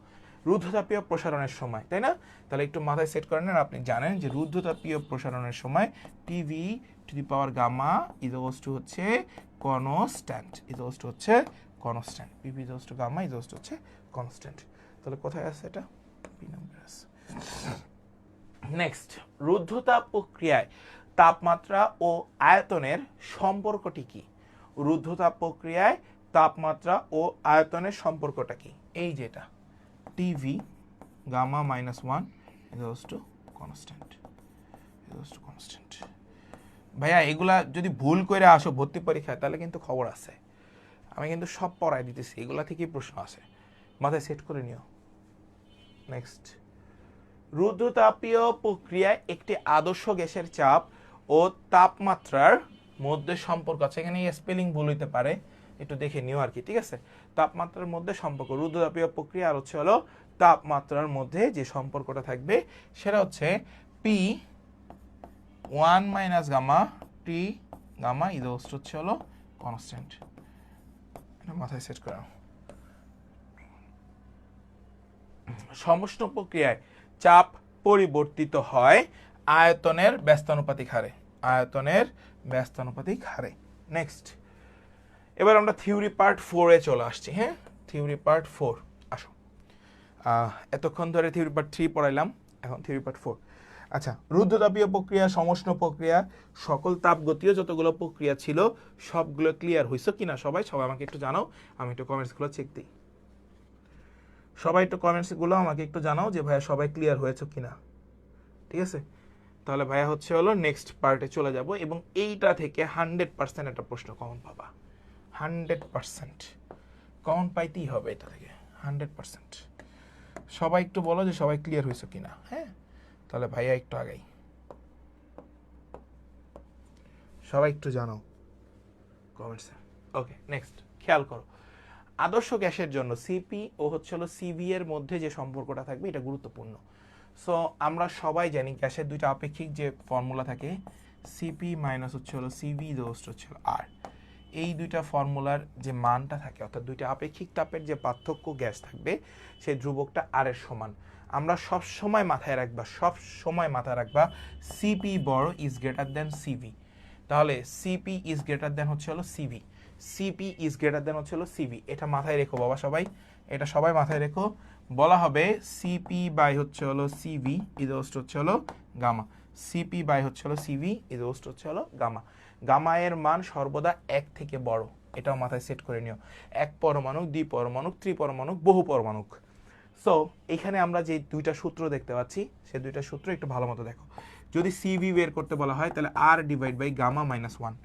রুদ্ধতাপীয় প্রসারণের সময়, তাই না? তাহলে একটু মাথায় সেট করে নেন, আপনি জানেন যে রুদ্ধতাপীয় প্রসারণের সময় PV to the power gamma equals to constant, PV equals to gamma equals to constant. তাহলে কোথায় আছে এটা? বি নাম্বার আছে। নেক্সট, রুদ্ধতাপ প্রক্রিয়ায় তাপমাত্রা ও আয়তনের সম্পর্কটি কি? রুদ্ধতাপ প্রক্রিয়ায় তাপমাত্রা ও আয়তনের সম্পর্কটা কি? এই যেটা TV gamma minus 1 equals to constant. ভাইয়া এগুলা যদি ভুল করে আসো ভর্তি পরীক্ষায় তাহলে কিন্তু খবর আছে, আমি কিন্তু সব পড়াই দিতেছি, এগুলা থেকেই প্রশ্ন আসে, মাথায় সেট করে নিও। নেক্সট, রুদ্রতাপীয় প্রক্রিয়ায় একটি আদর্শ গ্যাসের চাপ ও তাপমাত্রার মধ্যে সম্পর্ক আছে। এখানে স্পেলিং ভুল হইতে পারে, একটু দেখে নিও আর কি, ঠিক আছে। তাপমাত্রার মধ্যে সম্পর্ক, রুদ্রতাপীয় প্রক্রিয়া আর হচ্ছে হলো তাপমাত্রার মধ্যে যে সম্পর্কটা থাকবে সেটা হচ্ছে P1 minus gamma T gamma ইদোস্ট হচ্ছে হলো কনস্ট্যান্ট। এটা মাথায় সেট করা। সমষ্ণ প্রক্রিয়ায় চাপ পরিবর্তিত হয় আয়তনের ব্যস্তানুপাতিক হারে, আয়তনের ব্যস্তানুপাতিক হারে। নেক্সট, এবার আমরা থিওরি পার্ট 4 এ চলে আসছি। হ্যাঁ, থিওরি পার্ট 4 আসো। এতক্ষণ ধরে থিওরি পার্ট 3 পড়াইলাম, এখন থিওরি পার্ট 4। আচ্ছা, রুদ্রতাপীয় প্রক্রিয়া, সমষ্ণ প্রক্রিয়া, সকল তাপগতীয় যতগুলো প্রক্রিয়া ছিল সবগুলো ক্লিয়ার হইছো কিনা সবাই? সবাই আমাকে একটু জানাও, আমি একটু কমেন্টসগুলো চেক দিই। সবাই একটু কমেন্টসগুলো আমাকে একটু জানাও যে ভাইয়া সবাই ক্লিয়ার হয়েছে কিনা, ঠিক আছে? তাহলে ভাইয়া হচ্ছে হলো নেক্সট পার্টে চলে যাব এবং এইটা থেকে 100% একটা প্রশ্ন কমন পাবা। 100% কমন পাইতেই হবে এটা থেকে 100%। সবাই একটু বলো যে সবাই ক্লিয়ার হয়েছে কিনা। হ্যাঁ, তাহলে ভাইয়া একটু আগাই, সবাই একটু জানো কমেন্টসে। ওকে, নেক্সট খেয়াল করো, আদর্শ গ্যাসের জন্য সিপি ও হচ্ছে হলো সিভি এর মধ্যে যে সম্পর্কটা থাকবে এটা গুরুত্বপূর্ণ। সো আমরা সবাই জানি গ্যাসের দুইটা আপেক্ষিক যে ফর্মুলা থাকে, সিপি মাইনাস হচ্ছে হলো সিভি দোস্ট হচ্ছে হলো আর। এই দুইটা ফর্মুলার যে মানটা থাকে, অর্থাৎ দুইটা আপেক্ষিক তাপের যে পার্থক্য গ্যাস থাকবে সেই ধ্রুবকটা আর এর সমান। আমরা সব সময় মাথায় রাখবা সিপি বড় ইজ গ্রেটার দেন সিভি। তাহলে সিপি ইজ গ্রেটার দেন হচ্ছে হলো CV, CP is greater than হচ্ছে হলো সিভি। এটা মাথায় রেখো বাবা সবাই, এটা সবাই মাথায় রেখো। বলা হবে সিপি বাই হচ্ছে হলো সিভি ইদোস্ট হচ্ছে হলো গামা, সিপি বাই হচ্ছে হলো সিভি ইদোস্ট হচ্ছে হলো গামা। গামা এর মান সর্বদা 1 থেকে বড়, এটাও মাথায় সেট করে নিও। এক পরমাণু, দ্বিপরমাণু, ত্রিপরমাণু, বহু পরমাণু। সো এখানে আমরা যে দুইটা সূত্র দেখতে পাচ্ছি সেই দুইটা সূত্র একটু ভালো মতো দেখো। যদি সিভি বের করতে বলা হয় তাহলে আর divide by gamma minus 1।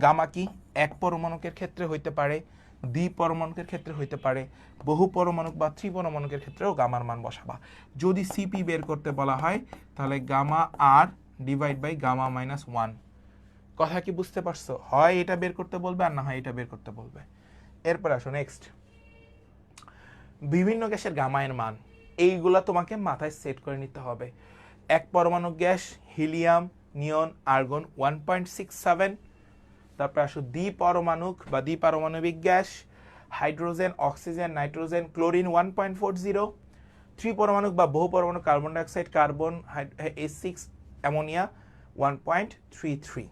Gamma কি এক পরমাণুকের ক্ষেত্রে হইতে পারে, দ্বিপরমাণুকের ক্ষেত্রে হইতে পারে, বহু পরমাণু বা ত্রিপরমাণুকের ক্ষেত্রেও গামার মান বসাবা। যদি সিপি বের করতে বলা হয় তাহলে gamma R divide by gamma minus 1। কথা কি বুঝতে পারছো? হয় এটা বের করতে বলবে আর না হয় এটা বের করতে বলবে। এরপর আসো নেক্সট, বিভিন্ন গ্যাসের গামায়ের মান, এইগুলা তোমাকে মাথায় সেট করে নিতে হবে। এক পরমাণু গ্যাস হিলিয়াম, নিয়ন, আর্গন 1.67। তারপর আসো দ্বিপরমাণুক বা দ্বিপারমাণবিক gas hydrogen, oxygen, nitrogen, chlorine 1.40। ত্রিপরমাণুক বা বহু পরমাণু carbon dioxide, carbon, H6, ammonia 1.33।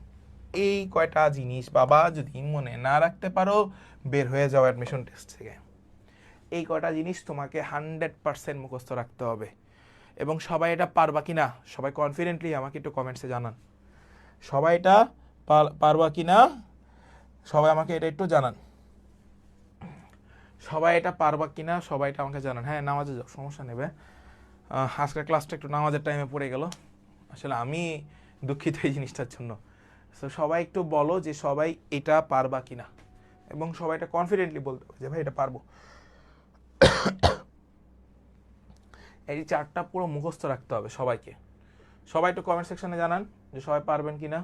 এই কয়টা জিনিস বাবা যদি মনে না রাখতে পারো বের হয়ে যাও অ্যাডমিশন টেস্ট থেকে। এই কয়টা জিনিস তোমাকে 100% মুখস্থ রাখতে হবে। এবং সবাই এটা পারবা কিনা সবাই কনফিডেন্টলি আমাকে একটু কমেন্টসে জানান। সবাই এটা পারবা কিনা সবাই আমাকে এটা একটু জানান। সবাই এটা পারবা কিনা সবাই এটা আমাকে জানান। হ্যাঁ, নামাজে যাও, সমস্যা নেবে। আজকের ক্লাসটা একটু নামাজের টাইমে পড়ে গেল, আসলে আমি দুঃখিত এই জিনিসটার জন্য। সো সবাই একটু বলো যে সবাই এটা পারবা কিনা, এবং সবাই এটা কনফিডেন্টলি বলতে হবে যে ভাই এটা পারবো। এই চারটা পুরো মুখস্থ রাখতে হবে সবাইকে। সবাই একটু কমেন্ট সেকশনে জানান যে সবাই পারবেন কিনা।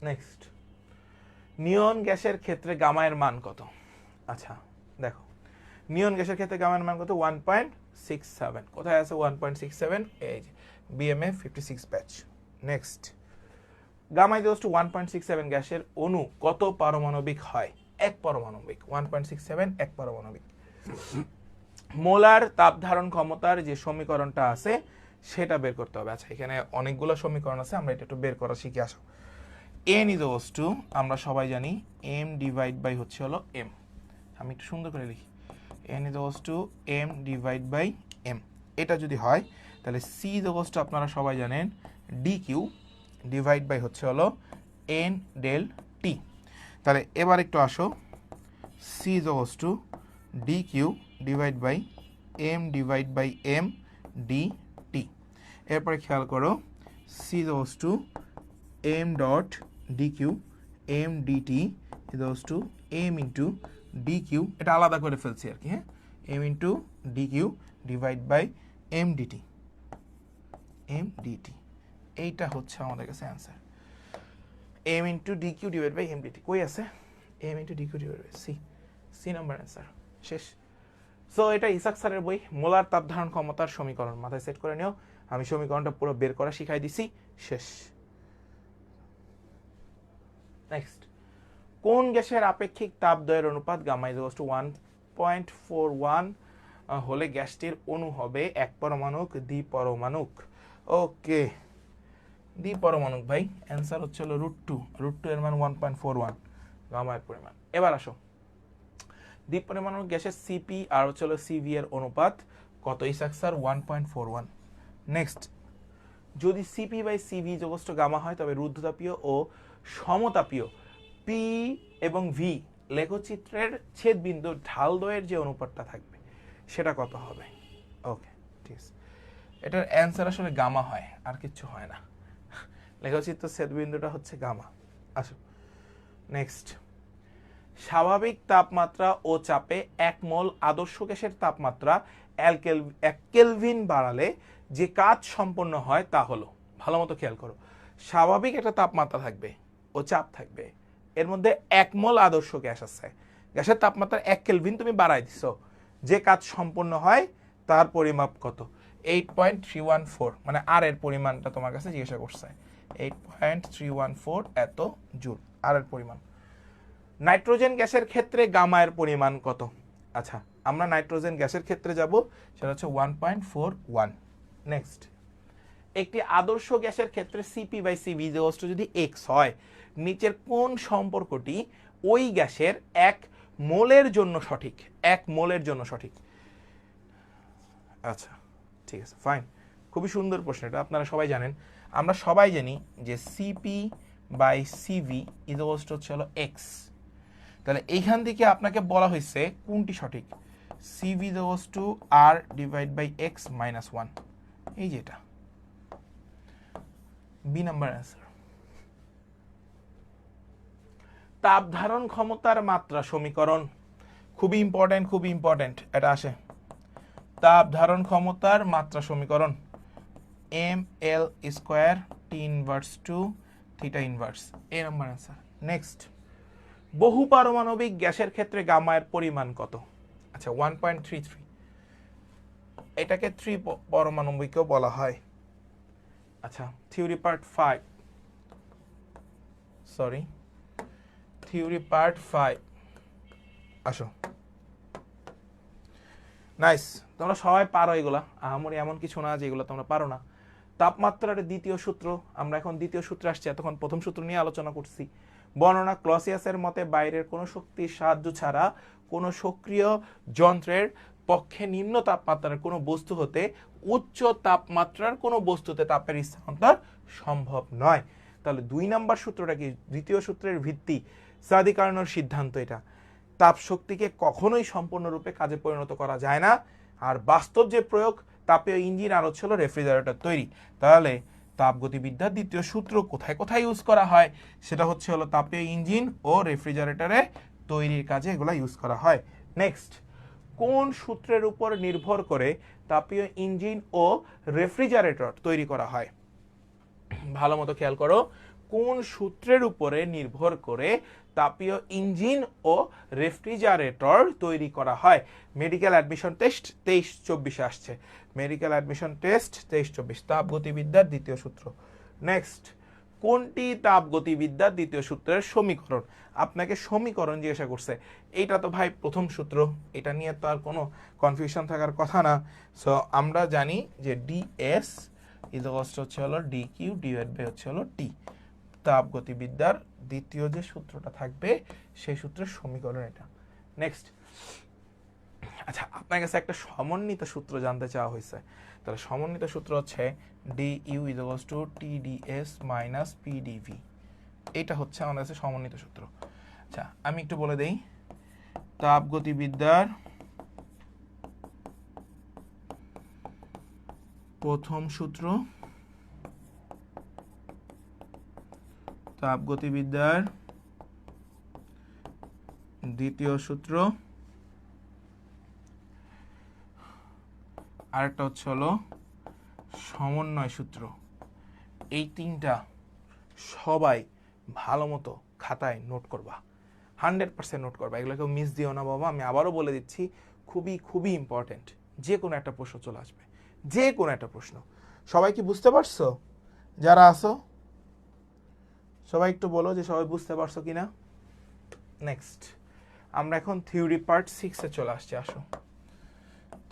নেক্সট, নিয়ন গ্যাসের ক্ষেত্রে গামায়ের মান কত? আচ্ছা দেখো, নিয়ন গ্যাসের ক্ষেত্রে গামায়ের মান কত? 1.67। কোথায় আছে 1.67? এই যে BMA 56 batch. Next, gamma is to 1.67 গ্যাসের অণু কত পারমাণবিক হয়? এক পারমাণবিক। 1.67 এক পারমাণবিক। মোলার তাপ ধারণ ক্ষমতার যে সমীকরণটা আছে সেটা বের করতে হবে। আচ্ছা, এখানে অনেকগুলো সমীকরণ আছে, আমরা এটা একটু বের করা শিখে আসো। n ইজ টু, আমরা সবাই জানি m ডিভাইড বাই হচ্ছে হলো m। আমি একটু সুন্দর করে লিখি, n is to m divide by m। এটা যদি হয় তাহলে c ইজ টু আপনারা সবাই জানেন dq ডিভাইড বাই হচ্ছে হলো n ডেল t। তাহলে এবার একটু আসো, c is to dq divide by m divide by m dt। এরপরে খেয়াল করো, c is to m dot dq m dt is to m into dq। এটা আলাদা করে ফেলছি আর কি। হ্যাঁ, m into DQ divide by MDT MDT এইটা হচ্ছে আমাদের কাছে answer M into DQ divide by MDT কই আছে M into DQ divide by C C number answer শেষ সো এটা ইসাক স্যারের বই মোলার তাপ ধারণ ক্ষমতার সমীকরণ মাথায় সেট করে নিও আমি সমীকরণটা পুরো বের করা শিখাই দিছি শেষ নেক্সট কোন গ্যাসের আপেক্ষিক তাপদ্বয়ের অনুপাত গামা ইজ টু 1.41 হলে গ্যাসটির অণু হবে এক পরমাণুক দ্বিপরমাণুক ওকে দ্বিপরমাণুক ভাই অ্যান্সার হচ্ছে হলো √2 এর মান 1.41 গামার পরিমাণ এবার আসো দ্বিপরমাণুক গ্যাসের সিপি আর হচ্ছে হলো সিভি এর অনুপাত কত ইসাক স্যার 1.41 নেক্সট যদি সিপি বাই সিভি যোগস্ত গামা হয় তবে রুদ্ধতাপীয় ও সমতাপীয় পি এবং ভি লেখচিত্রের ছেদবিন্দু ঢালদ্বয়ের যে অনুপাতটা থাকবে সেটা কত হবে ওকে ঠিক আছে এটার অ্যান্সার আসলে গামা হয় আর কিছু হয় না লেখচিত্র ছেদবিন্দুটা হচ্ছে গামা আসো নেক্সট স্বাভাবিক তাপমাত্রা ও চাপে 1 মোল আদর্শ গ্যাসের তাপমাত্রা 1 কেলভিন বাড়ালে যে কাজ সম্পন্ন হয় তা হলো ভালো মতো খেয়াল করো স্বাভাবিক একটা তাপমাত্রা থাকবে ও চাপ থাকবে এর মধ্যে 1 মোল আদর্শ গ্যাস আছে গ্যাসের তাপমাত্রা 1 কেলভিন তুমি বাড়াই দিছো যে কাজ সম্পন্ন হয় তার পরিমাপ কত 8.314 মানে আর এর পরিমাণটা তোমার কাছে জিজ্ঞাসা করছে 8.314 এত জুল আর এর পরিমাণ নাইট্রোজেন গ্যাসের ক্ষেত্রে গামা এর পরিমাণ কত আচ্ছা আমরা নাইট্রোজেন গ্যাসের ক্ষেত্রে যাব সেটা হচ্ছে 1.41 নেক্সট একটি আদর্শ গ্যাসের ক্ষেত্রে সিপি বাই সিভি যদি x হয় নিচের কোন সম্পর্কটি ওই গ্যাসের 1 মোলের জন্য সঠিক 1 মোলের জন্য সঠিক আচ্ছা ঠিক আছে ফাইন খুবই সুন্দর প্রশ্ন এটা আপনারা সবাই জানেন আমরা সবাই জানি যে সিপি বাই সিভি হচ্ছে হলো x তাহলে এইখান থেকে আপনাকে বলা হয়েছে কোনটি সঠিক CV to R divide by X minus 1 এই যেটা বি নাম্বার অ্যান্সার তাপ ধারণ ক্ষমতার মাত্রা সমীকরণ খুবই ইম্পর্টেন্ট এটা আসে তাপ ধারণ ক্ষমতার মাত্রা সমীকরণ M L square T inverse two theta inverse A number answer next বহু পারমাণবিক গ্যাসের ক্ষেত্রে গামা এর পরিমাণ কত আচ্ছা 1.33 এটাকে 3 পারমাণবিকও বলা হয় আচ্ছা থিওরি পার্ট 5 আসো নাইস তোমরা সবাই পারো এগুলা আমার এমন কিছু না যে এগুলো তোমরা পারো না তাপমাত্রার দ্বিতীয় সূত্র আমরা এখন দ্বিতীয় সূত্রে আসছি এতক্ষণ প্রথম সূত্র নিয়ে আলোচনা করছি বর্ণনা ক্লসিয়াসের মতে বাইরের কোনো শক্তির সাহায্য ছাড়া কোনো সক্রিয় যন্ত্রের পক্ষে নিম্ন তাপমাত্রার কোনো বস্তু হতে উচ্চ তাপমাত্রার কোনো বস্তুতে তাপের স্থানান্তর সম্ভব নয় তাহলে 2 নাম্বার সূত্রটা কি দ্বিতীয় সূত্রের ভিত্তি সাদিকার্নোর সিদ্ধান্ত এটা তাপ শক্তিকে কখনোই সম্পূর্ণরূপে কাজে পরিণত করা যায় না আর বাস্তব যে প্রয়োগ তাপীয় ইঞ্জিন আর হচ্ছে রেফ্রিজারেটর তৈরি তাহলে তাপগতিবিদ্যার দ্বিতীয় সূত্র কোথায় কোথায় ইউজ করা হয় সেটা হচ্ছে হলো তাপীয় ইঞ্জিন ও রেফ্রিজারেটরে তৈরির কাজে এগুলা ইউজ করা হয় নেক্সট কোন সূত্রের উপর নির্ভর করে তাপীয় ইঞ্জিন ও রেফ্রিজারেটর তৈরি করা হয় ভালো মতো খেয়াল করো কোন সূত্রের উপরে নির্ভর করে তাপীয় ইঞ্জিন ও রেফ্রিজারেটর তৈরি করা হয় মেডিকেল অ্যাডমিশন টেস্ট 23-24 আসছে মেডিকেল অ্যাডমিশন টেস্ট 23-24 তাপগতিবিদ্যার দ্বিতীয় সূত্র নেক্সট কোনটি তাপগতিবিদ্যার দ্বিতীয় সূত্রের সমীকরণ আপনাকে সমীকরণ জিজ্ঞাসা করছে এইটা তো ভাই প্রথম সূত্র এটা নিয়ে তো আর কোনো কনফিউশন থাকার কথা না সো আমরা জানি যে ডিএস হচ্ছে হলো ডিকিউ ডিভাইড বাই হচ্ছে হলো টি তাপগতিবিদ্যার দ্বিতীয় যে সূত্রটা থাকবে সেই সূত্রের সমীকরণ এটা নেক্সট আচ্ছা আপনার কাছে একটা সমন্বিত সূত্র জানতে চাওয়া হয়েছে তাহলে সমন্বিত সূত্র হচ্ছে DU is to TDS minus PDV এটা হচ্ছে আমাদের কাছে সমন্বিত সূত্র আচ্ছা আমি একটু বলে দেই তাপগতিবিদ্যার প্রথম সূত্র তাপগতিবিদ্যার দ্বিতীয় সূত্র আরেকটা হচ্ছে হলো সমন্বয় সূত্র। এই তিনটা সবাই ভালো মতো খাতায় নোট করবা, 100% নোট করবা, এগুলো কেউ মিস দিও না বাবা। আমি আবারও বলে দিচ্ছি, খুবই খুবই ইম্পর্টেন্ট। যে কোনো একটা প্রশ্ন চলে আসবে, যে কোনো একটা প্রশ্ন। সবাই কি বুঝতে পারছো? যারা আসো সবাই একটু বলো যে সবাই বুঝতে পারছো কিনা। নেক্সট আমরা এখন থিওরি পার্ট 6-এ চলে আসছি। আসো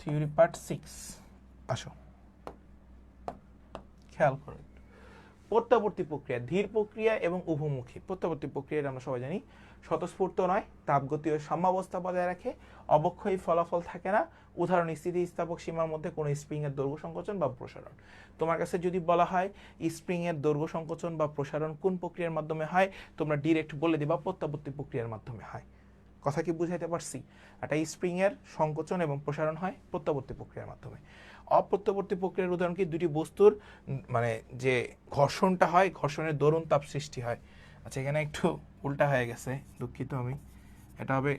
থিওরি পার্ট 6 আসো, খেয়াল করো। প্রত্যাবর্তী প্রক্রিয়া, ধীর প্রক্রিয়া এবং উভমুখী। প্রত্যাবর্তী প্রক্রিয়া আমরা সবাই জানি স্বতঃস্ফূর্ত নয়, তাপগতীয় সাম্যাবস্থা বজায় রাখে, অবক্ষয়ী ফলাফল থাকে না। উদাহরণ স্থিতিস্থাপক সীমার মধ্যে কোনো স্প্রিং এর দৈর্ঘ্য সংকোচন বা প্রসারণ। তোমার কাছে যদি বলা হয় স্প্রিং এর দৈর্ঘ্য সংকোচন বা প্রসারণ কোন প্রক্রিয়ার মাধ্যমে হয়, তোমরা ডিরেক্ট বলে দিবা প্রত্যাবর্তী প্রক্রিয়ার মাধ্যমে হয়। কথা কি বুঝাইতে পারছি? একটা স্প্রিং এর সংকোচন এবং প্রসারণ হয় প্রত্যাবর্তী প্রক্রিয়ার মাধ্যমে। অপ্রত্যাবর্তী প্রক্রিয়ার উদাহরণ কি? দুটি বস্তুর মানে যে ঘর্ষণটা হয়, ঘর্ষণের দরুন তাপ সৃষ্টি হয়। আচ্ছা এখানে একটু উল্টা হয়ে গেছে, দুঃখিত আমি। এটা হবে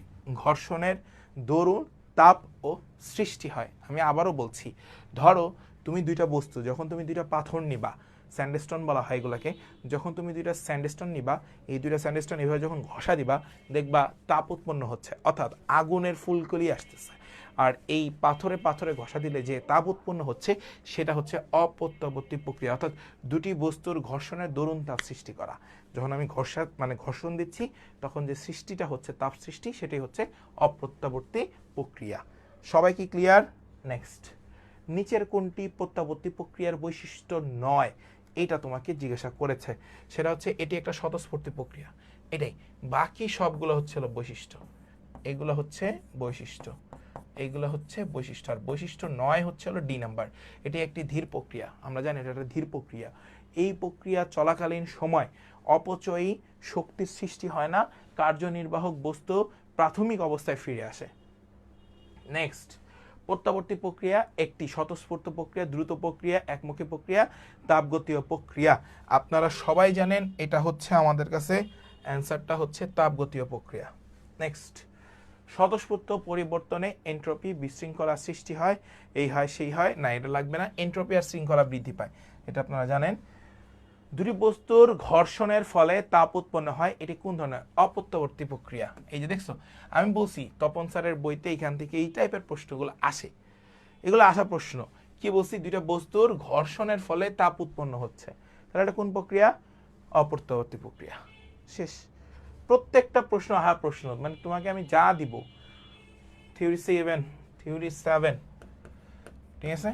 ঘর্ষণের দরুন তাপ ও সৃষ্টি হয়। আমি আবারও বলছি, ধরো তুমি দুইটা বস্তু, যখন তুমি দুইটা পাথর নিবা, স্যান্ডস্টোন বলা হয় এগুলাকে, যখন তুমি দুইটা স্যান্ডস্টোন নিবা, এই দুইটা স্যান্ডস্টোন এভাবে যখন ঘষা দিবা, দেখবা তাপ উৎপন্ন হচ্ছে, অর্থাৎ আগুনের ফুলকলি আসতেছে। আর এই পাথরে পাথরে ঘষা দিলে যে তাপ উৎপন্ন হচ্ছে সেটা হচ্ছে অপ্রত্যাবর্তী প্রক্রিয়া, অর্থাৎ দুটি বস্তুর ঘর্ষণের দরুন তাপ সৃষ্টি করা। যখন আমি ঘর্ষণ দিচ্ছি তখন যে সৃষ্টিটা হচ্ছে তাপ সৃষ্টি, সেটাই হচ্ছে অপ্রত্যাবর্তী প্রক্রিয়া। সবাই কি ক্লিয়ার? নেক্সট, নিচের কোনটি প্রত্যাবর্তী প্রক্রিয়ার বৈশিষ্ট্য নয়? এটা তোমাকে জিজ্ঞাসা করেছে। সেটা হচ্ছে এটি একটা স্বতঃস্ফূর্ত প্রক্রিয়া, এটাই। বাকি সবগুলো হচ্ছে বৈশিষ্ট্য। এগুলো হচ্ছে বৈশিষ্ট্য, এইগুলো হচ্ছে বৈশিষ্ট্য। আর বৈশিষ্ট্য নয় হচ্ছে হলো ডি নাম্বার। এটি একটি ধীর প্রক্রিয়া, আমরা জানি এটা একটা ধীর প্রক্রিয়া। এই প্রক্রিয়া চলাকালীন সময় অপচয়ী শক্তির সৃষ্টি হয় না, কার্যনির্বাহক বস্তু প্রাথমিক অবস্থায় ফিরে আসে। নেক্সট, প্রত্যাবর্তী প্রক্রিয়া একটি স্বতঃস্ফূর্ত প্রক্রিয়া, দ্রুত প্রক্রিয়া, একমুখী প্রক্রিয়া, তাপগতীয় প্রক্রিয়া। আপনারা সবাই জানেন এটা হচ্ছে আমাদের কাছে অ্যান্সারটা হচ্ছে তাপগতীয় প্রক্রিয়া। নেক্সট, স্বতঃস্ফূর্ত পরিবর্তনে এন্ট্রপি বিশৃঙ্খলা সৃষ্টি হয়, এই হয় সেই হয় না, এটা লাগবে না। এন্ট্রপি আর শৃঙ্খলা বৃদ্ধি পায়, এটা আপনারা জানেন। দুটি বস্তুর ঘর্ষণের ফলে তাপ উৎপন্ন হয়, এটি কোন ধরনের? অপ্রত্যাবর্তী প্রক্রিয়া। এই যে দেখছো, আমি বলছি তপন স্যারের বইতে এখান থেকে এই টাইপের প্রশ্নগুলো আসে, এগুলো আসা প্রশ্ন। কি বলছি? দুইটা বস্তুর ঘর্ষণের ফলে তাপ উৎপন্ন হচ্ছে, তাহলে এটা কোন প্রক্রিয়া? অপ্রত্যাবর্তী প্রক্রিয়া। শেষ। প্রত্যেকটা প্রশ্ন আহা প্রশ্ন, মানে তোমাকে আমি যা দিব, থিওরি 7, ঠিক আছে,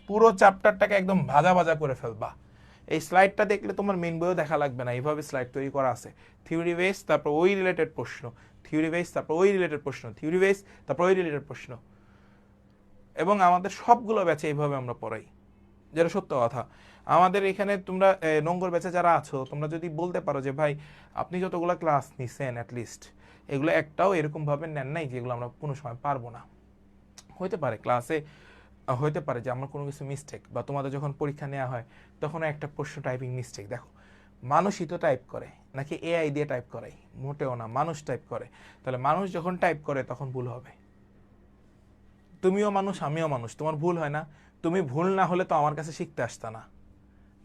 পুরো চ্যাপ্টারটাকে একদম ভাজা ভাজা করে ফেলবা। এই স্লাইডটা দেখলে তোমার মেন বইও দেখা লাগবে না, এইভাবে স্লাইড তৈরি করা আছে। থিওরি বেস, তারপর ওই রিলেটেড প্রশ্ন, থিওরি বেস, তারপর ওই রিলেটেড প্রশ্ন, থিওরি বেস, তারপর ওই রিলেটেড প্রশ্ন। এবং আমাদের সবগুলো ব্যাচে এইভাবে আমরা পড়াই, যেটা সত্য কথা। আমাদের এখানে তোমরা নোংর ব্যাচে যারা আছো, তোমরা যদি বলতে পারো যে ভাই আপনি যতগুলো ক্লাস নিছেন অ্যাটলিস্ট এগুলো একটাও এরকমভাবে নেন নাই যেগুলো আমরা কোনো সময় পারবো না। হইতে পারে ক্লাসে, হইতে পারে যে আমার কোনো কিছু মিস্টেক, বা তোমাদের যখন পরীক্ষা নেওয়া হয় তখন একটা প্রশ্ন টাইপিং মিস্টেক। দেখো, মানুষই তো টাইপ করে, নাকি এআই দিয়ে টাইপ করাই? মোটেও না, মানুষ টাইপ করে। তাহলে মানুষ যখন টাইপ করে তখন ভুল হবে। তুমিও মানুষ, আমিও মানুষ, তোমার ভুল হয় না? তুমি ভুল না হলে তো আমার কাছে শিখতে আসতা না।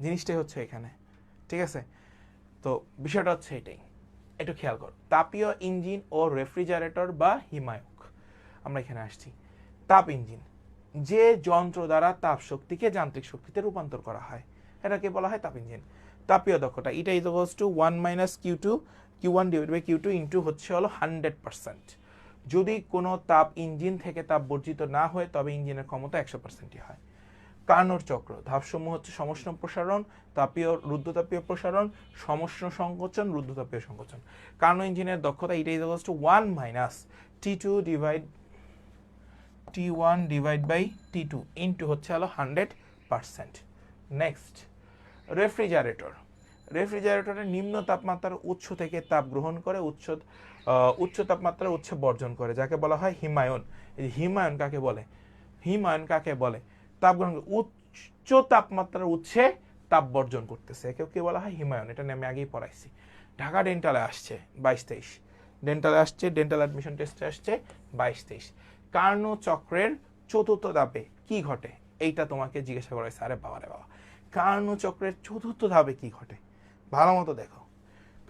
জিনিসটাই হচ্ছে এখানে, ঠিক আছে? তো বিষয়টা হচ্ছে এটাই, একটু খেয়াল করো। তাপীয় ইঞ্জিন ও রেফ্রিজারেটর বা হিমায়ক। আমরা এখানে আসছি। তাপ ইঞ্জিন, যে যন্ত্র দ্বারা তাপ শক্তিকে যান্ত্রিক শক্তিতে রূপান্তর করা হয়, এটাকে বলা হয় তাপ ইঞ্জিন। তাপীয় দক্ষতা, এটা is equals to 1 minus Q1 divide by Q2 into হচ্ছে হলো 100%। যদি কোনো তাপ ইঞ্জিন থেকে তাপ বর্জিত না হয় তবে ইঞ্জিনের ক্ষমতা 100%ই হয়। কার্নোর চক্র, ধাপসমূহ হচ্ছে সমষ্ণ প্রসারণ, তাপীয় রুদ্ধতাপীয় প্রসারণ, সমষ্ণ সংকোচন, রুদ্ধতাপীয় সংকোচন। কার্নো ইঞ্জিনের দক্ষতা এটা is equals to 1 minus T1 divide by T2 into হচ্ছে হলো 100%। Next, refrigerator. রেফ্রিজারেটরের নিম্ন তাপমাত্রার উৎস থেকে তাপ গ্রহণ করে, উচ্চ তাপমাত্রার উৎস বর্জন করে, যাকে বলা হয় হিমায়ন। এই হিমায়ন কাকে বলে? হিমায়ন কাকে বলে? তাপ গ্রহণ, উচ্চ তাপমাত্রার উৎসে তাপ বর্জন করতেছে, একে কি বলা হয়? হিমায়ন। এটা নিয়ে আমি আগেই পড়াইছি। ঢাকা ডেন্টালে আসছে 22-23, ডেন্টালে আসছে, ডেন্টাল অ্যাডমিশন টেস্টে আসছে 22-23। কার্নো চক্রের চতুর্থ ধাপে কি ঘটে, এইটা তোমাকে জিজ্ঞাসা করা হয়েছে। আরে বাবা রে বাবা, কার্ণচক্রের চতুর্থ ধাপে কি ঘটে, ভালো মতো দেখো।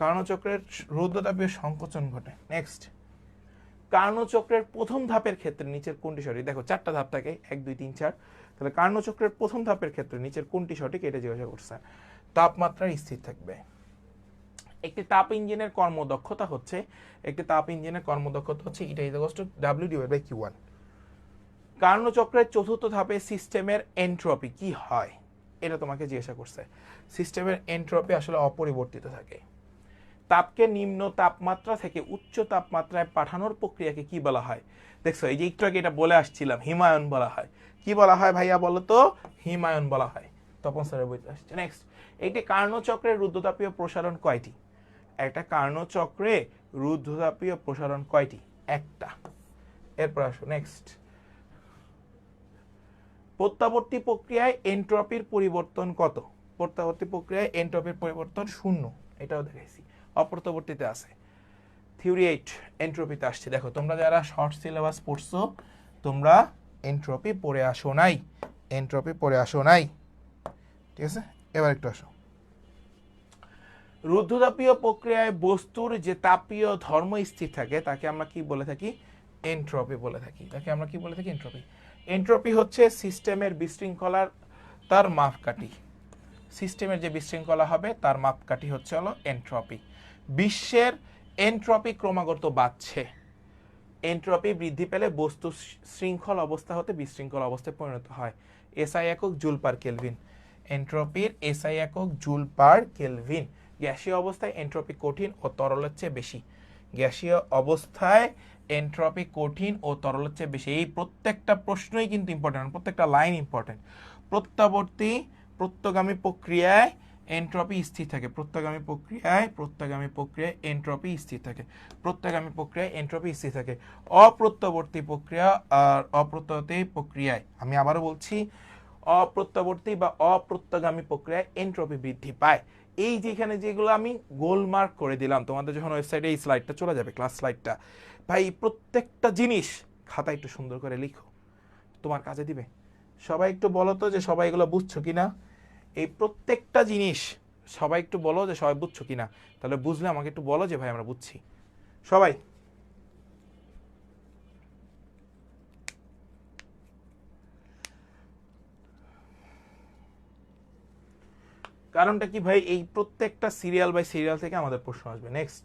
কার্ণচক্রের রুদ্রতাপীয় সংকোচন ঘটে। নেক্সট, কার্ণচক্রের প্রথম ধাপের ক্ষেত্রে নিচের কোনটি সঠিক? দেখো 4টা ধাপ থাকে, 1 2 3 4। তাহলে কার্ণচক্রের প্রথম ধাপের ক্ষেত্রে নিচের কোনটি সঠিক এটা জিজ্ঞাসা করছে। তাপমাত্রা স্থির থাকবে। একটি তাপ ইঞ্জিনের কর্মদক্ষতা হচ্ছে এটা ইকুয়ালস টু W/Q1। কার্ণচক্রের চতুর্থ ধাপে সিস্টেমের এনট্রপি কি হয় এটা তোমাকে জিজ্ঞাসা করছে। সিস্টেমের এনট্রপি আসলে অপরিবর্তিত থাকে। তাপকে নিম্ন তাপমাত্রা থেকে উচ্চ তাপমাত্রায় পাঠানোর প্রক্রিয়াকে কি বলা হয়? দেখছো, এই যে একটু আগে এটা বলে আসছিলাম, হিমায়ন বলা হয়। কি বলা হয় ভাইয়া বলো তো? হিমায়ন বলা হয়। তপন স্যারের বইতে আসছে। নেক্সট, একটি কার্ণচক্রের রুদ্ধতাপীয় প্রসারণ কয়টি? একটা কার্ণচক্রে রুদ্ধতাপীয় প্রসারণ কয়টি? একটা। এরপর আসো নেক্সট, প্রত্যাবর্তী প্রক্রিয়ায় এনট্রপির পরিবর্তন কত? প্রত্যাবর্তী প্রক্রিয়ায় এনট্রপির পরিবর্তন 0, এটাও দেখাইছি। অপ্রত্যাবর্তীতে আছে থিওরি 8, এনট্রপিতে আসছে। দেখো তোমরা যারা শর্ট সিলেবাস পড়ছো তোমরা এনট্রপি পড়ে আসো নাই, ঠিক আছে। এবার একটু আসো, রুদ্ধতাপীয় প্রক্রিয়ায় বস্তুর যে তাপীয় ধর্ম স্থির থাকে তাকে আমরা কি বলে থাকি? এনট্রপি বলে থাকি। এনট্রপি হচ্ছে সিস্টেমের বিশৃঙ্খলার তার মাপকাঠি। সিস্টেমের যে বিশৃঙ্খলা হবে তার মাপকাঠি হচ্ছে হলো এনট্রপি। বিশ্বের এনট্রপি ক্রমাগত বাড়ছে। এনট্রপি বৃদ্ধি পেলে বস্তু শৃঙ্খল অবস্থা হতে বিশৃঙ্খল অবস্থায় পরিণত হয়। এসআই একক জুল পার কেলভিন। এনট্রপির এসআই একক জুল পার কেলভিন। গ্যাসীয় অবস্থায় এনট্রপি কঠিন ও তরলের চেয়ে বেশি। গ্যাসীয় অবস্থায় এনট্রপি কঠিন ও তরলের চেয়ে বেশি। এই প্রত্যেকটা প্রশ্নই কিন্তু ইম্পর্টেন্ট, প্রত্যেকটা লাইন ইম্পর্টেন্ট। প্রত্যগামী প্রক্রিয়ায় এনট্রপি স্থির থাকে। প্রত্যাগামী প্রক্রিয়ায় এনট্রপি স্থির থাকে। অপ্রত্যাবর্তী প্রক্রিয়া আর অপ্রত্যাবর্তী প্রক্রিয়ায়, আমি আবারও বলছি, অপ্রত্যাবর্তী বা অপ্রত্যাগামী প্রক্রিয়ায় এনট্রপি বৃদ্ধি পায়। এই যেখানে যেগুলো আমি গোলমার্ক করে দিলাম, তোমাদের যখন ওয়েবসাইটে এই স্লাইডটা চলে যাবে, ক্লাস স্লাইডটা, ভাই প্রত্যেকটা জিনিস খাতা একটু সুন্দর করে লিখো, তোমার কাজে দিবে। সবাই একটু বলো তো যে সবাই এগুলো বুঝছো কিনা। এই প্রত্যেকটা জিনিস সবাই একটু বলো যে সবাই বুঝছো কিনা। তাহলে বুঝলে আমাকে একটু বলো যে ভাই আমরা বুঝছি সবাই। কারণটা কি ভাই? এই প্রত্যেকটা সিরিয়াল বাই সিরিয়াল থেকে আমাদের প্রশ্ন আসবে। নেক্সট,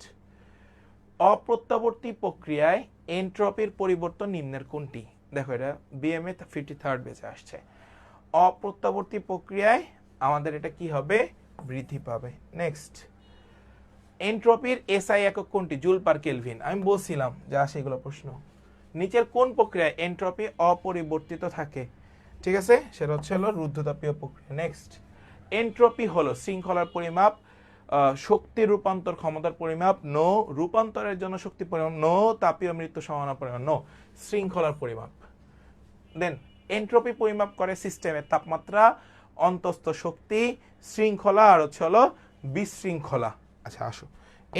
অপ্রত্যাবর্তী প্রক্রিয়ায় এনট্রপির পরিবর্তন নিম্নের কোনটি? দেখো এটা বিএমএ 53rd বেজে আসছে। অপ্রত্যাবর্তী প্রক্রিয়ায় আমাদের এটা কি হবে? বৃদ্ধি পাবে। নেক্সট, এনট্রপির এসআই একক কোনটি? Joule per kelvin. আমি বলছিলাম যা সেগুলো প্রশ্ন। নিচের কোন প্রক্রিয়ায় এনট্রপি অপরিবর্তিত থাকে? ঠিক আছে, সেটা হচ্ছে হলো রুদ্ধতাপীয় প্রক্রিয়া। নেক্সট, এনট্রপি হলো শৃঙ্খলার পরিমাপ, শক্তি রূপান্তর ক্ষমতার পরিমাপ, নো রূপান্তরের জন্য শক্তি পরিমাপ, নো তাপীয় মৃত্যু সম্ভাবনা পরিমাপ, নো শৃঙ্খলার পরিমাপ। দেন এনট্রপি পরিমাপ করে সিস্টেমের তাপমাত্রা, অন্তস্থ শক্তি, শৃঙ্খলা আর হচ্ছে হলো বিশৃঙ্খলা। আচ্ছা আসো,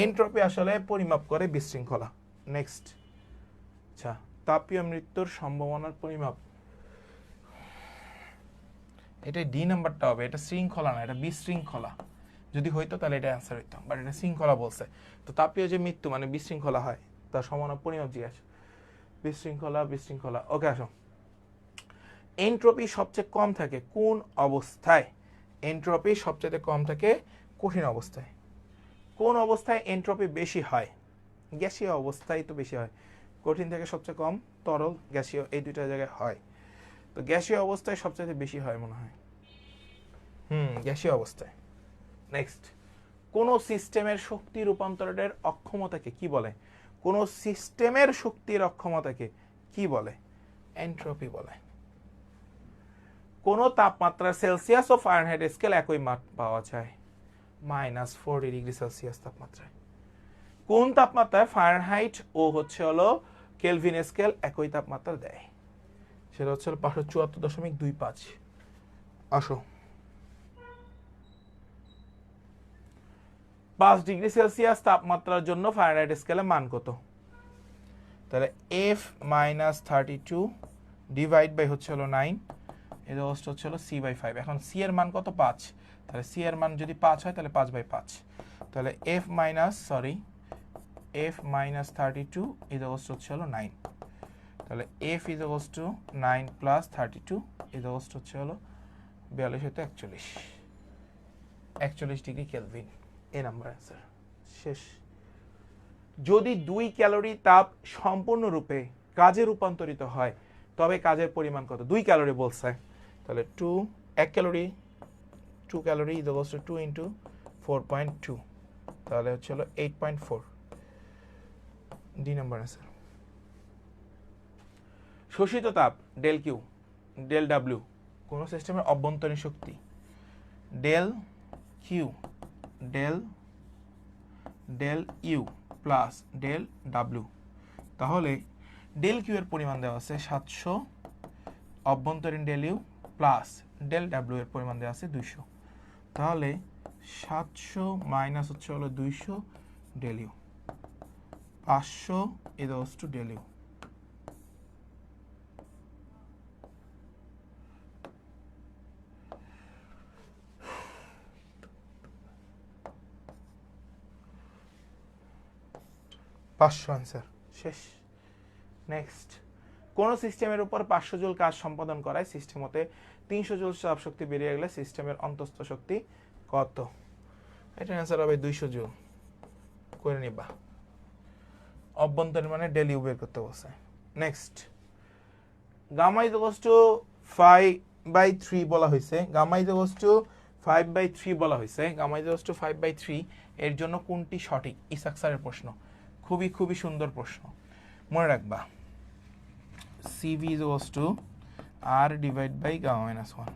এনট্রপি আসলে পরিমাপ করে বিশৃঙ্খলা। নেক্সট, আচ্ছা তাপীয় মৃত্যুর সম্ভাবনার পরিমাপ, এটা ডি নাম্বারটা হবে। এটা শৃঙ্খলা না, এটা বিশৃঙ্খলা। যদি হইতো তাহলে এটা অ্যান্সার হইতো, বাট এটা শৃঙ্খলা বলছে। তো তাপীয় যে মৃত্যু মানে বিশৃঙ্খলা হয়, তার সম্ভাবনা পরিমাপ জিজ্ঞাসা। বিশৃঙ্খলা। ওকে আসো, এনট্রপি সবচেয়ে কম থাকে কোন অবস্থায়? এনট্রপি সবচেয়ে কম থাকে কঠিন অবস্থায়। কোন অবস্থায় এনট্রপি বেশি হয়? গ্যাসীয় অবস্থায় তো বেশি হয়। কঠিন থেকে সবচেয়ে কম, তরল, গ্যাসীয়, এই দুইটা জায়গায় হয়। তো গ্যাসীয় অবস্থায় সবচেয়ে বেশি হয় মনে হয়। গ্যাসীয় অবস্থায়। নেক্সট, কোন সিস্টেমের শক্তি রূপান্তরের অক্ষমতাকে কি বলে? কোন সিস্টেমের শক্তির অক্ষমতাকে কি বলে? এনট্রপি বলে। কোন তাপমাত্রা সেলসিয়াস ও ফারেনহাইট স্কেল একই মান পাওয়া যায়? -40°C তাপমাত্রায়। কোন তাপমাত্রায় ফারেনহাইট ও হচ্ছে হলো কেলভিন স্কেল একই তাপমাত্রা দেয়? সেটা হচ্ছে 574.25। আসো, 5°C তাপমাত্রার জন্য ফারেনহাইট স্কেলের মান কত? তাহলে F - 32 ডিভাইড বাই হচ্ছে হলো 9, এটা হচ্ছে হলো c/5। এখন c এর মান কত 5, তাহলে c এর মান যদি 5 হয় তাহলে 5/5, তাহলে f মাইনাস 32 এটা হচ্ছে হলো 9, তাহলে f is equals two 9 plus 32 এটা হচ্ছে হলো 42 41 ডিগ্রি কেলভিন। এই নাম্বার অ্যান্সার শেষ। যদি 2 ক্যালোরি তাপ সম্পূর্ণরূপে কাজে রূপান্তরিত হয় তবে কাজের পরিমাণ কত? 2 ক্যালোরি বলছে, তাহলে 1 calorie 2 calorie is equals to 2 into 4.2, তাহলে হচ্ছে হলো 8.4। D number answer. শোষিত তাপ ডেল কিউ ডেল ডাব্লিউ কোন সিস্টেমের অভ্যন্তরীণ শক্তি, del Q del U plus del W. তাহলে ডেল কিউ এর পরিমাণ দেওয়া আছে 700, অভ্যন্তরীণ del U plus del W এর পরিমাণ দেওয়া আছে 200, তাহলে 700 মাইনাস হচ্ছে হলো 200 del U 500 is to del U. Answer শেষ। নেক্সট, কোন সিস্টেমের উপর 500 জুল কাজ সম্পাদন করায় সিস্টেম হতে 300 জুল চাপ শক্তি বেরিয়ে গেলে সিস্টেমের অন্তঃস্থ শক্তি কত? এটার অ্যান্সার হবে 200 জুল। করে নিবা, অভ্যন্তরীণ মানে ডেল ইউ বের করতে বলছে। Next, gamma is equals to 5/3 বলা হয়েছে, গামা ইজ ইকুয়ালস টু 5/3 বলা হয়েছে, গামা ইজ ইকুয়ালস টু 5/3 এর জন্য কোনটি সঠিক? ইসাক স্যারের প্রশ্ন, খুবই সুন্দর প্রশ্ন, মনে রাখবা। CV is equals to R divided by gamma minus 1,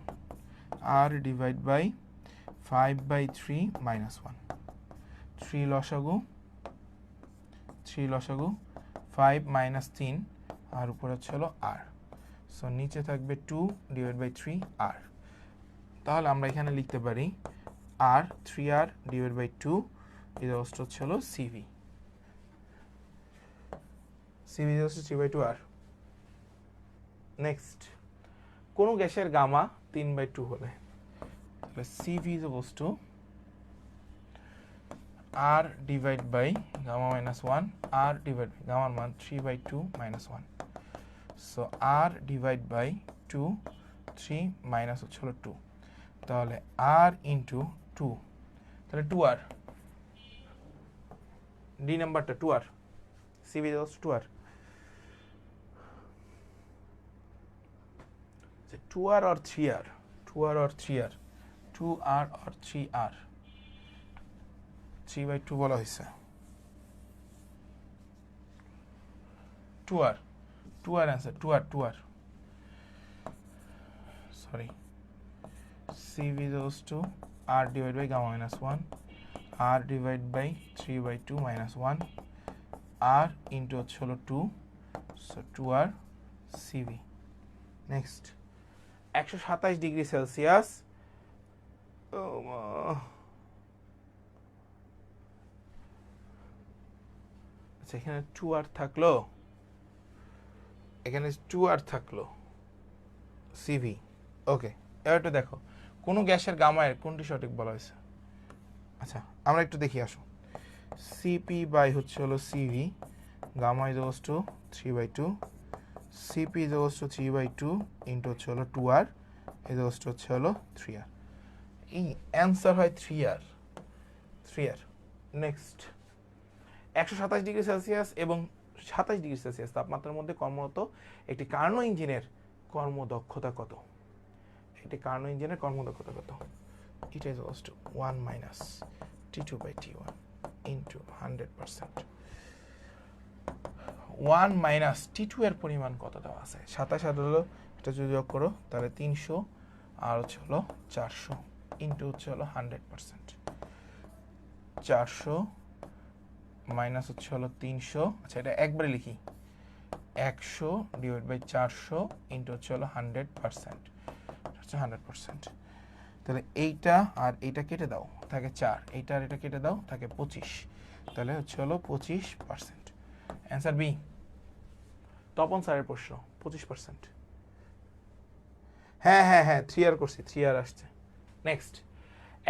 R divided by 5/3 minus 1, 3 লসাগু 5 minus 3 আর উপরে হচ্ছে হলো R, সো নিচে থাকবে 2 divided by 3 R। তাহলে আমরা এখানে লিখতে পারি R 3R divided by 2 is equals to হচ্ছে হলো CV is equals to 3/2R। Next, কোন গ্যাসের গামা 3/2 হলে তাহলে CV is equals to R divided by gamma minus 1, R divided by gamma মান 3/2 minus 1, so R divided by 2, 3 minus হচ্ছে হলো 2, তাহলে R into 2, তাহলে 2R, ডি নাম্বারটা 2R, CV is equals to 2R। 2R or 3R, 2R or 3R, 2R or 3R, 3/2 বলা হয়েছে। 2R answer, 2R, sorry, CV is equals to R divided by gamma minus 1, R divided by 3/2 minus 1, R into হচ্ছে হলো 2, so 2R CV। Next, 127 degree Celsius, আচ্ছা এখানে 2R থাকলো, এখানে 2R থাকলো CV, ওকে। এবার একটু দেখো কোন গ্যাসের গামায়ের কোনটি সঠিক বলা হয়েছে। আচ্ছা আমরা একটু দেখি আসো, CP বাই হচ্ছে হলো CV, gamma is equals to 3/2, CP is equals to 3/2 into হচ্ছে হলো 2R is equals to হচ্ছে হলো 3R। এই অ্যান্সার হয় 3R। নেক্সট, 127 ডিগ্রি সেলসিয়াস এবং 27 ডিগ্রি সেলসিয়াস তাপমাত্রার মধ্যে কর্মরত একটি কার্নো ইঞ্জিনের কর্মদক্ষতা কত? একটি কার্নো ইঞ্জিনের কর্মদক্ষতা কত? এটা is equals to 1 minus T2/T1 into 100%। 1 minus T2 এর পরিমাণ কত দেওয়া আছে? 27 হলো, এটা যদি যোগ করো তাহলে 300 আর হচ্ছে হলো 400 ইন্টু হচ্ছে হলো 100%, 400 মাইনাস হচ্ছে হলো 300, আচ্ছা এটা একবারে লিখি, 100 ডিভাইড বাই 400 ইন্টু হচ্ছে হলো 100%, হচ্ছে 100%। তাহলে এইটা আর এইটা কেটে দাও, থাকে 4, এইটা আর এটা কেটে দাও, থাকে 25, তাহলে হচ্ছে হলো 25%। অ্যান্সার বি, তপন স্যারের প্রশ্ন 25%। হ্যাঁ হ্যাঁ হ্যাঁ 3R করছি, 3R আসছে। নেক্সট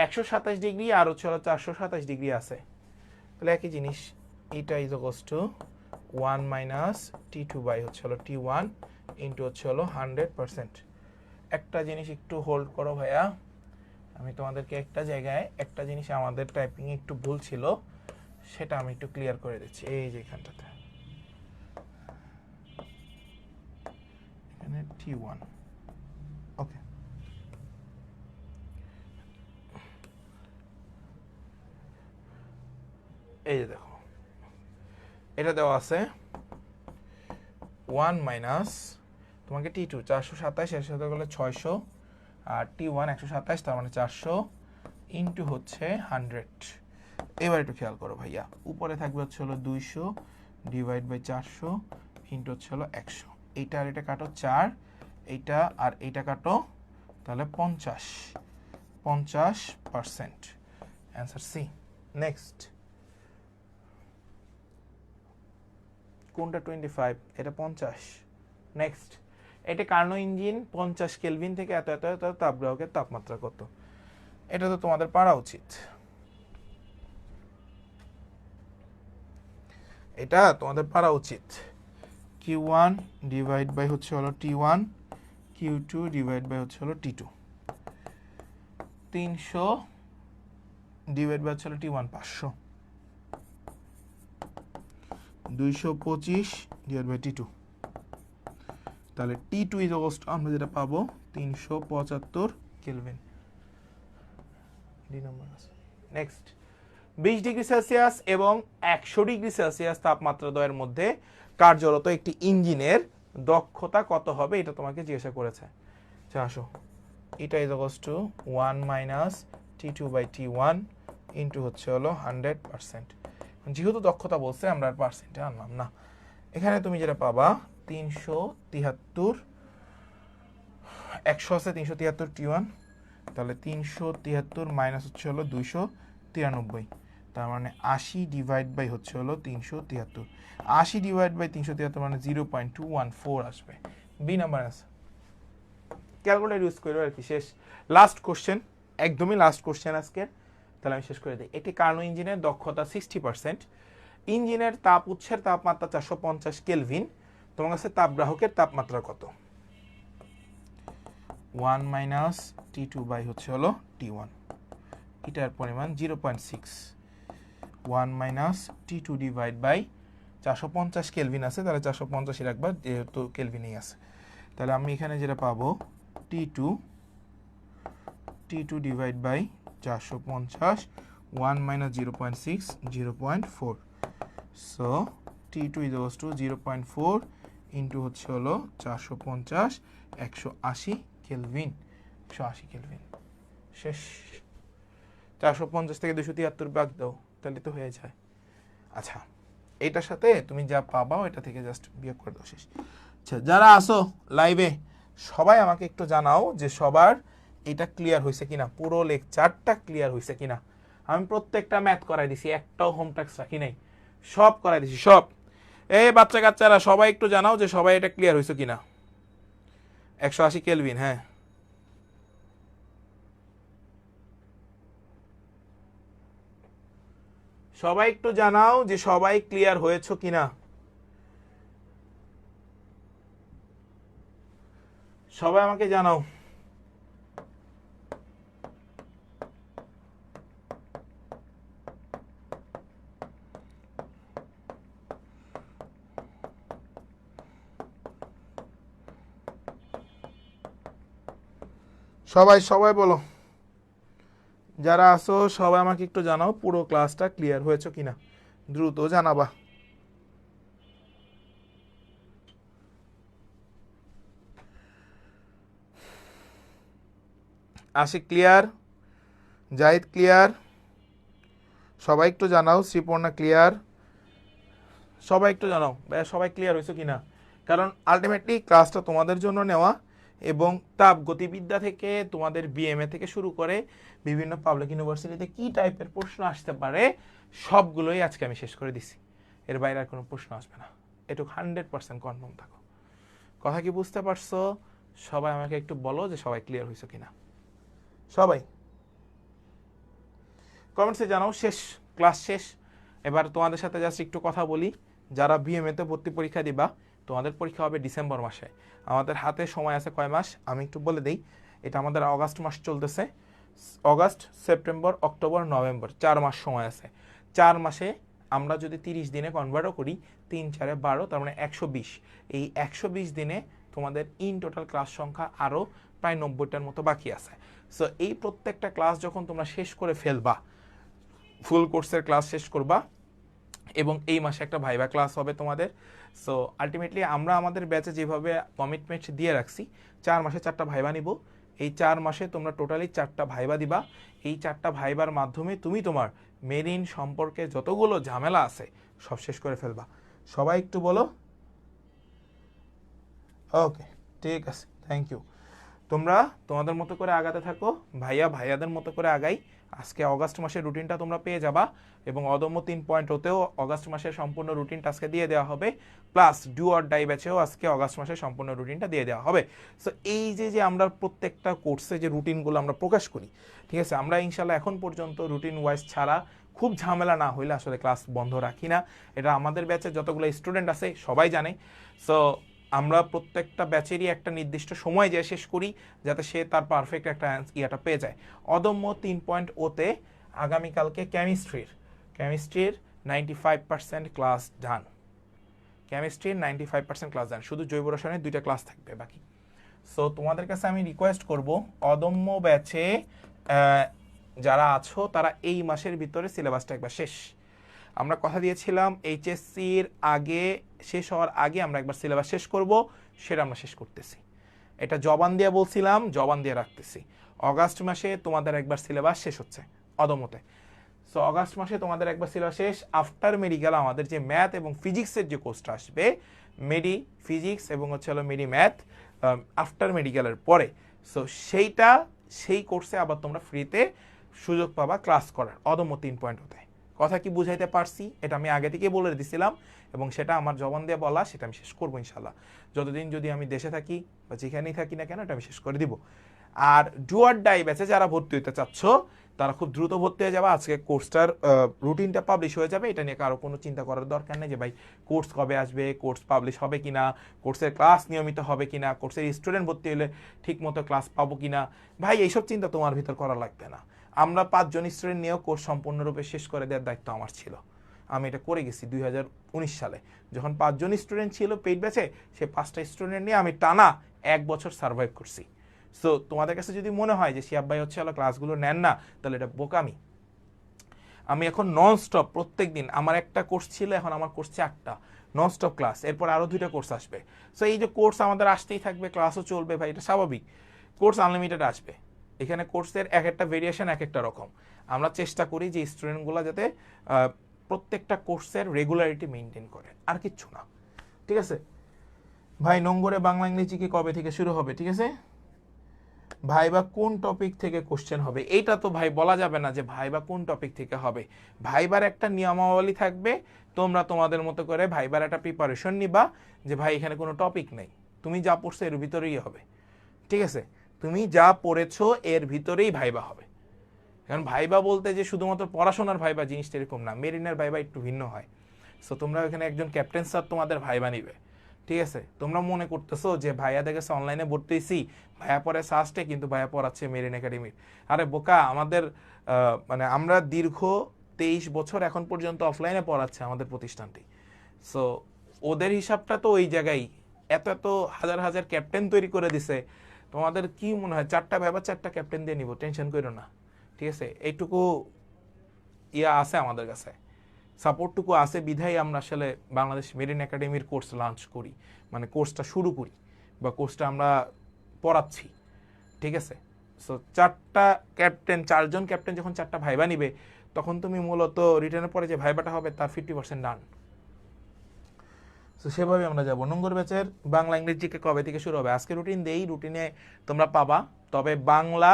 127 ডিগ্রি আর হচ্ছে হলো 427 ডিগ্রি আছে, তাহলে একই জিনিস, এটা is equals to 1 minus T2 by হচ্ছে হলো T1 ইন্টু হচ্ছে হলো 100%। একটা জিনিস একটু হোল্ড করো ভাইয়া, আমি তোমাদেরকে একটা জায়গায় একটা জিনিস আমাদের টাইপিং একটু ভুল ছিল, সেটা আমি একটু ক্লিয়ার করে দিচ্ছি। এই যে এখানটাতে এখানে T1, ওকে। এই যে দেখো এটা দেওয়া আছে 1 মাইনাস তোমাকে T2 427 এর সাথে গেলে 600 আর T1 127, তার মানে 400 ইন্টু হচ্ছে 100। এবার একটু খেয়াল করো ভাইয়া, উপরে থাকবে হচ্ছে হলো 200 ডিভাইড বাই 400 ইন্টু হচ্ছে হলো 100। এইটা আর এটা কাটো 4, এইটা আর এইটা কাটো, তাহলে 50%। Answer C. নেক্সট কোনটা 25, এটা 50। নেক্সট এটা কার্নো ইঞ্জিন 50 কেলভিন থেকে এত এত এত তাপগ্রাহকের তাপমাত্রা কত, এটা তো তোমাদের পারা উচিত। এটা তোমাদের পারা উচিত। Q1 ডিভাইড বাই হচ্ছে হলো T1, Q2 ডিভাইড বাই হচ্ছে হলো T2, 300 ডিভাইড বাই হচ্ছে হলো T1 500, 225 ডিভাইড বাই T2, তাহলে T2 ইজ ইকুয়ালস টু আমরা যেটা পাবো 375 কেলভিন। নেক্সট 20 ডিগ্রি সেলসিয়াস এবং 100 ডিগ্রি সেলসিয়াস তাপমাত্রা দ্বয়ের মধ্যে কার্যরত একটি ইঞ্জিনের দক্ষতা কত হবে, এটা তোমাকে জিজ্ঞাসা করেছে। আচ্ছা আসো, এটা is equals to 1 minus T2 by T1 into হচ্ছে হলো 100%। যেহেতু দক্ষতা বলছে আমরা আর পার্সেন্টে আনলাম না। এখানে তুমি যেটা পাবা 373, 100 আছে 373 T1, তাহলে 373 মাইনাস হচ্ছে হলো 293, তার মানে 80 ডিভাইড বাই হচ্ছে হলো 373। 80 ডিভাইড বাই 373 মানে 0.214 আসবে। বি নাম্বার আছে, ক্যালকুলেটর ইউজ করো আর কি। শেষ লাস্ট কোশ্চেন, একদমই লাস্ট কোশ্চেন আজকে, তাহলে আমি শেষ করে দিই। একটি কার্নো ইঞ্জিনের দক্ষতা 60%, ইঞ্জিনের তাপ উৎসের তাপমাত্রা 450 কেলভিন, তোমার কাছে তাপগ্রাহকের তাপমাত্রা কত? 1 মাইনাস T2 বাই হচ্ছে হলো T1, এটার পরিমাণ 0.6, 1 minus T2 divide by 450 kelvin আছে, তাহলে 450 রাখবা যেহেতু কেলভিনেই আছে। তাহলে আমি এখানে যেটা পাবো T2 divide by 450, 1 minus 0.6 0.4, so T2 is equals to 0.4 into হচ্ছে হলো 450, 180 কেলভিন, 180 কেলভিন। শেষ। 450 থেকে 273 বাদ দাও, তাহলে তো হয়ে যায়। আচ্ছা, এইটার সাথে তুমি যা পাবা ওইটা থেকে জাস্ট বিয়োগ করে দাও, শেষ। আচ্ছা, যারা আসো লাইভে সবাই আমাকে একটু জানাও যে সবার এটা ক্লিয়ার হয়েছে কিনা, পুরো লেকচারটা ক্লিয়ার হয়েছে কিনা। আমি প্রত্যেকটা ম্যাথ করাই দিছি, একটাও হোম ট্যাক্স রাখি নাই, সব করাই দিছি সব। এই বাচ্চা কাচ্চারা সবাই একটু জানাও যে সবাই এটা ক্লিয়ার হয়েছে কিনা। 180 কেলভিন, হ্যাঁ। সবাই একটু জানাও যে সবাই ক্লিয়ার হয়েছে কিনা। সবাই আমাকে জানাও। সবাই সবাই বলো, যারা আসো সবাই আমাকে একটু জানাও পুরো ক্লাসটা ক্লিয়ার হয়েছে কিনা, দ্রুত জানাবা। আশিক ক্লিয়ার, জাহিদ ক্লিয়ার, সবাই একটু জানাও। শ্রীপর্ণা ক্লিয়ার, সবাই একটু জানাও ভাইয়া সবাই ক্লিয়ার হয়েছে কিনা। কারণ আলটিমেটলি ক্লাসটা তোমাদের জন্য নেওয়া, এবং তাপ গতিবিদ্যা থেকে তোমাদের বিএমএ থেকে শুরু করে বিভিন্ন পাবলিক ইউনিভার্সিটিতে কি টাইপের প্রশ্ন আসতে পারে সবগুলোই আজকে আমি শেষ করে দিছি। এর বাইরে আর কোনো প্রশ্ন আসবে না, এটুকু 100% কনফার্ম থাকো। কথা কি বুঝতে পারছো? সবাই আমাকে একটু বলো যে সবাই ক্লিয়ার হয়েছে কিনা। সবাই কমেন্টসে জানাও। শেষ, ক্লাস শেষ। এবার তোমাদের সাথে জাস্ট একটু কথা বলি। যারা বিএমএতে ভর্তি পরীক্ষা দিবা, তোমাদের পরীক্ষা হবে ডিসেম্বর মাসে। আমাদের হাতে সময় আছে কয় মাস আমি একটু বলে দিই। এটা আমাদের অগাস্ট মাস চলতেছে। অগাস্ট, সেপ্টেম্বর, অক্টোবর, নভেম্বর, 4 মাস সময় আছে। 4 মাসে আমরা যদি 30 দিনে কনভার্টও করি, 3 4 12, তার মানে 120। এই 120 দিনে তোমাদের ইন টোটাল ক্লাস সংখ্যা আরও প্রায় 90টার মতো বাকি আছে। সো এই প্রত্যেকটা ক্লাস যখন তোমরা শেষ করে ফেলবা, ফুল কোর্সের ক্লাস শেষ করবা, এবং এই মাসে একটা ভাইবা ক্লাস হবে তোমাদের। সো আলটিমেটলি আমরা আমাদের ব্যাচে যেভাবে কমিটমেন্ট দিয়ে রাখছি, 4 মাসে 4টা ভাইবা নিব। এই 4 মাসে তোমরা টোটালি 4টা ভাইবা দিবা। এই 4টা ভাইবার মাধ্যমে তুমি তোমার মেরিন সম্পর্কে যতগুলো ঝামেলা আছে সব শেষ করে ফেলবা। সবাই একটু বলো। ওকে, ঠিক আছে, থ্যাংক ইউ। তোমরা তোমাদের মতো করে আগাতে থাকো, ভাইয়াদের মতো করে আগাই। আজকে অগাস্ট মাসের রুটিনটা তোমরা পেয়ে যাবা, এবং অদম্য 3.0তেও অগাস্ট মাসের সম্পূর্ণ রুটিনটা আজকে দিয়ে দেওয়া হবে, প্লাস ডু অর ডাই ব্যাচেও আজকে অগাস্ট মাসের সম্পূর্ণ রুটিনটা দিয়ে দেওয়া হবে। সো এই যে আমরা প্রত্যেকটা কোর্সে যে রুটিনগুলো আমরা প্রকাশ করি, ঠিক আছে, আমরা ইনশাল্লাহ এখন পর্যন্ত রুটিন ওয়াইজ ছাড়া খুব ঝামেলা না হইলে আসলে ক্লাস বন্ধ রাখি না। এটা আমাদের ব্যাচে যতগুলো স্টুডেন্ট আছে সবাই জানে। সো আমরা প্রত্যেকটা ব্যাচেরই একটা নির্দিষ্ট সময় যে শেষ করি, যাতে সে তার পারফেক্ট একটা ইয়াটা পেয়ে যায়। অদম্য 3.0তে আগামীকালকে কেমিস্ট্রির 95% ক্লাস ডান। কেমিস্ট্রির 95% ক্লাস ডান, শুধু জৈব রসায়নের 2টা ক্লাস থাকবে বাকি। সো তোমাদের কাছে আমি রিকোয়েস্ট করব, অদম্য ব্যাচে যারা আছো তারা এই মাসের ভিতরে সিলেবাসটা একবার শেষ। আমরা কথা দিয়েছিলাম এইচএসসির আগে, শেষ হওয়ার আগে আমরা একবার সিলেবাস শেষ করব, সেটা আমরা শেষ করতেছি। এটা জবান দিয়ে বলছিলাম, জবান দিয়ে রাখতেছি। অগাস্ট মাসে তোমাদের একবার সিলেবাস শেষ হচ্ছে অদমতে। সো অগাস্ট মাসে তোমাদের একবার সিলেবাস শেষ। আফটার মেডিকেল আমাদের যে ম্যাথ এবং ফিজিক্সের যে কোর্সটা আসবে, মেডি ফিজিক্স এবং হচ্ছে হলো মেডি ম্যাথ, আফটার মেডিকেলের পরে, সো সেই কোর্সে আবার তোমরা ফ্রিতে সুযোগ পাবা ক্লাস করার অদম্য 3.0তে। কথা কি বুঝাইতে পারছি? এটা আমি আগে থেকে বলে দিছিলাম, এবং সেটা আমার জবান দিয়ে বলা, সেটা আমি শেষ করবো ইনশাল্লাহ। যতদিন যদি আমি দেশে থাকি বা যেখানেই থাকি না কেন, এটা আমি শেষ করে দিব। আর ডু অর ডাই ব্যাচে যারা ভর্তি হতে চাচ্ছ, তারা খুব দ্রুত ভর্তি হয়ে যাবে। আজকে কোর্সটার রুটিনটা পাবলিশ হয়ে যাবে। এটা নিয়ে কারো কোনো চিন্তা করার দরকার নেই যে ভাই কোর্স কবে আসবে, কোর্স পাবলিশ হবে কিনা, কোর্সের ক্লাস নিয়মিত হবে কিনা, কোর্সের স্টুডেন্ট ভর্তি হলে ঠিক মতো ক্লাস পাবো কিনা। ভাই এইসব চিন্তা তোমার ভিতর করা লাগবে না। আমরা 5 জন স্টুডেন্ট নিয়েও কোর্স সম্পূর্ণরূপে শেষ করে দেওয়ার দায়িত্ব আমার ছিল। আমি এটা করে গেছি 2019 সালে, যখন 5 জন স্টুডেন্ট ছিল পেইড ব্যাচে, সেই 5টা স্টুডেন্ট নিয়ে আমি টানা 1 বছর সার্ভাইভ করছি। সো তোমাদের কাছে যদি মনে হয় যে শিয়াব ভাই হচ্ছে ক্লাসগুলো নেন না, তাহলে এটা বোকামি। আমি এখন নন স্টপ প্রত্যেক দিন, আমার একটা কোর্স ছিল, এখন আমার কোর্স 4টা নন স্টপ ক্লাস, এরপর আরও 2টা কোর্স আসবে। সো এই যে কোর্স আমাদের আসতেই থাকবে, ক্লাসও চলবে ভাই, এটা স্বাভাবিক। কোর্স আনলিমিটেড আসবে। এখানে কোর্সের এক একটা ভেরিয়েশন এক একটা রকম। আমরা চেষ্টা করি যে স্টুডেন্টগুলো যাতে প্রত্যেকটা কোর্সের রেগুলারিটি মেনটেন করে, আর কিচ্ছু না। ঠিক আছে ভাই? নোংরে বাংলা ইংরেজি কি কবে থেকে শুরু হবে? ঠিক আছে ভাইবা কোন টপিক থেকে কোশ্চেন হবে, এইটা তো ভাই বলা যাবে না যে ভাইবা কোন টপিক থেকে হবে। ভাইবার একটা নিয়মাবলী থাকবে, তোমরা তোমাদের মতো করে ভাইবার একটা প্রিপারেশন নিবা যে ভাই এখানে কোনো টপিক নেই, তুমি যা পড়ছো এর ভিতরেই হবে। ঠিক আছে, তুমি যা পড়েছো এর ভিতরেই ভাইবা হবে। কারণ ভাইবা বলতে যে শুধুমাত্র পড়াশোনার ভাইবা জিনিসটা এরকম না, মেরিনের ভাইবা একটু ভিন্ন হয়। সো তোমরা এখানে একজন ক্যাপ্টেন স্যার তোমাদের ভাইবা নিবে। ঠিক আছে, তোমরা মনে করতেছো যে ভাইয়া দেখেছে অনলাইনে ভর্তি হয়েছি, ভাইয়া পড়ে সাস্টে, কিন্তু ভাইয়া পড়াচ্ছে মেরিন একাডেমির। আরে বোকা, আমাদের মানে আমরা দীর্ঘ 23 বছর এখন পর্যন্ত অফলাইনে পড়াচ্ছে আমাদের প্রতিষ্ঠানটি। সো ওদের হিসাবটা তো ওই জায়গায়, এত এত হাজার হাজার ক্যাপ্টেন তৈরি করে দিছে। তোমাদের কি মনে হয় 4টা ভাইবা 4টা ক্যাপ্টেন দিয়ে নিব? টেনশন করো না। ঠিক আছে, এইটুকু ইয়া আছে আমাদের কাছে, সাপোর্টটুকু আছে বিধায় আমরা আসলে বাংলাদেশ মেরিন একাডেমির কোর্স লঞ্চ করি, মানে কোর্সটা শুরু করি বা কোর্সটা আমরা পড়াচ্ছি। ঠিক আছে, সো 4 জন ক্যাপ্টেন যখন 4টা ভাইবা নিবে, তখন তুমি মূলত রিটার্নের পরে যে ভাইবাটা হবে তার 50% ডান। সো সেভাবে আমরা যাবো। নোংর ব্যাচের বাংলা ইংরেজিকে কবে থেকে শুরু হবে? আজকে রুটিন দেই, রুটিনে তোমরা পাবা। তবে বাংলা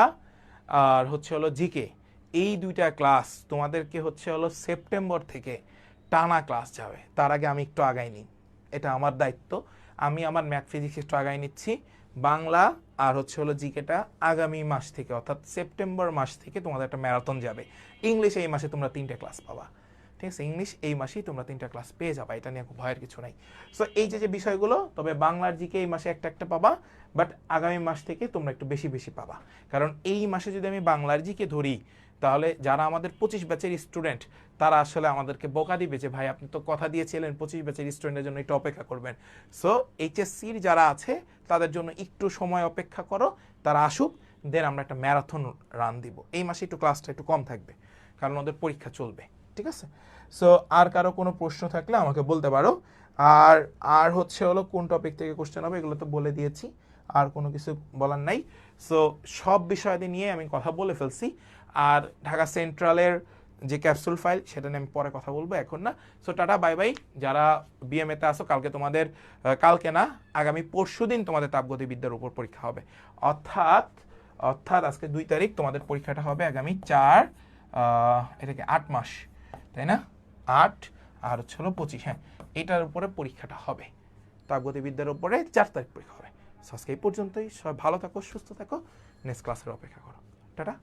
আর হচ্ছে হলো জিকে, এই 2টা ক্লাস তোমাদেরকে হচ্ছে হলো সেপ্টেম্বর থেকে টানা ক্লাস যাবে। তার আগে আমি একটু আগাই নিই, এটা আমার দায়িত্ব। আমি আমার ম্যাথ ফিজিক্স একটু আগাই নিচ্ছি, বাংলা আর হচ্ছে হলো জিকেটা আগামী মাস থেকে অর্থাৎ সেপ্টেম্বর মাস থেকে তোমাদের একটা ম্যারাথন যাবে। ইংলিশ এই মাসে তোমরা 3টে ক্লাস পাবা, ঠিক আছে? ইংলিশ এই মাসেই তোমরা 3টা ক্লাস পেয়ে যাবা, এটা নিয়ে ভয়ের কিছু নাই। সো এই যে বিষয়গুলো, তবে বাংলার জিকে এই মাসে একটা একটা পাবা, বাট আগামী মাস থেকে তোমরা একটু বেশি বেশি পাবা। কারণ এই মাসে যদি আমি বাংলার জিকে ধরি, তাহলে যারা আমাদের 25 ব্যাচের স্টুডেন্ট তারা আসলে আমাদেরকে বকা দিবে যে ভাই আপনি তো কথা দিয়েছিলেন 25 ব্যাচের স্টুডেন্টের জন্য একটু অপেক্ষা করবেন। সো এইচএসসির যারা আছে তাদের জন্য একটু সময় অপেক্ষা করো, তারা আসুক, দেন আমরা একটা ম্যারাথন রান দিব। এই মাসে একটু ক্লাসটা একটু কম থাকবে কারণ ওদের পরীক্ষা চলবে, ঠিক আছে? সো আর কারো কোনো প্রশ্ন থাকলে আমাকে বলতে পারো। আর আর হচ্ছে হলো কোন টপিক থেকে কোশ্চেন হবে এগুলো তো বলে দিয়েছি, আর কোনো কিছু বলার নাই। সো সব বিষয়াদি নিয়ে আমি কথা বলে ফেলছি। আর ঢাকা সেন্ট্রালের যে ক্যাপসুল ফাইল সেটা নিয়ে আমি পরে কথা বলবো, এখন না। So tata, bye bye. যারা বিএমএতে আসো, কালকে তোমাদের কালকে না আগামী পরশুদিন তোমাদের তাপগতিবিদ্যার উপর পরীক্ষা হবে। অর্থাৎ অর্থাৎ আজকে 2 তারিখ, তোমাদের পরীক্ষাটা হবে আগামী 4 এটাকে 8 মাস, তাই না? 8 আর হচ্ছে হলো 25, হ্যাঁ এটার উপরে পরীক্ষাটা হবে। তাপগতিবিদ্যার উপরে 4 তারিখ পরীক্ষা হবে। আজকে এই পর্যন্তই। সবাই ভালো থাকো, সুস্থ থাকো, নেক্সট ক্লাসের অপেক্ষা করো। টাটা।